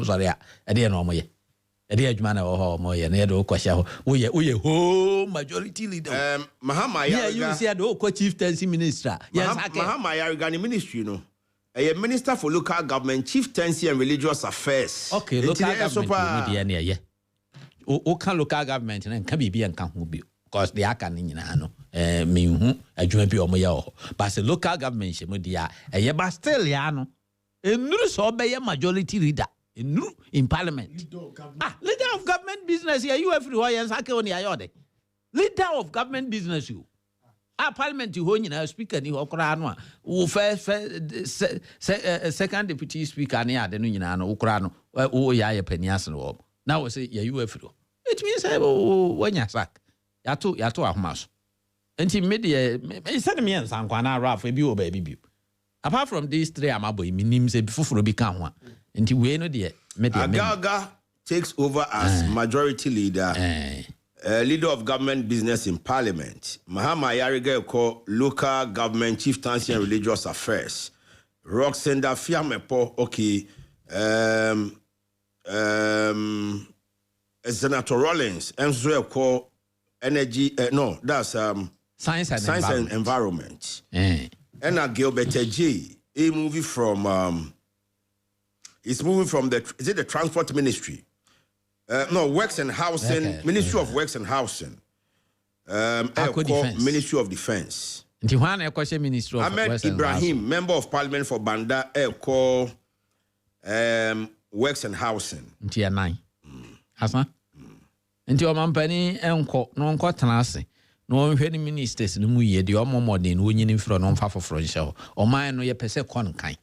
[SPEAKER 9] sorry ade no mo ye ade adwuma na ho mo ye na do kwahia ho wo ye ho majority leader
[SPEAKER 8] Mahama ya
[SPEAKER 9] you see do ko chieftaincy minister yes
[SPEAKER 8] Mahama ya ga ministry no a minister for local government, chieftaincy and religious affairs.
[SPEAKER 9] Okay, local government o kan local government na nka bibia nka ho bi because they aka ni nyina no me hu adwuma bi o mo ya o but the local government she mo dia ye ba still ya no enuru so be ye majority leader enuru in parliament leader of government business here you everywhere yan sake oni ayode leader of government business you parliament ho nyina speaker ni ho kra no wo first second deputy speaker ni ade no nyina no wo kra no wo ya ye panias no. Now we say you everywhere. It means when you sack, you to a house. And he made the send me and Sankwana Ralph, a beau baby. Apart from these three, I'm a boy, my name is before become one. And he went no dear, made a
[SPEAKER 8] gaga takes over as majority leader, leader of government business in parliament. Mahama Yariga called local government chieftaincy and religious affairs. Roxenda Fiamepo, okay. Senator Rollins, and so called energy. No, that's
[SPEAKER 9] science and
[SPEAKER 8] environment. And a Gilbert J. He moving from it's moving from the transport ministry. No, Works and Housing, Ministry of Works and Housing. Ministry of Defense.
[SPEAKER 9] Ministry of
[SPEAKER 8] Ahmed Ibrahim, Member of Parliament for Banda, Works and Housing.
[SPEAKER 9] Ntia 9. Asa? Nti omampani enko no nko tenase. No hwe ni ministers no mu ye de omomode no nyini mfro no mfa foforo nhyɛ ho. Oman no ye pese kon kan.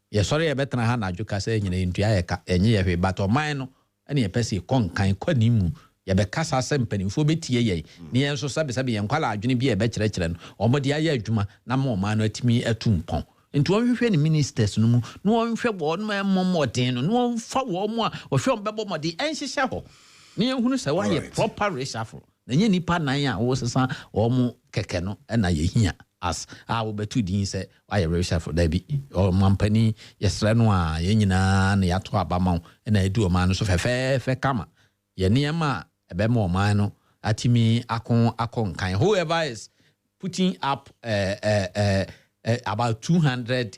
[SPEAKER 9] Ye sɔre ye betena ha na adwoka sɛ nyina ntua ye ka enye ye hwe but oman no ene ye pese kon kan kwanimu ye be kasa sɛ mpanimfo betie ye. Ne ye nso sabe ye nkwala adwene bi ye be kyerɛkyerɛ no. Omode aye adwuma na ma oman no atimi atum pon. Nti wɔhwehwɛ ni ministers no mu no wɔhwɛ bɔ no mmɔmɔden no no wɔfa wɔ mu a wɔhwɛ ɔmbɛbɔ mɔden ɛnhyehyɛ hɔ ne yɛhunu sɛ wɔayɛ proper reshuffle na nyɛ nipa nan a wɔsesa wɔn mu kɛkɛ no ɛna yɛhia as a wɔbɛtu din sɛ wɔayɛ reshuffle da bi ɔmampani yɛsrɛ no a yɛn nyinaa na yɛato abama ɛna ɛdu ɔman no so fɛfɛɛfɛ kama yɛ nneɛma a ɛbɛma ɔman no atimi akɔ nkan whoever is putting up about 200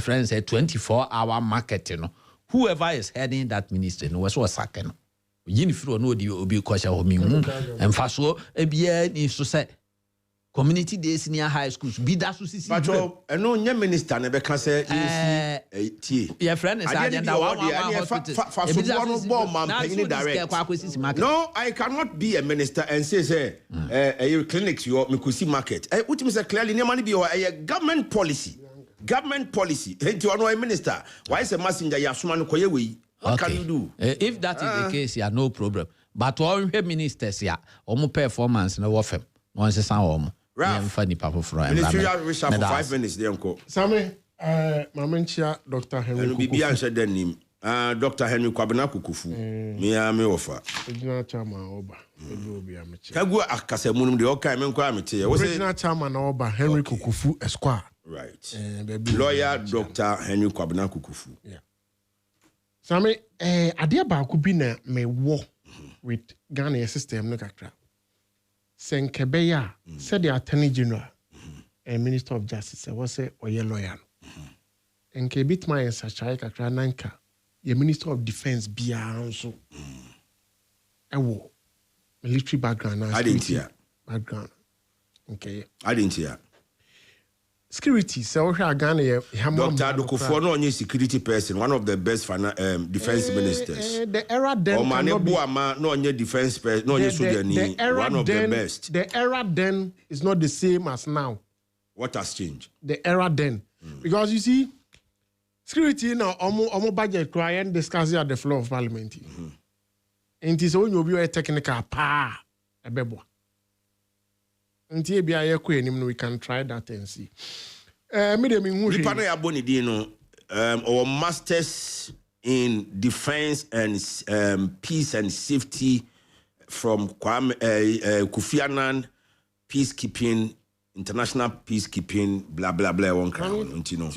[SPEAKER 9] friends say 24-hour market, you know. Whoever is heading that ministry no was second. Yin fro no di obi kwasha ho mi hu emfaso ebia ni so say community days near high schools be that so sisi
[SPEAKER 8] but no nya minister na be ka say tie
[SPEAKER 9] your friend is agenda one
[SPEAKER 8] no I cannot be a minister and say your clinics your mikusi market what me say clearly ne money be a government policy enti ono a minister why is a messenger ya soma no koye we what can you do
[SPEAKER 9] if that is the case yeah no problem but all ministers yeah omo performance na wo fem no se san omo
[SPEAKER 8] Ministerial reshuffle for 5 minutes there uncle.
[SPEAKER 10] Sammy, Mamenchia, Dr. Henry
[SPEAKER 8] Bibi answered the name. Dr. Henry Kwabena Kukufu. Me offer.
[SPEAKER 10] Original chairman Oba.
[SPEAKER 8] Kagu akasemunum de okai men kwa mete.
[SPEAKER 10] Original chairman Oba Henry Kukufu Esquire.
[SPEAKER 8] Right. Lawyer Dr. Henry Kwabena Kukufu.
[SPEAKER 10] Yeah. Sammy, adia ba ku bi na me wo with Ghana system no kakra. Senkebeya said the Attorney General and Minister of Justice was a lawyer. And Kebit my Sachai Kakrananka, the Minister of Defense Bianso. A war. Military background.
[SPEAKER 8] I didn't hear.
[SPEAKER 10] Background. Okay.
[SPEAKER 8] I didn't hear.
[SPEAKER 10] Security, so Ghana.
[SPEAKER 8] Dr. Dokufo no only security person, one of the best defense ministers.
[SPEAKER 10] The era then
[SPEAKER 8] no only defense person, no only one of the best.
[SPEAKER 10] The era then is not the same as now.
[SPEAKER 8] What has changed?
[SPEAKER 10] The era then. Because you see, security now almost budget cry and discuss at the floor of parliament. And it is only you be a technical a bebo. Until we can try that and see. Our
[SPEAKER 8] masters in defense and peace and safety from Kofi Annan, peacekeeping, international peacekeeping, blah blah blah. One crown, you know.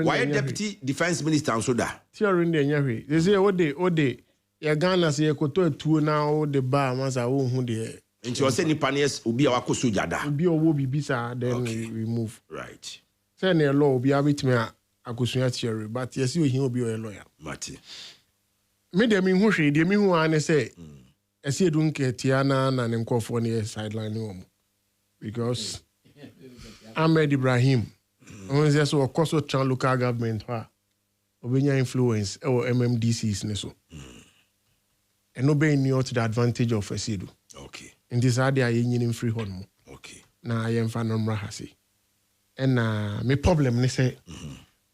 [SPEAKER 8] Why deputy defense minister and so that?
[SPEAKER 10] They say what they. Ya Ghana say ekoto etuo na the bar masa wo hu de
[SPEAKER 8] nti o say nipa ne obi a wakoso jada
[SPEAKER 10] obi owo bibi sa then we move
[SPEAKER 8] right
[SPEAKER 10] say na law obi abetimi akosua theory but yes you hin obi o lawyer
[SPEAKER 8] mate
[SPEAKER 10] me dem hu hwe dem hu an say ese edu nke tia na ne nkofo ne sideline wo mu because Ahmed Ibrahim on say so okoso tran local government ha obenya influence or MMDCs ne so and nobody knew to the advantage of Esidu.
[SPEAKER 8] Okay.
[SPEAKER 10] And this idea in free home.
[SPEAKER 8] Okay.
[SPEAKER 10] Na I am fan hasi. And my problem they say,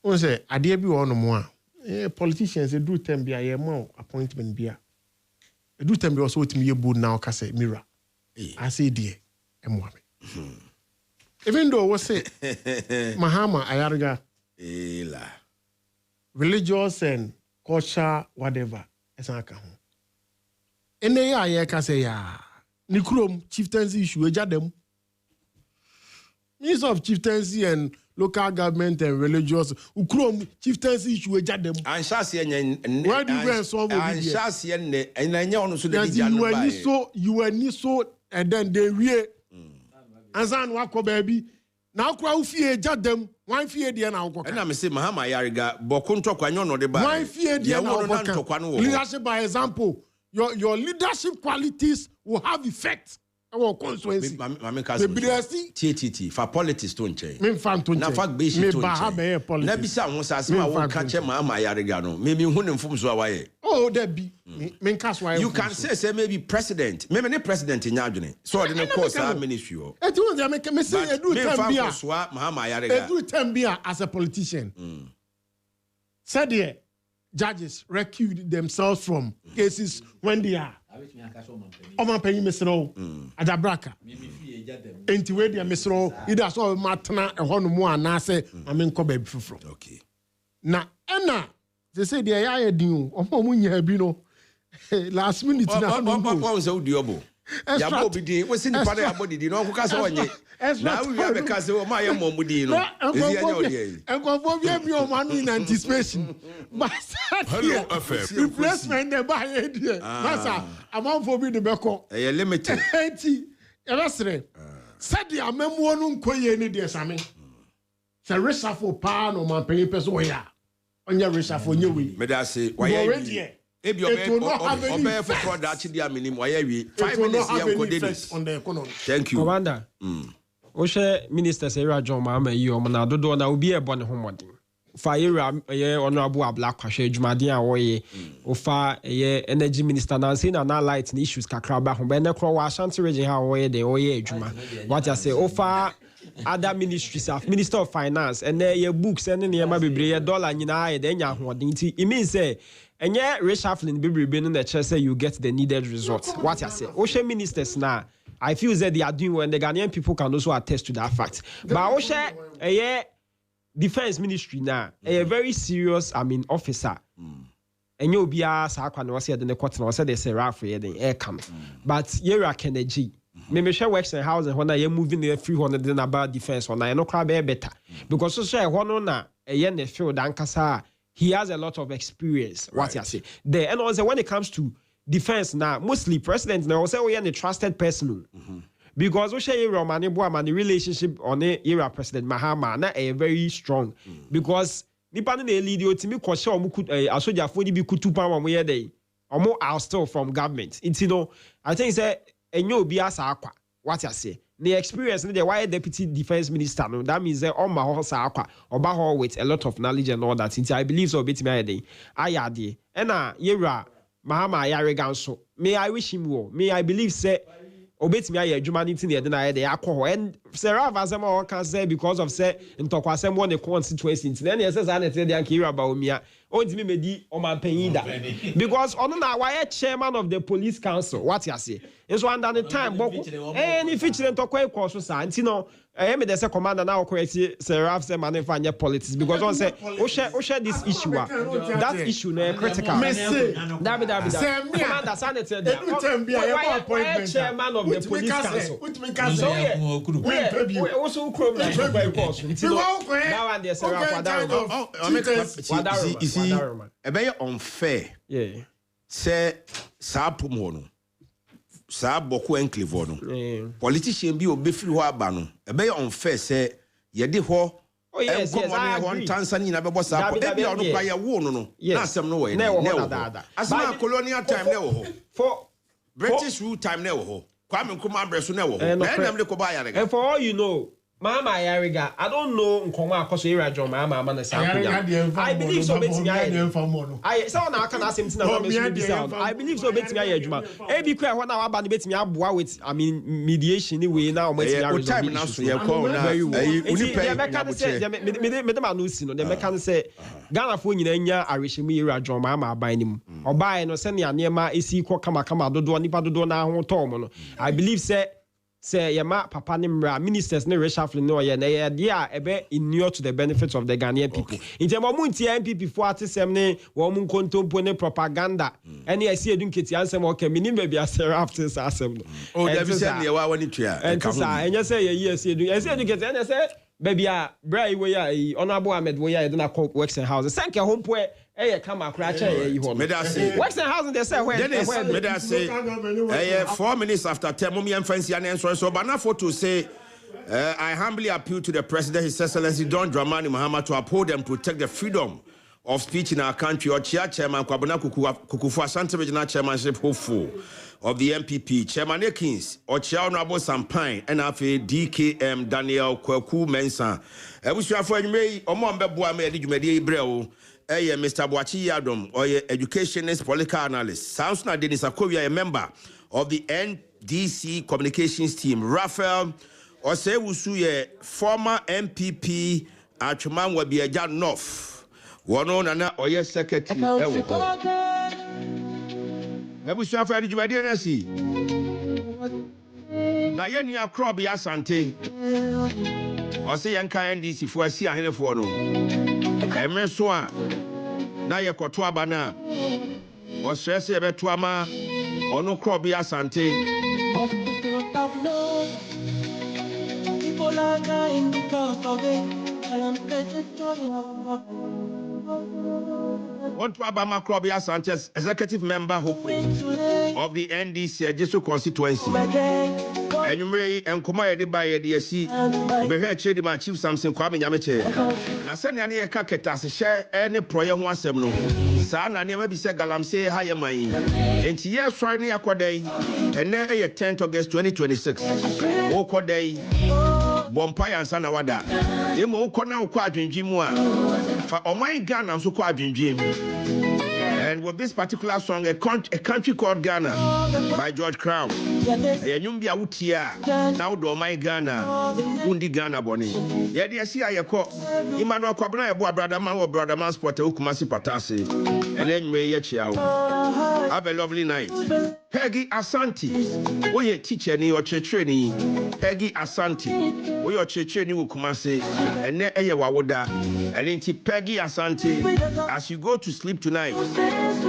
[SPEAKER 10] on say idea be one more. Politicians they do them be a more appointment be a. They do them be also to me a board now kase mirror. I say dear, even though was say Mahama Ayarga. religious and culture, whatever. And they are can say, Nikrom chieftaincy issue, them. Minister of chieftaincy and local government and religious, Ukrom chieftaincy issue, them.
[SPEAKER 8] And Shasian,
[SPEAKER 10] where do you go and solve it?
[SPEAKER 8] And Shasian, and I know
[SPEAKER 10] so, and then they rear. And Zan Wako baby. Now, crowd fear them. Why fear the now?
[SPEAKER 8] And I'm saying, Mahama Yariga, Bokunto Quano, the
[SPEAKER 10] why fear the leadership, by example, your leadership qualities will have effect on our constituency.
[SPEAKER 8] TTT for politics don't change.
[SPEAKER 10] Me fan to
[SPEAKER 8] na fact be she to change. Na bisa won sase ma won ka che Mahama Yariga no. Me hunem fum so awaye.
[SPEAKER 10] Oh, that be. Me cast why.
[SPEAKER 8] You can say maybe president. Maybe the president in Adwene. So the course our ministry.
[SPEAKER 10] E do dey make me say e do Tambia.
[SPEAKER 8] Mahama Yariga.
[SPEAKER 10] E do Tambia as a politician. Said there judges recused themselves from cases when they are Oman paying Mr. Adabraka. Enti we dia Mr. Ida so matna e hono mu anase amenko ba bifufro.
[SPEAKER 8] Okay.
[SPEAKER 10] Na ena they say they are din omo mu nya bi no last minute na no.
[SPEAKER 8] Papa say udiobo. Ya bo bi din we see ni pada ya body din no ko ka say onye. Na we be ka say o ma ye mo mu din no. Ezi anya odi.
[SPEAKER 10] Enko bi o ma no in anticipation.
[SPEAKER 1] Hello FM.
[SPEAKER 10] Replacement the buy here. Masa amount for be the beko.
[SPEAKER 8] E limited.
[SPEAKER 10] Enti Erasre. Said the amemo no nkoye ni de same. Se reshuffle pa no man pay person we ya. Onya reshuffle nye we.
[SPEAKER 8] Me da say why you. Ebi obe for that dia minim why you. 5 minutes here go Dennis.
[SPEAKER 10] On the economy.
[SPEAKER 8] Thank you.
[SPEAKER 11] Commander. Oshe Minister Sarah John Mahama yi o na dodo na obi e bone homodin. Fa area honorable Abla Kwahwe Adwumaden a woye ofa energy minister na say na light na issues kakra ba ho be ne kro wa Ashanti region ha woye de woye adwuma what I say ofa other ministries of Minister of Finance and ye books and ne ma bebre dollar nyina ye de nya hoodin ti it means say enye reshuffling bebre no na che say you get the needed results what I say Oshe ministers na I feel that they are doing well and the Ghanaian people can also attest to that fact but Oshe Defense Ministry now, a very serious, officer. And you'll be asked, I can say the quarter, or said they say Rafa, the air come. But you're a Kennedy. Maybe she works in house and when I am moving the 300 then about defense, when I know crab better. Because so say one on a yen field, Ankasa, he has a lot of experience. What you say there, and also when it comes to defense now, mostly presidents now say we are a trusted person. Because we share Romani Boama the relationship on the era President Mahama na very strong. Because nipa ne lead you to me kwashe omu could asoja fo ni bi kutu pa wa mo ye dey. Omo are still from government. It's I think say enyo obi asa akwa. What I say. The experience the why deputy defense minister no that means all my horse akwa oba ho with a lot of knowledge and all that. I believe so bit me dey. Ayade. Ena yera Mahama Yariga so. May I wish him well. May I believe say obetimi aye adwuma ni tin de na de akọ and Sarah Vazama can say because of say ntokwasem won the constituency tin na say say na de ankira ba omia ontimi medi o man panyida because ono na why chairman of the police council what you say so under the time boko any feature ntokwa ikọ so sa ntino me dey say commander now correct Sarah say man fa nya politics because on say o share this issue that issue na critical David commander sanity there chairman of the police council so yeah also chrome like course now and there Sarah
[SPEAKER 8] you see very unfair say sa pomo no sa boko enclave no politician bi obefiri ho aba no very unfair say ye de ho one Tanzania na bebo sa e bia no kwa ye wo no na asem no we na asema colonial time na wo ho for British rule time na wo ho Kwame Nkrumah breso na wo ho na dem le ko ba Yariga
[SPEAKER 11] and for all you know Mahama Yariga, I don't know Nkonwa akoso area John Mahama na Sakunya. I believe so betimi aye. I say na aka na asem tina na me be sound. I believe so betimi aye adwuma. E bi kwa ho na aba na betimi aboa with mediation ni we na o betimi aye.
[SPEAKER 8] Time na so ye call na
[SPEAKER 11] unipe. Me dem anu si no. Dem can say Ghana fo nyina nya arehemu area John Mahama aban ni mu. Obae no se ne anema esi kɔ kama dodo nipa dodo na ho tɔ mo no. I believe say say yema papa ne mra ministers ne reshuffling no ye na ye dia ebe inure to the benefits of the Ghanaian people. In terms of MPP for artism ne wo mun kontompo ne propaganda ene esi edun keti ansem o ke minim be bia after asem no.
[SPEAKER 8] Oh, there be say ne wa wani tua.
[SPEAKER 11] And sa enye say ye esi edun keti ene say baby a bra we ya honorable Ahmed we ya na works and houses. Thank you home poe eh come akra cha ye ho.
[SPEAKER 8] Me da say
[SPEAKER 11] works and houses they say when
[SPEAKER 8] me da say 4 minutes after 10 mum yem fancy an answer so bana photo say I humbly appeal to the President, His Excellency Don Dramani Mahama, to uphold and protect the freedom of speech in our country. Or Chairman Kwabena Kukufu Asante Regional Chairmanship hopeful of the MPP, Chairman Ekins, or Honorable Sampine, NFA DKM Daniel Kweku Mensa. I wish you for me, Omombe Boame Edumedi Ibreo, Mr. Boachi Yadom, or educationist, political analyst. Sounds like Dennis Akovia, a member of the NDC communications team. Raphael Ose Wusuye, former MPP Atchuman Wabiaja North. One on an Oye secretary. Ebu Shafa Edumedi Nasi. Na yeni akrobi asante. Ose yanka NDC for si ahene for no. Eme so a na ye koto abana. Ose se beto ama ono krobi asante. People are dying because of it. I am Want to Abama Krobia Sanchez, executive member of the NDC Jesu constituency. And you may encommend by a DSC, be here chedi my chief Samson Kwame Yameche. Na send any kaketa share any prayer one semno. Sana never be said Galam say higher my. And year Friday aquaday, and then 10th August 2026. Oko day, Bompire and Sanawada. Emo Kona Quadrin Jimwa. For my Ghana, I'm so Quadrin Jim. And with this particular song, a country called Ghana by George Crown. A Yumbia Utia, now do my Ghana, Undi Ghana Bonnie. Yet, I see I call Emmanuel Kwabna, brother man or brother man spot Ukumasi Patasi. And then may yet have a lovely night. Peggy Asante, we a teacher in your church training. Peggy Asante, we your church training Ukumasi, and then Ayawawoda, and then Peggy Asante, as you go to sleep tonight.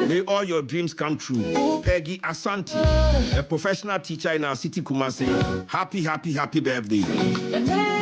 [SPEAKER 8] May all your dreams come true. Peggy Asante, a professional teacher in our city, Kumasi. Happy birthday.